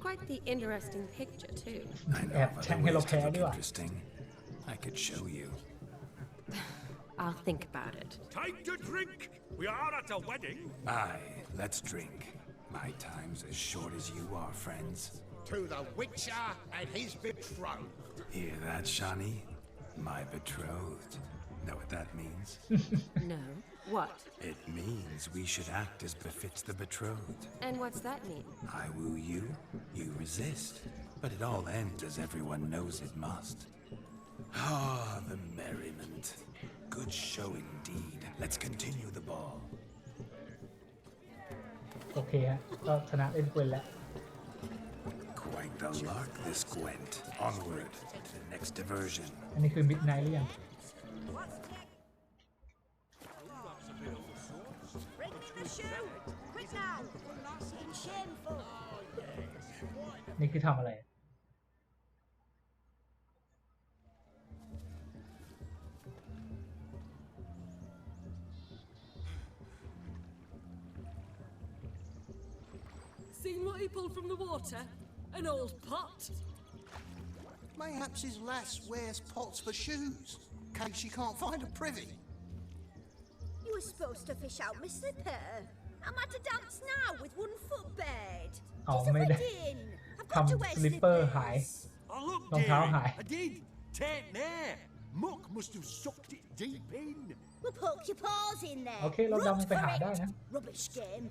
Quite the interesting picture, too. I know of other ways to look interesting. I could show you. I'll think about it. Time to drink! We are at a wedding. Aye, let's drink. My time's as short as you are, friends. To the Witcher and his betrothed. Hear that, Shani? My betrothed. Know what that means? No. What? It means we should act as befits the betrothed. And what's that mean? I woo you, you resist. But it all ends as everyone knows it must. Ah, the merriment. Good show indeed. Let's continue the ball. โอเคฮะก็ชนะเล่นเกวนแล้ว Quite the luck, this Gwent. Onward to the next diversion. อันนี้คือ Midnight หรือยัง นี่คือทำอะไร Seen what he pulled from the water? An old pot? Mayhaps his lass wears pots for shoes, in case she can't find a privy. You were supposed to fish out my slipper. I'm at a dance now with 1 foot bed. อ๋อ It's a ไม่ได้ wedding. I've ท got to wear ำสลิปเปอร์หาย Oh, look, รองเท้า dearie, หาย I did. Take there. Muck must have sucked it deep in. Well, poke your paws in there. โอเคเรา Run ดำไป for หา it. ได้นะ Rubbish game.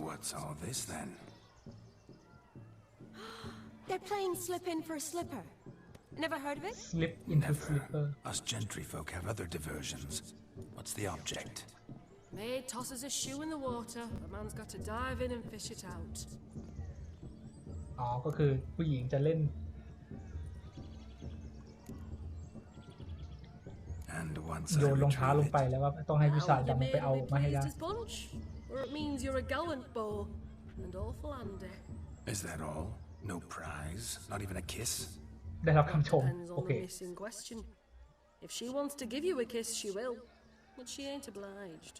What's all this then? They're playing slip in for a slipper. Never heard of it? Slip into Never. slipper. Us gentry folk have other diversions. What's the object? Maid tosses a shoe in the water. The man's got to dive in and fish it out. อ๋อก็คือผู้หญิงจะเล่น And once โย I นรองเท้าลง retrieve ไป it, แล้วว่าต้องให้ผู้ชาย Now ดำ you ไป may เอา be มาให้ได้ pleased as punch, or it means you're a gallant beau and awful handy. is that all? No prize? Not even a kiss? ได้รับคำชม Depends โอ on เค the miss in question. If she wants to give you a kiss, she will, but she ain't obliged.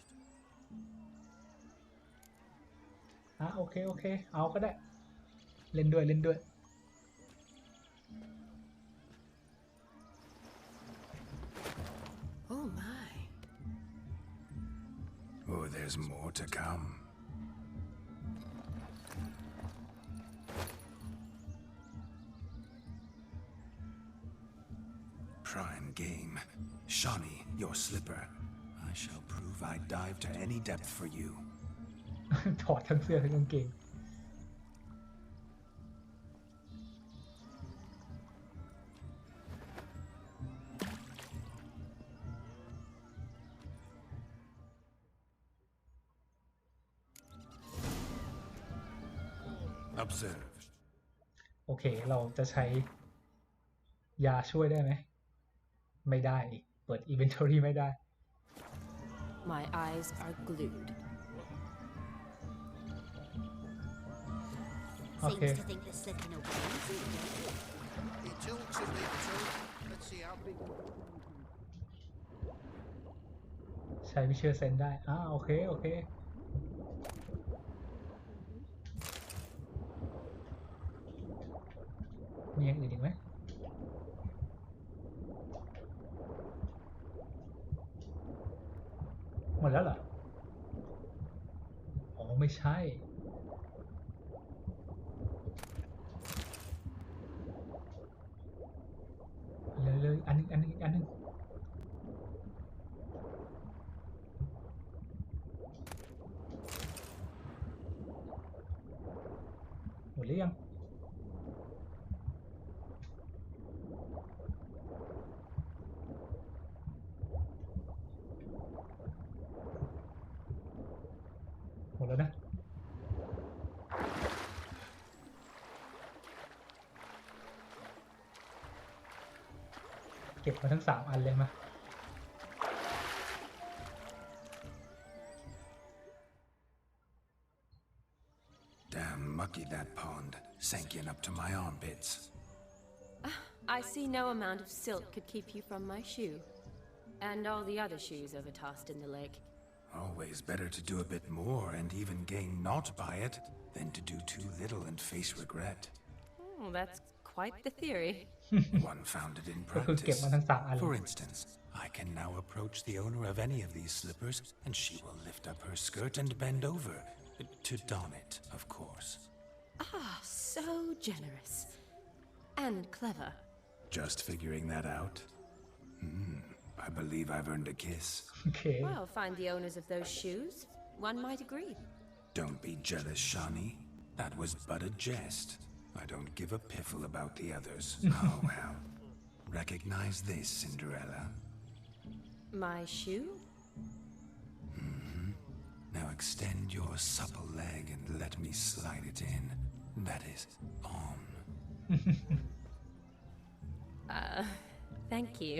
โอเคโอเคเอาก็ได้เล่นด้วยเล่นด้วย Oh my. Oh, there's more to come. Prime game. Shawnee, your slipper. I shall prove I dive to any depth for you. ถอดทั้งเสื้อทั้งกางเกง Observe. โอเคเราจะใช้ยาช่วยได้ไหมไม่ได้เปิด inventory ไม่ได้ My eyes are glued. Okay. Seems to think they're slipping away. He talks a bit too. Let's see how big. ใช้วิเชียรเซนได้โอเคโอเคมีอย่างอื่นอีกไหมหมดแล้วเหรออ๋อไม่ใช่เลยอันนึงหมดหรือยังหมดแล้วนะเก็บมาทั้ง3 อันเลยมาDamn mucky that pond. Sank in up to my armpits. I see no amount of silt could keep you from my shoe. And all the other shoes overtossed in the lake. Always better to do a bit more and even gain naught by it than to do too little and face regret. Oh, that's quite the theory. One founded in ก็คือเก็บ practice. มาทั้ง3 อันเลย For instance, I can now approach the owner of any of these slippers, and she will lift up her skirt and bend over. To don it, of course. Ah, so generous. And clever. Just figuring that out? I believe I've earned a kiss. Okay. Well, find the owners of those shoes. One might agree. Don't be jealous, Shawnee. That was but a jest. I don't give a piffle about the others. Oh well. Recognize this, Cinderella. My shoe? Now extend your supple leg and let me slide it in. That is, on. Thank you.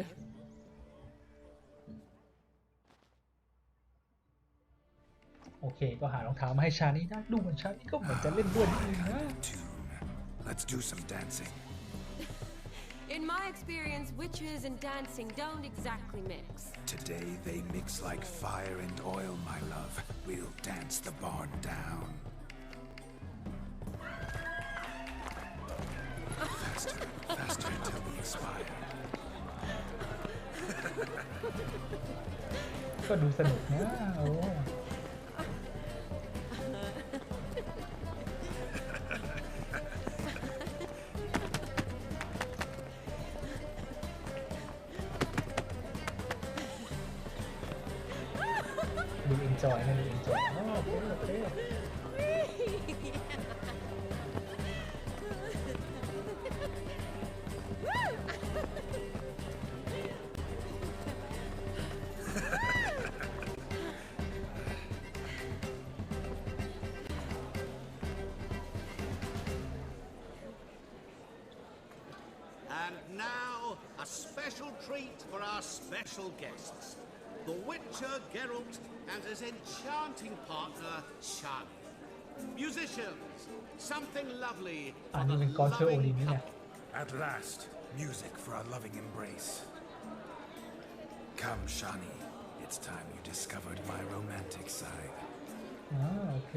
โอเคก็หารองเท้ามาให้ชานี่ได้ดูเหมือนชานี่ก็เหมือนจะเล่นด้วยนิดนึงนะ Tune. Let's do some dancing. In my experience, witches and dancing don't exactly mix. Today they mix like fire and oil, my love. We'll dance the barn down. Faster, faster till we expire. ก็ดูสนุกนะโอ้ดู enjoy นะดู enjoy โอเค And now, a special treat for our special guests. The Witcher Geralt and his enchanting partner, Shani. Musicians, something lovely อัน for นี้ the เป็นกอนเชอร์โอ loving ลินนี่เนี่ย At last, music for a loving embrace. Come, Shani. It's time you discovered my romantic side. โอเค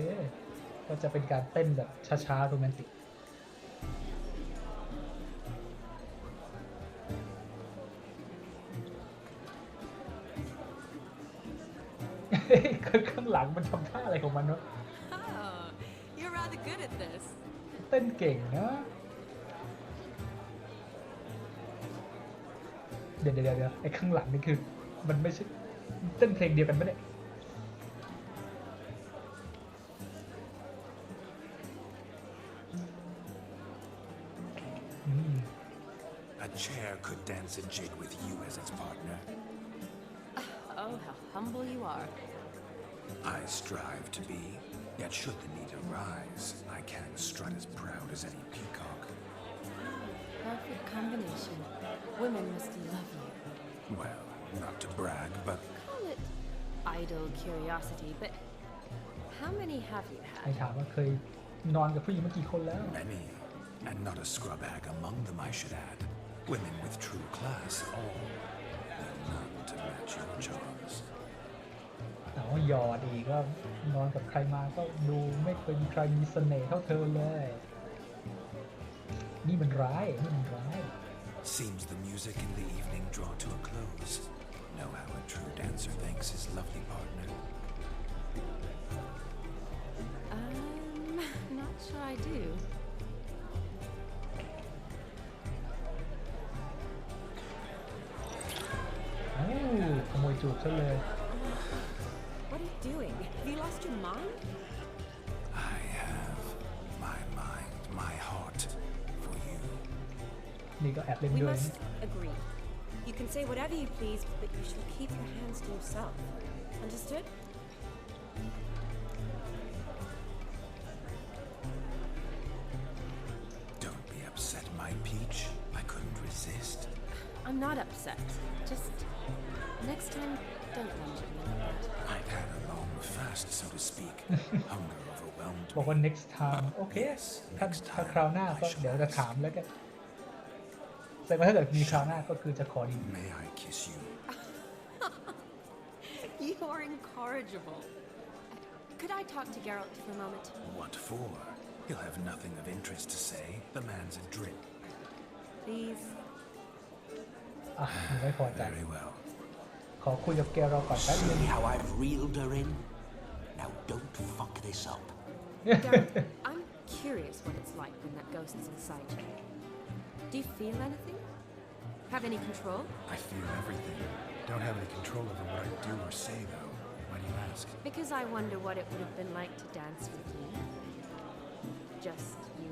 ก็จะเป็นการเต้นแบบช้าๆโรแมนติกข้างหลังมันทำท่าอะไรของมันวะ Oh, you're rather good at this. เต้นเก่งนะเดี๋ยวไอ้ข้างหลังนี่คือมันไม่ใช่เต้นเพลงเดียวกันปะเนี่ย A chair could dance a jig with you as its partner. Oh, how humble you are. I strive to be, yet should the need arise, I can strut as proud as any peacock. Perfect combination. Women must love you. Well, not to brag, but Call it idle curiosity, but how many have you ใคร had? ถามว่าเคยนอนกับผู้หญิงมากี่คนแล้ว many, and not a scrub bag among them, I should add. Women with true class, all, and none to match your charms. แต่ว่าหยอดอีกก็นอนกับใครมาก็ดูไม่เคยมีใครมีเสน่ห์เท่าเธอเลยนี่มันร้าย Seems the music in the evening draw to a close. Know how a true dancer thanks his lovely partner. Not sure I do. ขโมยจูบซะเลย What are you doing? Have you lost your mind? I have my mind, my heart for you. นี่ก็แอบเล่น We ด้วย must agree. You can say whatever you please, but you shall keep your hands to yourself. Understood? Don't be upset, my peach. I couldn't resist. I'm not upset. Just next time, don't lunge at me like that. I've had a long fast, so to speak. Hunger overwhelmed บอก me. ว่า next time โอเค ถ้าคราวหน้าก็เดี๋ยวจะถามแล้วกันแต่ว่าถ้าเกิดมีคราวหน้าก็คือจะขอดี May I kiss you? You are incorrigible. Could I talk to Geralt for a moment? What for? He'll have nothing of interest to say. The man's a drip. Please. อ่ะไม่พอใจ Very well. ขอคุยกับแกเราก่อนแป๊บนึง See how I've reeled her in? Now don't fuck this up. Geralt, I'm curious what it's like when that ghost is inside you. Do you feel anything? Have any control? I feel everything. Don't have any control over what I do or say, though. Why do you ask? Because I wonder what it would have been like to dance with me. Just you.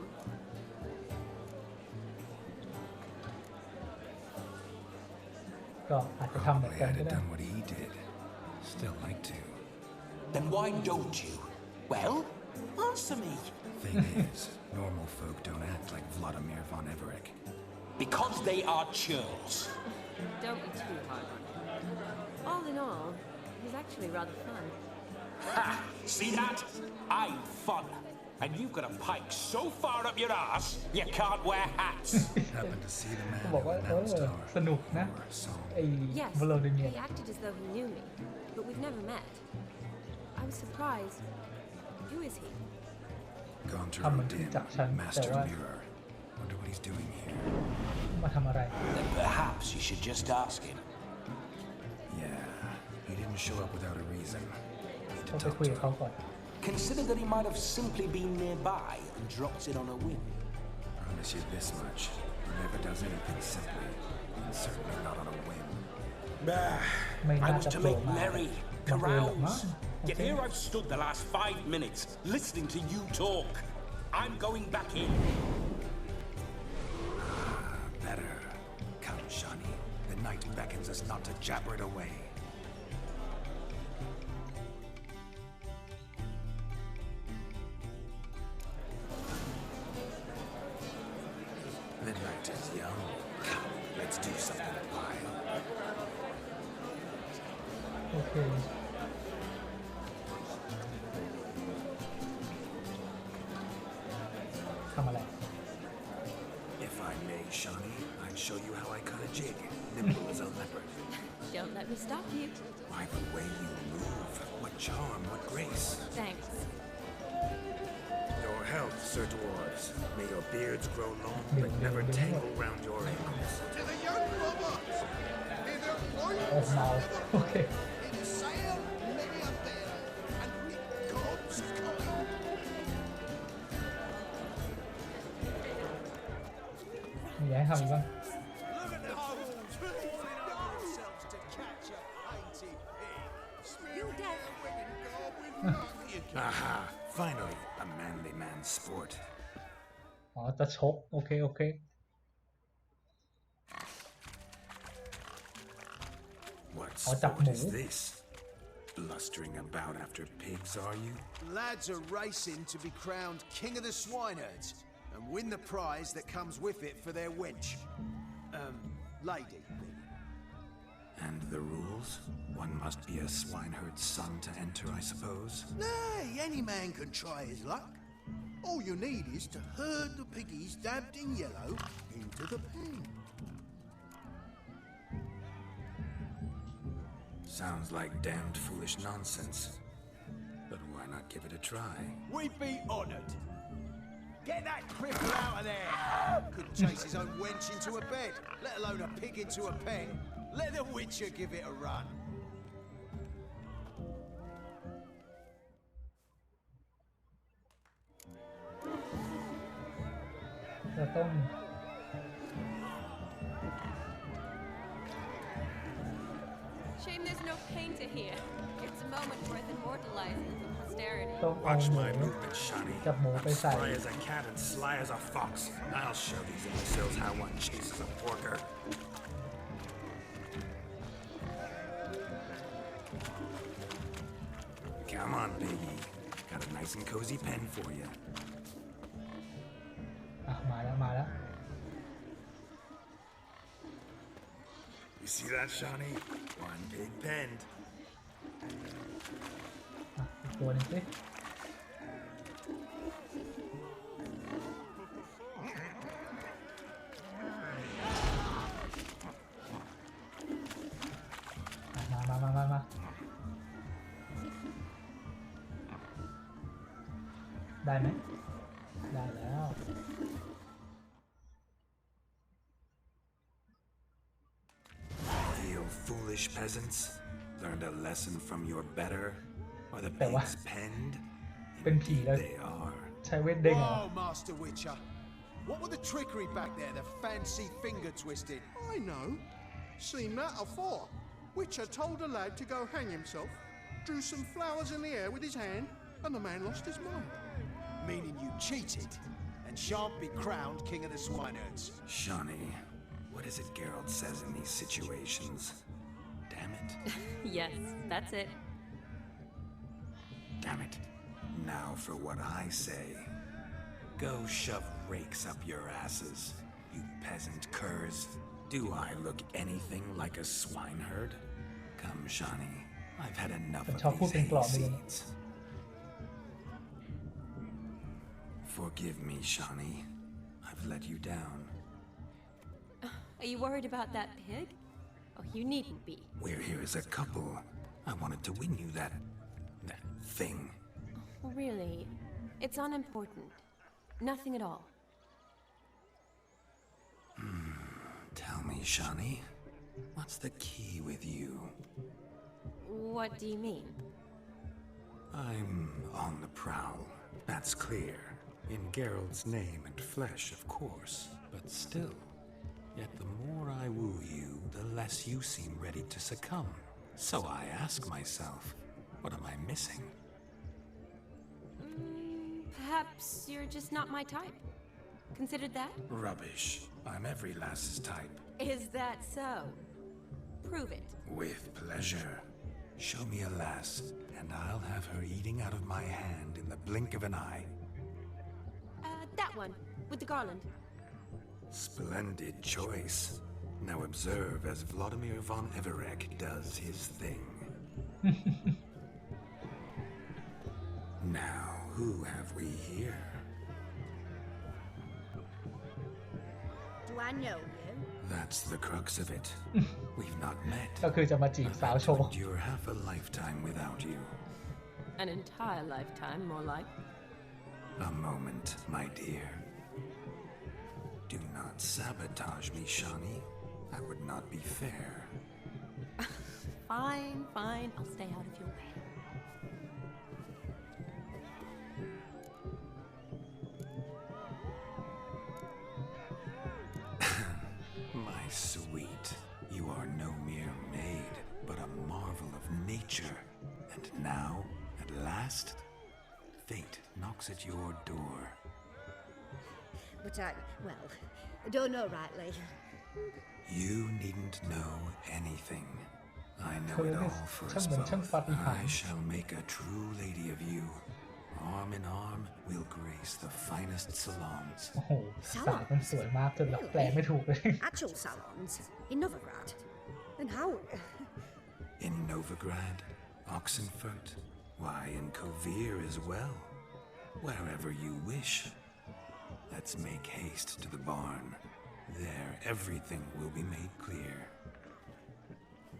ก็อาจจะทำเหมือน Probably กัน I'd ก็ have ได้ done what he did. Still like to. Then why don't you? Well, answer me. Thing is, normal folk don't act like Vladimir von Everett. Because they are churls. Don't be too hard on him. All in all, he's actually rather fun. Ha! See that? I'm fun. And you've got a pike so far up your ass, you can't wear hats. Happen to see the man ก็บอก who ว่า announced our สนุกนะ song. ไอ้ Yes, วลาดิเมีย he acted as though he knew me, but we've never met. I was surprised. Who is he? ทำเหมือน Gonter รู้จัก Dim, ฉันแต่ Master ว่า Mirror. Wonder what he's doing here. มาทำอะไร Then perhaps you should just ask him. Yeah, he didn't show up without a reason. Need ต้อ to งไป talk คุย to กับเขา him. ก่อน Consider that he might have simply been nearby and dropped in on a whim. Promise you this much. He never does anything simply. And certainly not on a whim. ไม่ I น่า was จะ to โผล่ make มา merry, บังเอิญหรอกมั้ง carouse. โอ Yet เค here I've stood the last 5 minutes listening to you talk. I'm going back in. Better. Come, Shani. The night beckons us not to jabber it away. The night is young, Let's do something wild. โอเคทำอะไร If I may, Shawnee, I'd show you how I cut a jig, nimble as a leopard. Don't let me stop you. Why, the way you move, what charm, what grace. Thanks. Your health, Sir Dwarves. May your beards grow long, but never tangle round your ankles. To the young robots! May their Oh, loins no. never Okay. in a sail, many a bear, and reap God's kind. มีอะไรให้ทำอีกบ้าง Look at the fools fooling themselves to catch a painted pig. Smearing their wedding garb with luck. Aha! Finally, a manly man's sport. อ๋อจะชกโอเคโอเค What Oh, tap sport is mo. this? Blustering about after pigs, are you? Lads are racing to be crowned king of the swineherds and win the prize that comes with it for their wench. Lady. And the rules? One must be a swineherd's son to enter, I suppose. Nay, any man can try his luck. All you need is to herd the piggies dabbed in yellow into the pen. Sounds like damned foolish nonsense. But why not give it a try? We'd be honoured. Get that cripple out of there! Couldn't chase his own wench into a bed, let alone a pig into a pen. Let the Witcher give it a run. จะต้อง Shame there's no painter here. It's a moment worth immortalizing for posterity. ต้องเอา Watch หมู my movement, Shani. กับหมูไป I'm ใส่ spry as a cat and sly as a fox. I'll show these imbeciles how one chases a porker. Come on, baby. Got a nice and cozy pen for you. อ่ะมาแล้วมาแล้ว You see that, Shani? One big pen. อ่ะอีกตัวหนึงสิอ่ะมาได้ไหมได้แล้ว You foolish peasants. Learned a lesson from your better? Or theแต่ว่า pigs penned? เป็นผีแล้ว They are. ใช้เวทเด้งเหรอ Whoa, Master Witcher. What were the trickery back there, the fancy finger twisting? I know. Seen that afore. Witcher told a lad to go hang himself, drew some flowers in the air with his hand, and the man lost his mind. Meaning you cheated and shan't be crowned king of the swineherds. Shawnee, what is it Geralt says in these situations? Damn it. Yes, that's it. Damn it. Now for what I say. Go shove rakes up your asses, you peasant curs. Do I look anything like a swineherd? Come, Shawnee. I've had enough มัน of ชอบพูด these เป็นกรอบเลย hayseeds. Forgive me, Shawnee. I've let you down. Are you worried about that pig? Oh, you needn't be. We're here as a couple. I wanted to win you that thing. Really? It's unimportant. Nothing at all. Tell me, Shawnee, what's the key with you? What do you mean? I'm on the prowl. That's clear. In Geralt's name and flesh, of course. But still, yet the more I woo you, the less you seem ready to succumb. So I ask myself, what am I missing? Perhaps you're just not my type. Considered that? Rubbish. I'm every lass's type. Is that so? Prove it. With pleasure. Show me a lass, and I'll have her eating out of my hand in the blink of an eye. That one, with the garland. Splendid choice. Now observe as Vladimir von Everek does his thing. Now, who have we here? Do I know you? That's the crux of it. We've not met. ก็คือจะมาจีบสาวโชว์ Endure half a lifetime without you. An entire lifetime, more like. A moment, my dear. Do not sabotage me, Shani. That would not be fair. Fine, fine. I'll stay out of your way. My sweet, you are no mere maid, but a marvel of nature. And now, at last, fate knocks at your door. But I don't know rightly. You needn't know anything. I know Cool, it this all for us ช่างเหมือนช่าง both. ปาฏิหา I ริย์ shall make a true lady of you. Arm in arm, we'll grace the finest salons. โอ้โหสาวมันสวยมากจนแบบแปลไม่ถูกเลย Actual salons in Novigrad. And how? In Novigrad, Oxenfurt, why, in Kovir as well. Wherever you wish. Let's make haste to the barn. There, everything will be made clear.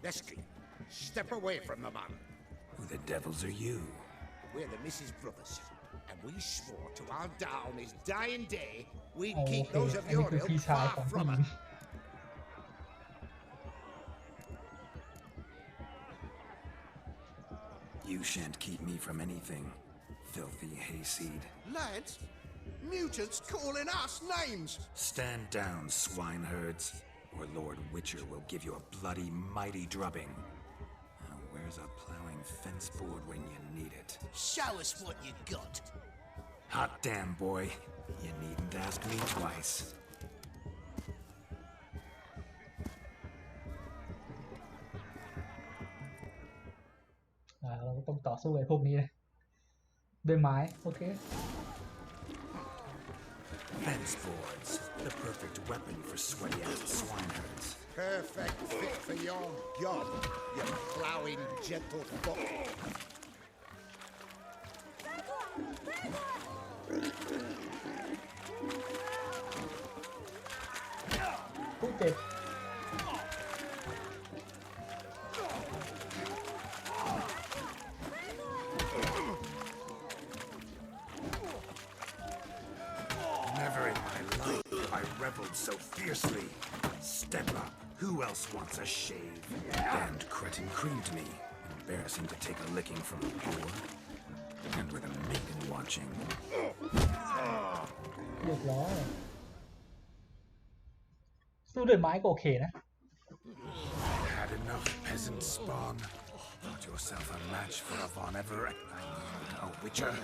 Lesky, step away from the man. Who the devils are you? We're the Mrs. Brothers, and we swore to our Dad on his dying day we'd โอ keep เค those of อันนี้ your คือ ilk พี่ชาย far ของผู้ from หญิ her. ง You shan't keep me from anything, filthy hayseed. Lads, mutants calling us names. Stand down, swineherds, or Lord Witcher will give you a bloody mighty drubbing. Now, where's a plowing fence board when you need it? Show us what you got. Hot damn, boy. You needn't ask me twice. เราก็ต้องต่อสู้ไอ้พวกนี้เลยด้วยไม้โอเค Fence boards, the perfect weapon for sweaty-ass swineherds. Perfect fit for your job, you ploughing gentle fuck. ผู้เจ็บ Never in my life have I reveled so fiercely. Step up. Who else wants a shave? Damned cretin creamed me. Embarrassing to take a licking from a poor. And with a maiden watching. เรียบร้อยสู้ด้วยไม้ก็โอเคนะ Had enough, peasant spawn. Got yourself a match for a Von Everett. I mean, a Witcher.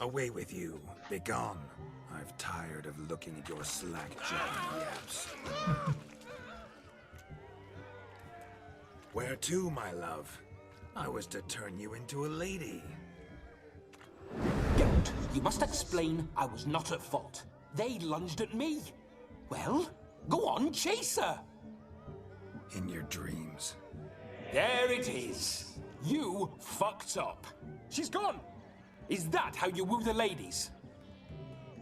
Away with you. Begone. I've tired of looking at your slack-jawed yaps. Where to, my love? I was to turn you into a lady. Geralt, you must explain I was not at fault. They lunged at me. Well, go on, chase her. In your dreams. There it is. You fucked up. She's gone. Is that how you woo the ladies?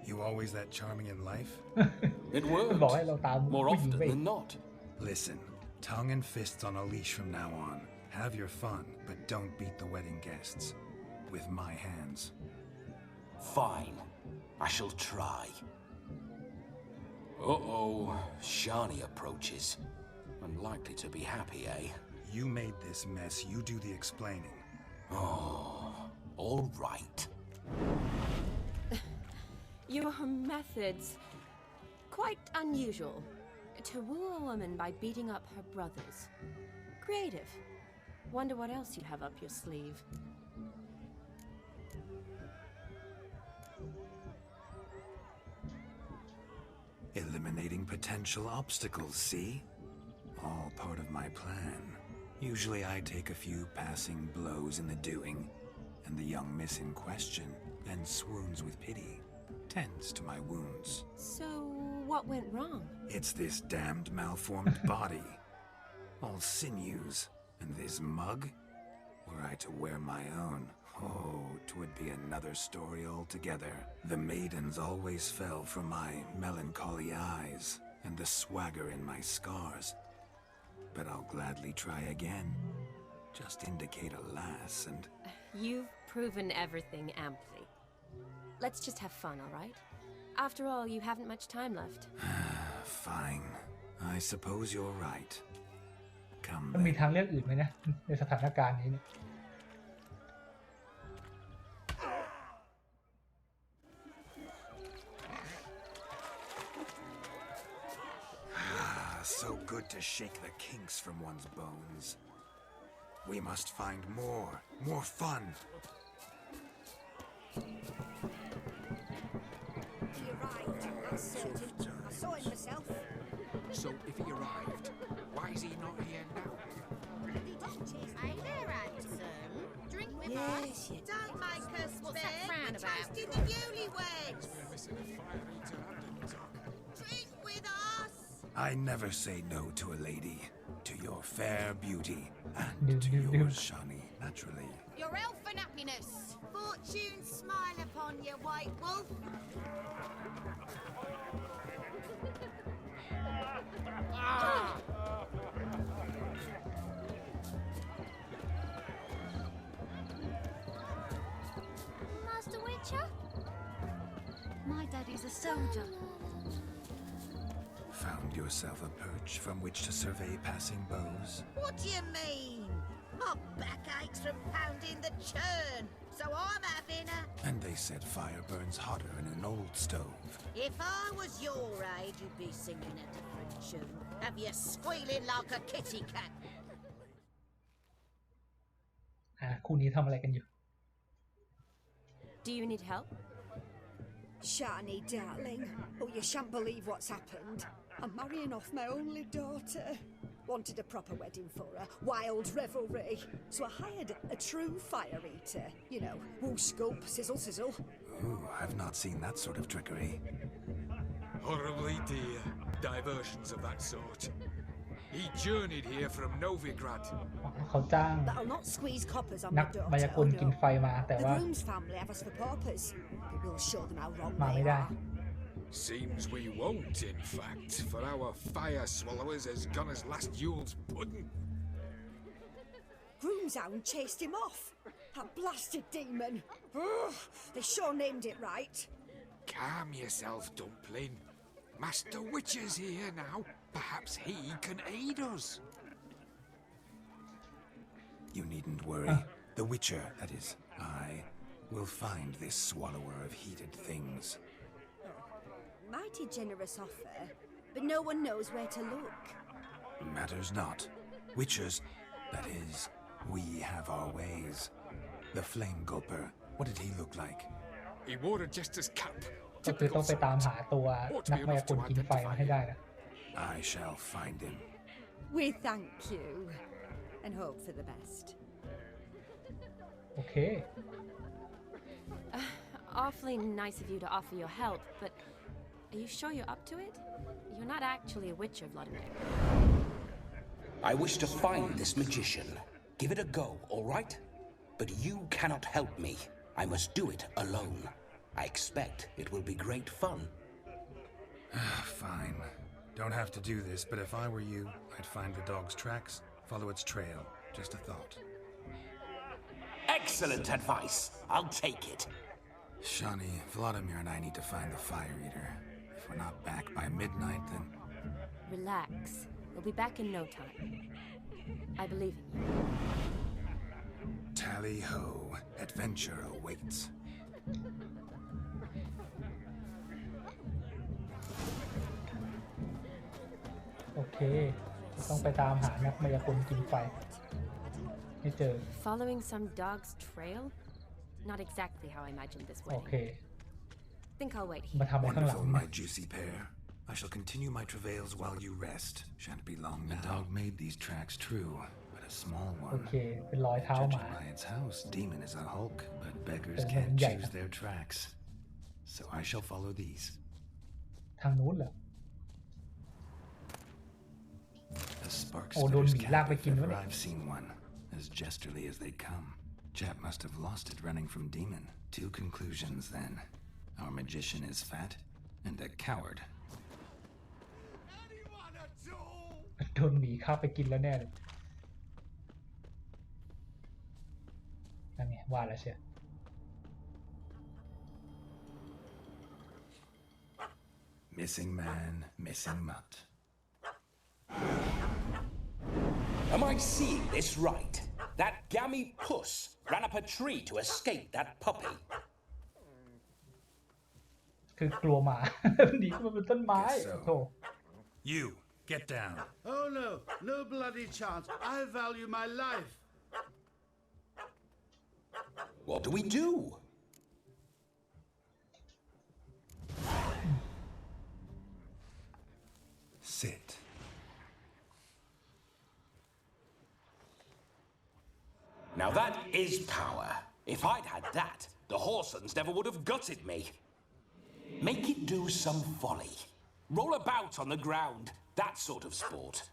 You always that charming in life? It worked. บอกให้เราตาม More ผู้หญิง often ไป than not. Listen, tongue and fists on a leash from now on. Have your fun, but don't beat the wedding guests. With my hands. Fine. I shall try. Uh-oh. Shani approaches. Unlikely to be happy, eh? You made this mess. You do the explaining. Oh, all right. Your methods, quite unusual. To woo a woman by beating up her brothers. Creative. Wonder what else you have up your sleeve. Eliminating potential obstacles, see? All part of my plan. Usually I take a few passing blows in the doing, and the young miss in question then swoons with pity, tends to my wounds. So, What went wrong? It's this damned malformed body. All sinews. And this mug? Were I to wear my own, oh, 'twould be another story altogether. The maidens always fell from my melancholy eyes and the swagger in my scars. But I'll gladly try again. Just indicate a lass and... You've proven everything amply. Let's just have fun, all right? After all, you haven't much time left. Fine. I suppose you're right. Come มันมีทางเลือกอื่นไหมนะในสถานการณ์นี้เนี่ย So good to shake the kinks from one's bones. We must find more fun. He arrived. I saw him myself. So if he arrived, why is he not here now? Hey there, handsome. Drink with us. Yes, you don't make us What's that beg. frown We're about? toasting the newlyweds. Drink with us. I never say no to a lady, to your fair beauty, and to yours, Shani, naturally. Your elf and happiness. Fortune smile upon you, white wolf. Master Witcher? My daddy's a soldier. Found yourself a perch from which to survey passing bows? What do you mean? My back aches from pounding the churn, so I'm having a... And they said fire burns hotter in an old stove. If I was your age, you'd be singing a different tune. Have you squealing like a kitty cat? คู่นี้ทำอะไรกันอยู่ Do you need help? Shani, darling. Oh, you shan't believe what's happened. I'm marrying off my only daughter. Wanted a proper wedding for her, wild revelry. So I hired a true fire eater. You know, whoosh, gulp, sizzle, sizzle. Ooh, I've not seen that sort of trickery. Horribly dear diversions of that sort. He journeyed here from Novigrad. เขาจ้าง But I'll not squeeze coppers on นั my กมายา daughter. กลกินไฟมาแต่ The ว่า groom's family have us for paupers. But we'll show them how wrong มา they ไม่ได้ are. Seems we won't, in fact, for our fire swallowers as gone as last Yule's pudding. Groom's hound chased him off. That blasted demon. Ugh, they sure named it right. Calm yourself, Dumpling. Master Witcher's here now. Perhaps he can aid us. You needn't worry. The Witcher, that is, I, will find this swallower of heated things. Mighty generous offer, but no one knows where to look. Matters not. Witchers, that is, we have our ways. The Flame Gulper, what did he look like? He wore a jester's cap. ก็คือต้องไปตามหาตัวนักมายากลกินไฟมาให้ได้นะ I shall find him. We thank you and hope for the best. โอเค Awfully nice of you to offer your help, but are you sure you're up to it? You're not actually a witcher, Vladimir. I wish to find this magician. Give it a go, all right? But you cannot help me. I must do it alone. I expect it will be great fun. Fine. Don't have to do this, but if I were you, I'd find the dog's tracks, follow its trail. Just a thought. Excellent advice. I'll take it. Shani, Vladimir and I need to find the fire eater. If we're not back by midnight, then... Relax. We'll be back in no time. I believe in you. Tally-ho. Adventure awaits. โอเค ต้องไปตามหานักมายากลกินไฟให้เจอ Following some dog's trail? Not exactly how I imagined this โอ wedding. เค Think I'll wait มา here. ทำอะไรข้างหลัง Wonderful, my juicy pair. I shall continue my travails while you rest. Shan't be long now. The dog made these tracks true, but a small โอ one. เค เป็นรอยเท้าหมา Judging by its house, Demon is a hulk, but beggars Pero can'tมันใหญ่ choose their tracks. So I shall follow these. ทางนู้นเหรอ A spark โอ้โดน splitter's หมีลาก cap ไป if กินวะ ever เนี่ย I've seen one, as jesterly as they come. Chap must have lost it running from Demon. 2 conclusions then. Our magician is fat, and a coward. โดนหมีฆ่าไปกินแล้วแน่เลยนั่นไงว่าแล้วเชียว Missing man, missing mutt. Am I seeing this right? That gammy puss ran up a tree to escape that puppy. คือกลัวหมา หนีขึ้นมาบนต้นไม้โธ่ You, get down. Oh no, no bloody chance. I value my life. What do we do? Sit. Now that is power. If I'd had that, the Horsons never would have gutted me. Make it do some folly. Roll about on the ground. That sort of sport.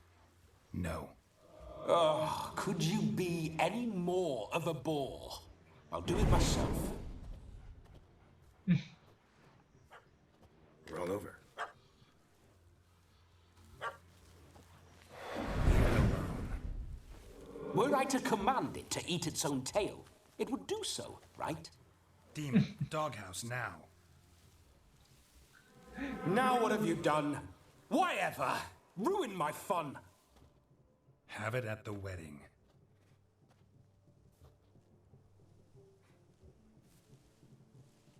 No. Oh, could you be any more of a bore? I'll do it myself. Roll over. Were I to command it to eat its own tail, it would do so, right? Demon, doghouse now. Now what have you done? Why ever? Ruin my fun. Have it at the wedding.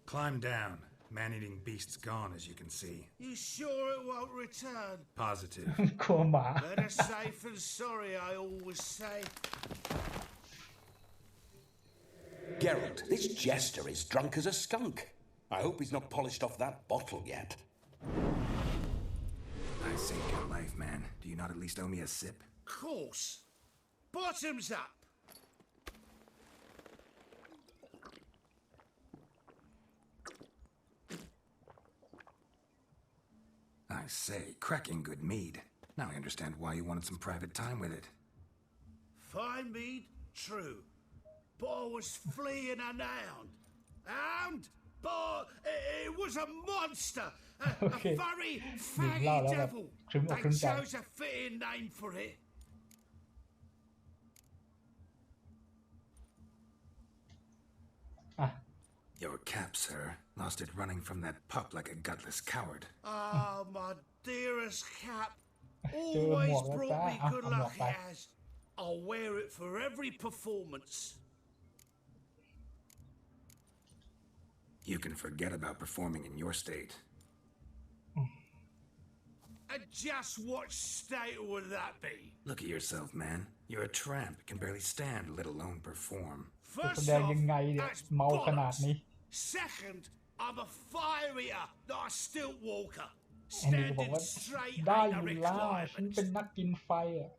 Climb down. Man-eating beast's gone, as you can see. You sure it won't return? Positive. กลัวหมา Better safe than sorry, I always say. Geralt, this jester is drunk as a skunk. I hope he's not polished off that bottle yet. I saved your life, man. Do you not at least owe me a sip? Course. Bottoms up. I say, cracking good mead. Now I understand why you wanted some private time with it. Fine mead, true. But I was fleeing an hound. Hound? But it was a monster. Okay. A very ดื่มเหล้า faggy แล้วแบบ devil. ครึ้มอกครึ้ They มใจ chose a fitting name for it. อ่ะ Your cap, sir. Lost it running from that pup like a gutless coward. Oh, my dearest cap. เจอหม Always วกแล้ว brought จ้า me อ่ะ good เอาหมวก luck, ไป it has. I'll wear it for every performance. You can forget about performing in your state. And just what state would that be? Look at yourself, man. You're a tramp, can barely stand, let alone perform. จะ First แสดง off, ยังไงเนี่ย that's เมาขนาด bollocks. นี้ Second, I'm a fire eater, not a stilt walker. ไอ้นี่ก็บอก Standing ว่า straight ได้ ain't อ a ยู่ล่าฉัน requirement. เป็นนักกินไฟอ่ะ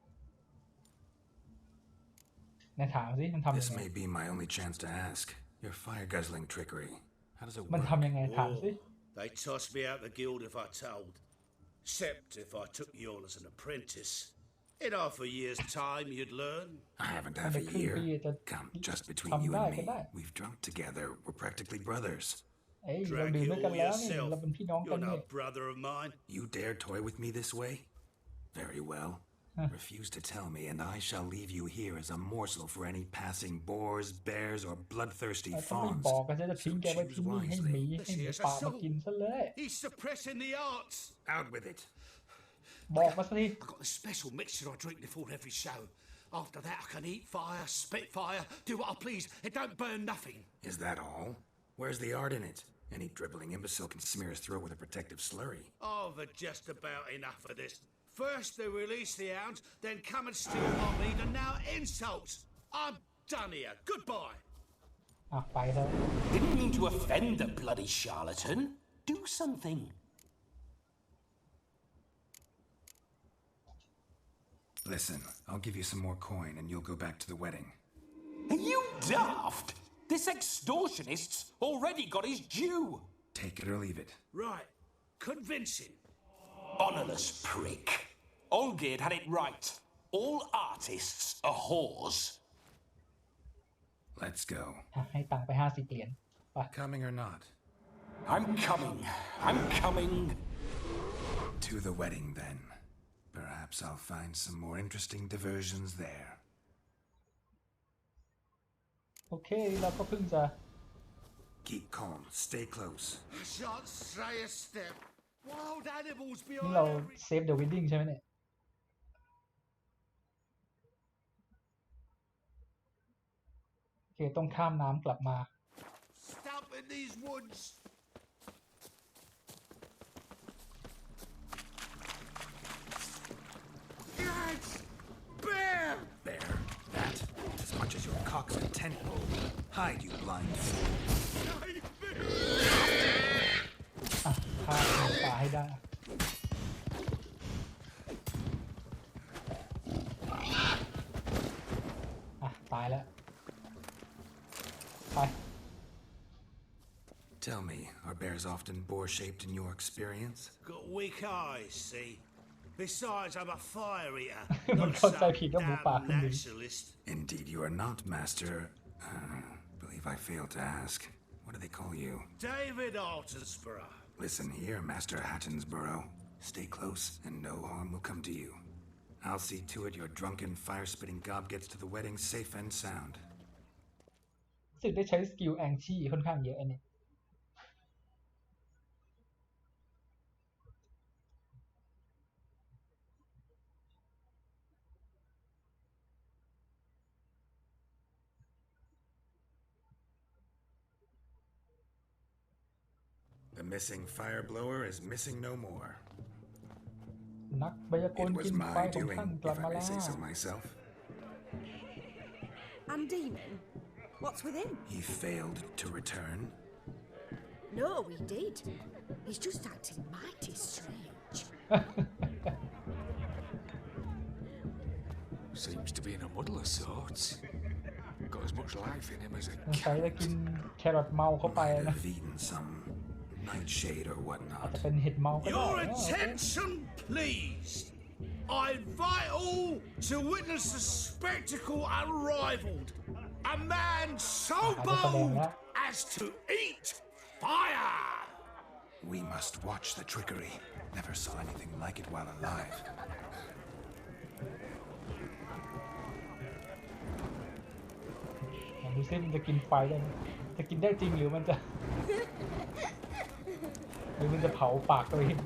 นายถามสิมันทำยั This งไง may be my only chance to ask. Your fire-guzzling trickery. How does it มัน work? ทำยังไงถามสิ They'd toss me out the guild if I told. Except if I took you on as an apprentice. In half a year's time, you'd learn. I haven't half a year. Come, just between you and me. We've drunk together. We're practically brothers. เอ้ยเรา Drag ดื่ม you ด้วยกัน all แล้วนี่ yourself. เราเป็นพี่น้องกัน You're นี่ no brother of mine. You dare toy with me this way? Very well. Refuse to tell me, and I shall leave you here as a morsel for any passing boars, bears, or bloodthirsty ถ้าไม่ fawns. บอกก็จะทิ้งแกไว้ที่นี่ให้หมีให้ This หมี here's ป่ามา assault. กินซะเลย He's suppressing the arts. Out with it. บอกมาสิ I've got the special mixture I drink before every show. After that, I can eat fire, spit fire, do what I please. It don't burn nothing. Is that all? Where's the art in it? Any dribbling imbecile can smear his throat with a protective slurry. I've had just about enough of this. First they release the hounds, then come and steal my meat, and now insults. I'm done here. Goodbye. อ่ะไปเถอะ Didn't mean to offend the bloody charlatan. Do something. Listen, I'll give you some more coin and you'll go back to the wedding. Are you daft? This extortionist's already got his due. Take it or leave it. Right. Convincing. Honourless prick. Olgerd had it right. All artists are whores. Let's go. ให้ตังค์ไป50 เหรียญไป Coming or not? I'm coming. I'm coming. To the wedding, then. Perhaps I'll find some more interesting diversions there. โอเคเราก็เพิ่งจะ Keep calm. Stay close. I shan't stray a step. Wild animals นี่ behind เรา every... เซฟเดอะวิดดิ้งใช่ไหมเนี่ยโอเคต้องข้ามน้ำกลับมา Stump in these woods. Yes! Bear! Bear, that, as much as your cock's a tent pole. Hide, you blind fool. ฆ่าหมูป่าให้ได้ตายแล้วไป Tell me, are bears often boar-shaped in your experience? Got weak eyes, see? Besides, I'm a fire eater, มัน not เข้าใจ some ผิดว่าหมูป่า damn คือลิง naturalist. Indeed you are not, Master. Believe I failed to ask. What do they call you? David Altonsborough. Listen here, Master Hattonsborough. Stay close, and no harm will come to you. I'll see to it your drunken, fire-spitting gob gets to the wedding safe and sound. รู้สึกได้ใช้สกิลแองชี่ค่อนข้างเยอะอันนี้ The missing fire blower is missing no more. นักพยากร It ณ์ was กินไฟ my ของ doing, ท่านกลับ if มา I แล้ may ว say so myself. And Demon? What's with him? He failed to return. No, he did. He's just acting mighty strange. Seems to be in a muddle of sorts. Got as much life in him as a ใช้จะกินแครอทเมาเข้าไป Might นะ have eaten some nightshade or whatnot. จะเป็นเห็ดเมาก็ได้ Your attention, please. I invite all to witness a spectacle unrivaled. A man so bold as to eat fire. We must watch the trickery. Never saw anything like it while alive. ดูซิมันจะกินไฟได้ไหมจะกินได้จริงหรือมันจะเผาปากตัวเอง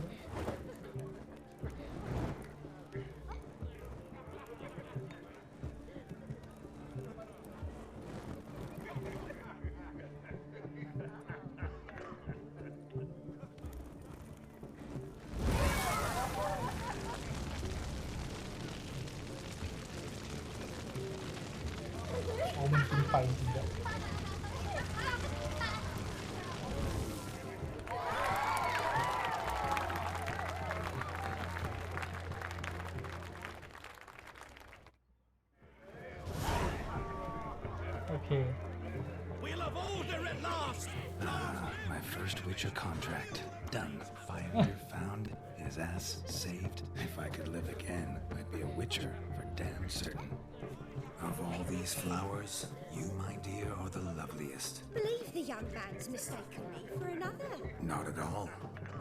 โอ้มันกินไฟจริงๆด้วยโอเค We'll have order at last. My first Witcher contract. Done. Fire found. His ass saved. If I could live again, I'd be a Witcher for damn certain. Of all these flowers, you, my dear, are the loveliest. Believe the young man's mistaken me for another. Not at all.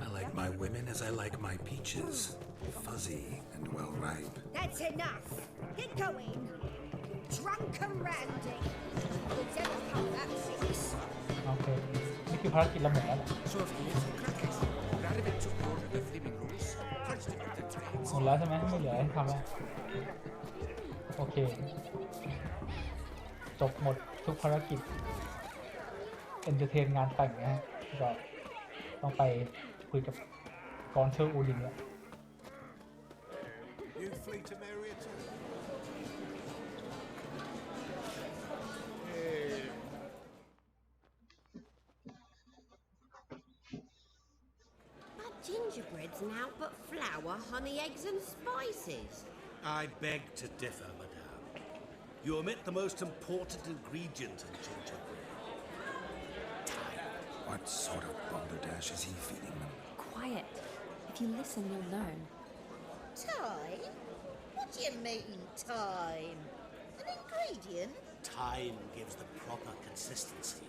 I like my women as I like my peaches. Fuzzy and well ripe. That's enough. Get going. Drunken Randy. Who's ever come that fix? โอเค นี่คือภารกิจเราหมดแล้วแหละ So of course, crackers. Radovid took note of the flaming rose, punched it with the trains. หมดแล้วใช่ไหมไม่เหลือให้ทำแล้วโอเค จบหมดทุกภารกิจเอนเตอร์เทนงานแต่งนะฮะก็ต้องไปคุยกับกอนเชอร์อูดินแล้ว You flee to Marriott? But gingerbread's now but flour, honey, eggs and spices. I beg to differ, madame. You omit the most important ingredient in gingerbread. What sort of balderdash is he feeding them? Quiet. If you listen, you'll learn. Time? you mean, time? An ingredient? Time gives the proper consistency.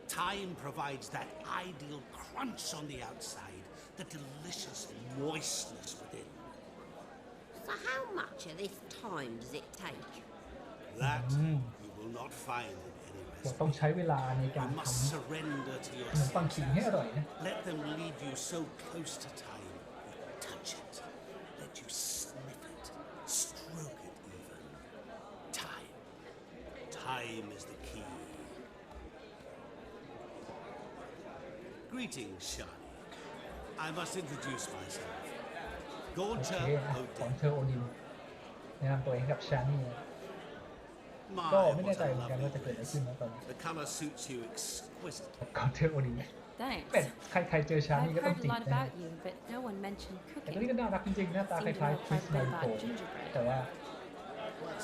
Time provides that ideal crunch on the outside, the delicious moistness within. So how much of this time does it take? That you will not find in any ต้อง recipe. ใช้เวลาในการ You ท must surrender to ำ your ขนมปังขิงให้อร่อยนะ Let them lead you so close to time, you touch it. Let you sniff it, stroke it even. Time. Time is the key. Greetings, Shani. I must introduce myself. โอเค Gorta อ่ะของเธอโอดินแนะนำตัวเองกับชานี่ My, ก็ไม่แน่ what ใจ a เหมือนกันว่า lovely จะเกิดอะไร place. ขึ้นนะตอนนี้ The colour suits you exquisitely. ก่อนเธอโอดิน Thanks. เป็นใครเจอชานี่ I've ก็ต้อง heard a ติด lot นะ about you, but no one mentioned แต่ตัวนี้ cooking. ก็น่ารักจริงๆหน้าตาค Seem to ล้าย know ๆคริส quite a มา bit ริโก about gingerbread. แต่ว่า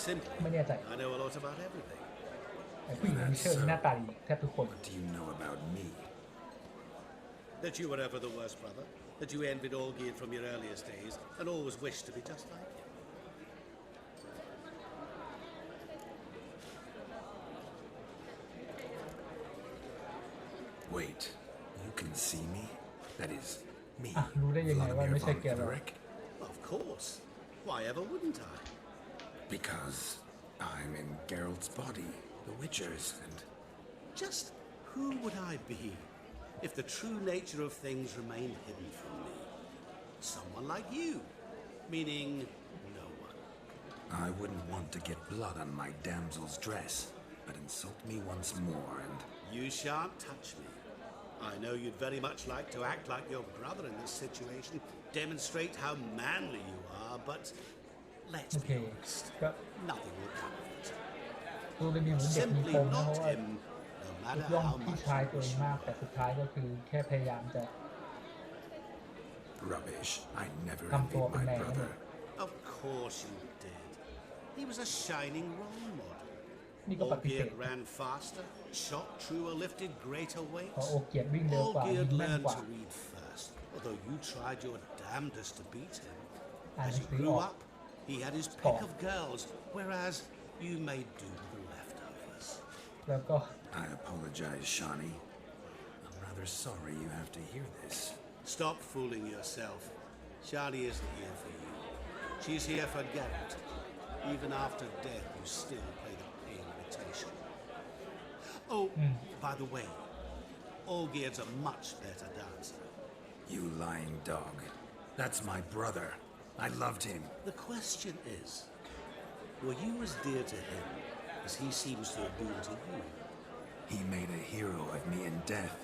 Simple. ไม่แน่ใจ I know a lot about everything. แต่ผู้หญิงในเชิญหน้าตาดีแทบทุกคน What do you know about me? That you were ever the worst brother. That you envied Olgierd from your earliest days and always wished to be just like him. Wait, you can see me? That is, me, อ่ะรู้ได้ยังไงว่า Vladimir ไม่ใช่ von แกหรอ Everek? Of course. Why ever wouldn't I? Because I'm in Geralt's body, the Witcher's, and Just who would I be if the true nature of things remained hidden from me? Someone like you. Meaning, no one. I wouldn't want to get blood on my damsel's dress, but insult me once more and... You shan't touch me. I know you'd very much like to act like your brother in this situation, demonstrate how manly you are, but let's โอเค be honest, ก็ nothing will come of it. ดูเป็นเหมือนเด็กมี Simply ปมนะเพ not ราะว่า him, no ย matter กย่อง how พี่ much ชาย you ตัวเอ wish. งมากแต่สุดท้ายก็คือแค่พยายามจะ Rubbish. I never Come envied forward, my man. brother. Of course you did. He was a shining role model. นี่ก็ปฏิเสธ Olgierd ran faster, shot truer, lifted greater เพราะ weights. โอเกียรติวิ่งเร็วกว่ายิ Olgierd งแม่น learned กว่า to read first, although you tried your damnedest to beat him. อ่านห As นัง you สือ grew ออก up, he had his ก่อ pick of girls, whereas you made do with the leftovers. แล้วก็ I apologize, Shani. I'm rather sorry you have to hear this. Stop fooling yourself. Shani isn't here for you. She's here for Geralt. Even after death, you still play the pale imitation. Oh, by the way, Olgierd's a much better dancer. You lying dog. That's my brother. I loved him. The question is, were you as dear to him as he seems to have been to you? He made a hero of me in death.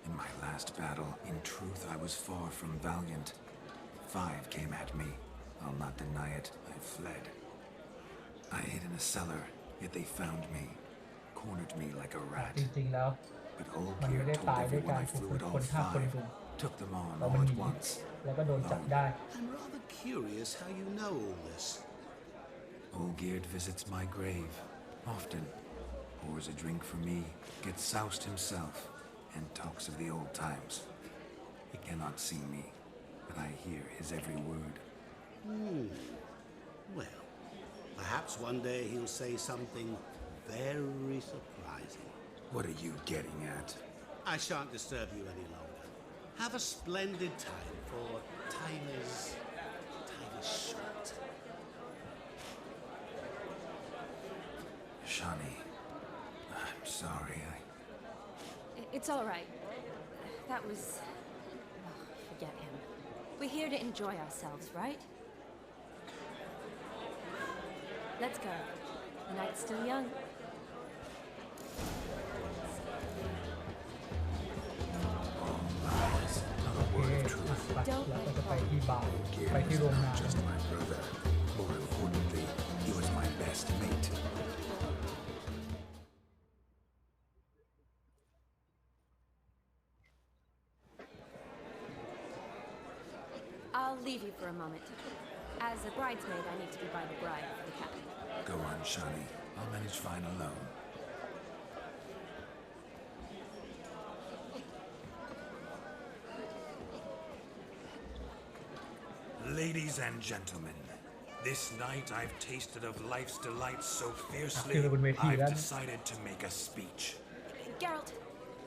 In my last battle, in truth, I was far from valiant. 5 came at me. I'll not deny it. I fled. I hid in a cellar, yet they found me. Cornered me like a จ rat. ริงๆแล้ว But มันไม่ Olgierd ได้ told ตายด้วย everyone การ I ถูก flew at ค all นฆ่าคน 5. รุม Took them on แล้ว all มันห at นี once. แล้วก็โดนจับได้ I'm rather curious how you know all this. Olgierd visits my grave, often. Pours a drink for me, gets soused himself, and talks of the old times. He cannot see me, but I hear his every word. Well, perhaps one day he'll say something very surprising. What are you getting at? I shan't disturb you any longer. Have a splendid time, for time is short. Shani, I'm sorry. It's all right. That was... oh, forget him. We're here to enjoy ourselves, right? Let's go. The night's still young. Lies, not a word of truth. ไปแล้วก็จะไปที่บาร์ไป Olgierd ที่ was โรงงา not น just my brother. More importantly, he was my best mate. I'll leave you for a moment. As a bridesmaid, I need to be by the bride for the captain. Go on, Shani. I'll manage fine alone. Ladies and gentlemen, This night I've tasted of life's delights so ขึ้น fiercely, ไปบนเวทีแล้ว I've decided to make a speech. Geralt,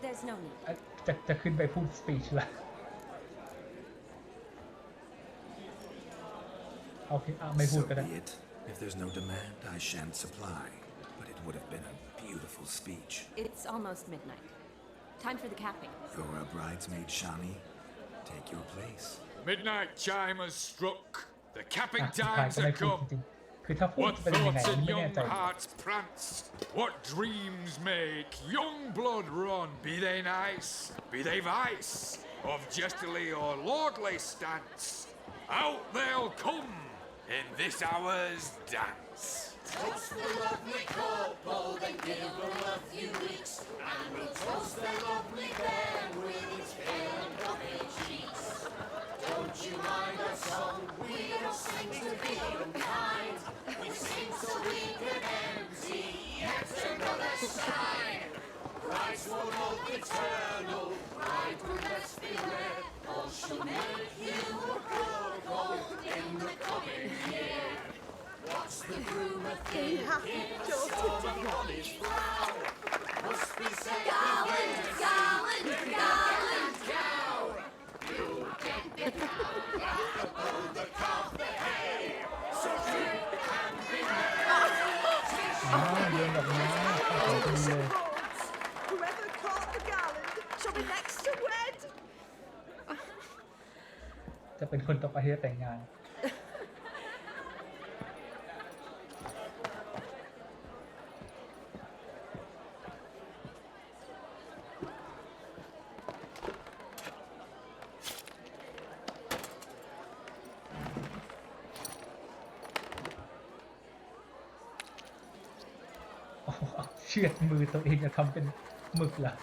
there's no need. จะขึ้นไปพูดสปีชละโอเคไม่พูด So ก็ได้ be it. If there's no demand, I shan't supply. But it would have been a beautiful speech. It's almost midnight. Time for the capping. You're a bridesmaid, Shani. Take your place. Midnight chime has struck. The capping สุดท้าย times ก็ไม่ have พูด come. จริงๆคือถ้าพูด What จะเป็นยังไง thoughts in ไม่แน่ young ใจ hearts prance, what dreams make young blood run, be they nice, be they vice, of jestily or lordly stance, out they'll come in this hour's dance. Toast the lovely couple, then give them a few weeks, and we'll toast their lovely band with its pale and puffy cheeks. Don't you mind our song? We don't sing to be unkind. We sing so we can empty yet another sign. Christ will love eternal, bride will best beware, or she'll make you a good home in the coming year. What's the groom a thinking? Storm on his brow. Must be said Garland, Garland, Garland. cow. You'll get the cow back above the calf the hay. So drink and be merry. เดินแบบนี้ดีเลย Whoever caught the garland shall be next to wed. จะเป็นคนต่อไปที่จะแต่งงานเชือดมือตัวเองจะทำเป็นหมึกเหรอ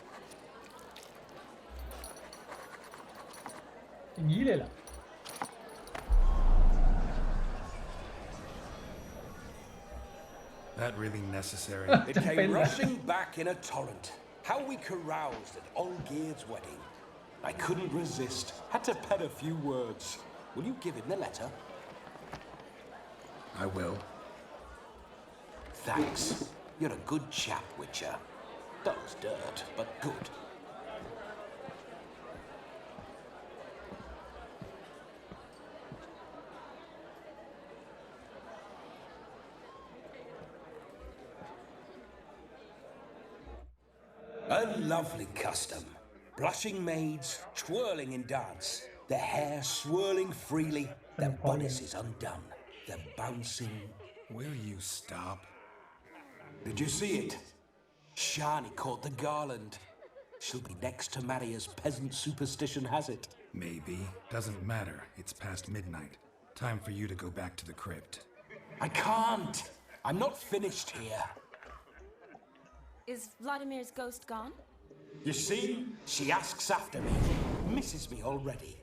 อย่างนี้เลยเหรอ That really necessary? It came rushing back in a torrent. How we caroused at Olgierd's wedding. I couldn't resist. Had to pen a few words. Will you give him the letter? I will. Thanks. You're a good chap, Witcher. Dull's dirt, but good. A lovely custom. Blushing maids, twirling in dance, their hair swirling freely, their bodices undone, their bouncing... Will you stop? Did you see it? Shani caught the garland. She'll be next to marry as peasant superstition has it. Maybe. Doesn't matter. It's past midnight. Time for you to go back to the crypt. I can't. I'm not finished here. Is Vladimir's ghost gone? You see? She asks after me. Misses me already.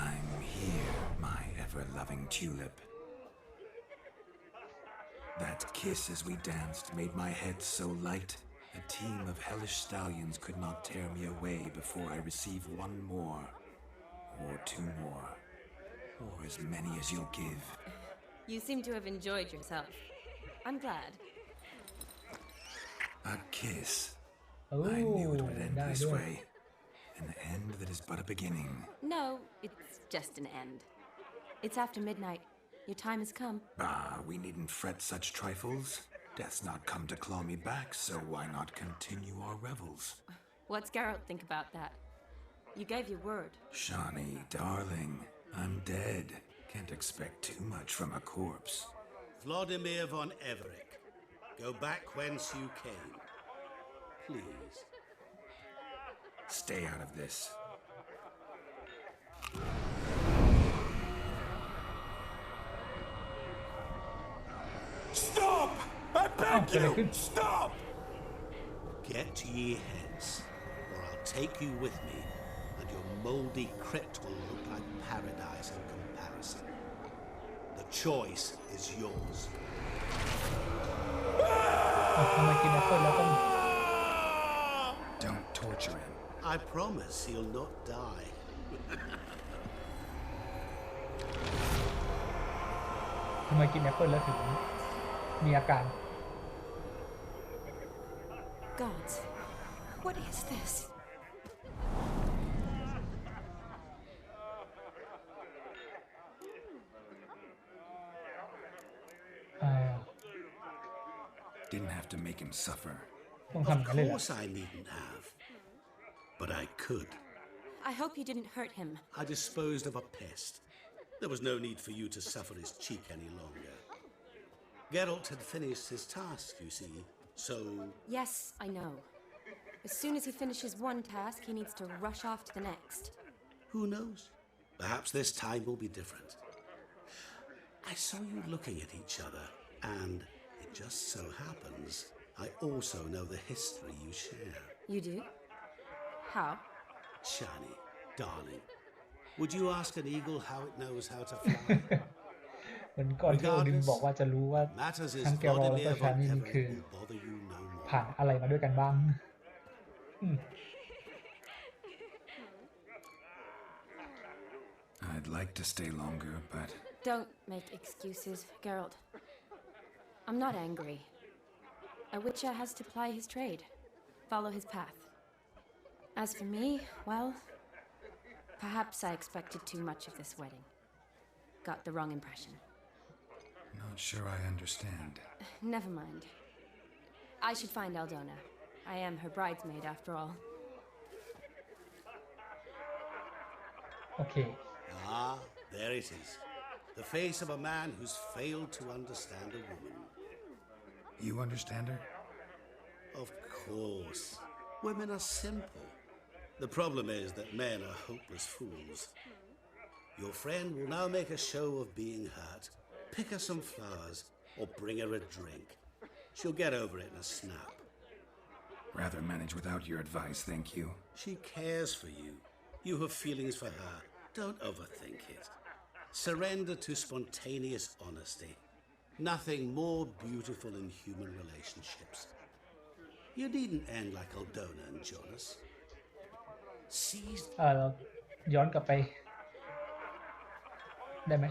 I'm here, my ever-loving tulip. That kiss as we danced made my head so light. A team of hellish stallions could not tear me away before I receive one more. Or two more. Or as many as you'll give. You seem to have enjoyed yourself. I'm glad. A kiss. Oh, I knew it would end this no. way. An end that is but a beginning. No, it's just an end. It's after midnight. Your time has come. Ah, we needn't fret such trifles. Death's not come to claw me back, so why not continue our revels? What's Geralt think about that? You gave your word. Shani, darling, I'm dead. Can't expect too much from a corpse. Vladimir von Everick, go back whence you came. Please. Stay out of this. Stop! I beg you! Stop! Get ye hence, or I'll take you with me, and your mouldy crypt will look like paradise in comparison. The choice is yours. ทำไมกินแอปเปิ้ลแล้วต้อง Don't torture him. I promise he'll not die. โ ทำไมกินแอปเปิลแล้วถึงมีอาการ Gods, what is this? Didn't have to make him suffer. Of course I needn't have. But I could. I hope you didn't hurt him. I disposed of a pest. There was no need for you to suffer his cheek any longer. Geralt had finished his task, you see, so... Yes, I know. As soon as he finishes one task, he needs to rush off to the next. Who knows? Perhaps this time will be different. I saw you looking at each other, and it just so happens I also know the history you share. You do? How? Shani, darling, would you ask an eagle how it knows how to fly? เหมือนก่อนที่โอดินบอกว่าจะรู้ว่าทั้งแกรอแล้วก็ชานี่นี่คือผ่านอะไรมาด้วยกันบ้าง I'd like to stay longer, but... Don't make excuses, Geralt. I'm not angry. A witcher has to ply his trade, follow his path. As for me, well, perhaps I expected too much of this wedding. Got the wrong impression. Not sure I understand. Never mind. I should find Aldona. I am her bridesmaid after all. Okay. Ah, there it is. The face of a man who's failed to understand a woman. You understand her? Of course. Women are simple. The problem is that men are hopeless fools. Your friend will now make a show of being hurt, pick her some flowers, or bring her a drink. She'll get over it in a snap. Rather manage without your advice, thank you. She cares for you. You have feelings for her. Don't overthink it. Surrender to spontaneous honesty. Nothing more beautiful in human relationships. You needn't end like Aldona and Jonas. Seize... เราย้อนกลับไปได้ไหม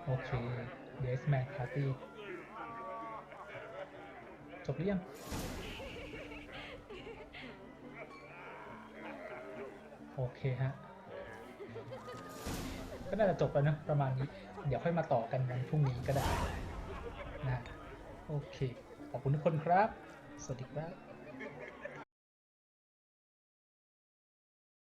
โอเค Yes Man Party จบหรือยังโอเคฮะก็น่าจะจบแล้วนะประมาณนี้เดี๋ยวค่อยมาต่อกันวันพรุ่งนี้ก็ได้นะโอเคขอบคุณทุกคนครับสวัสดีครับ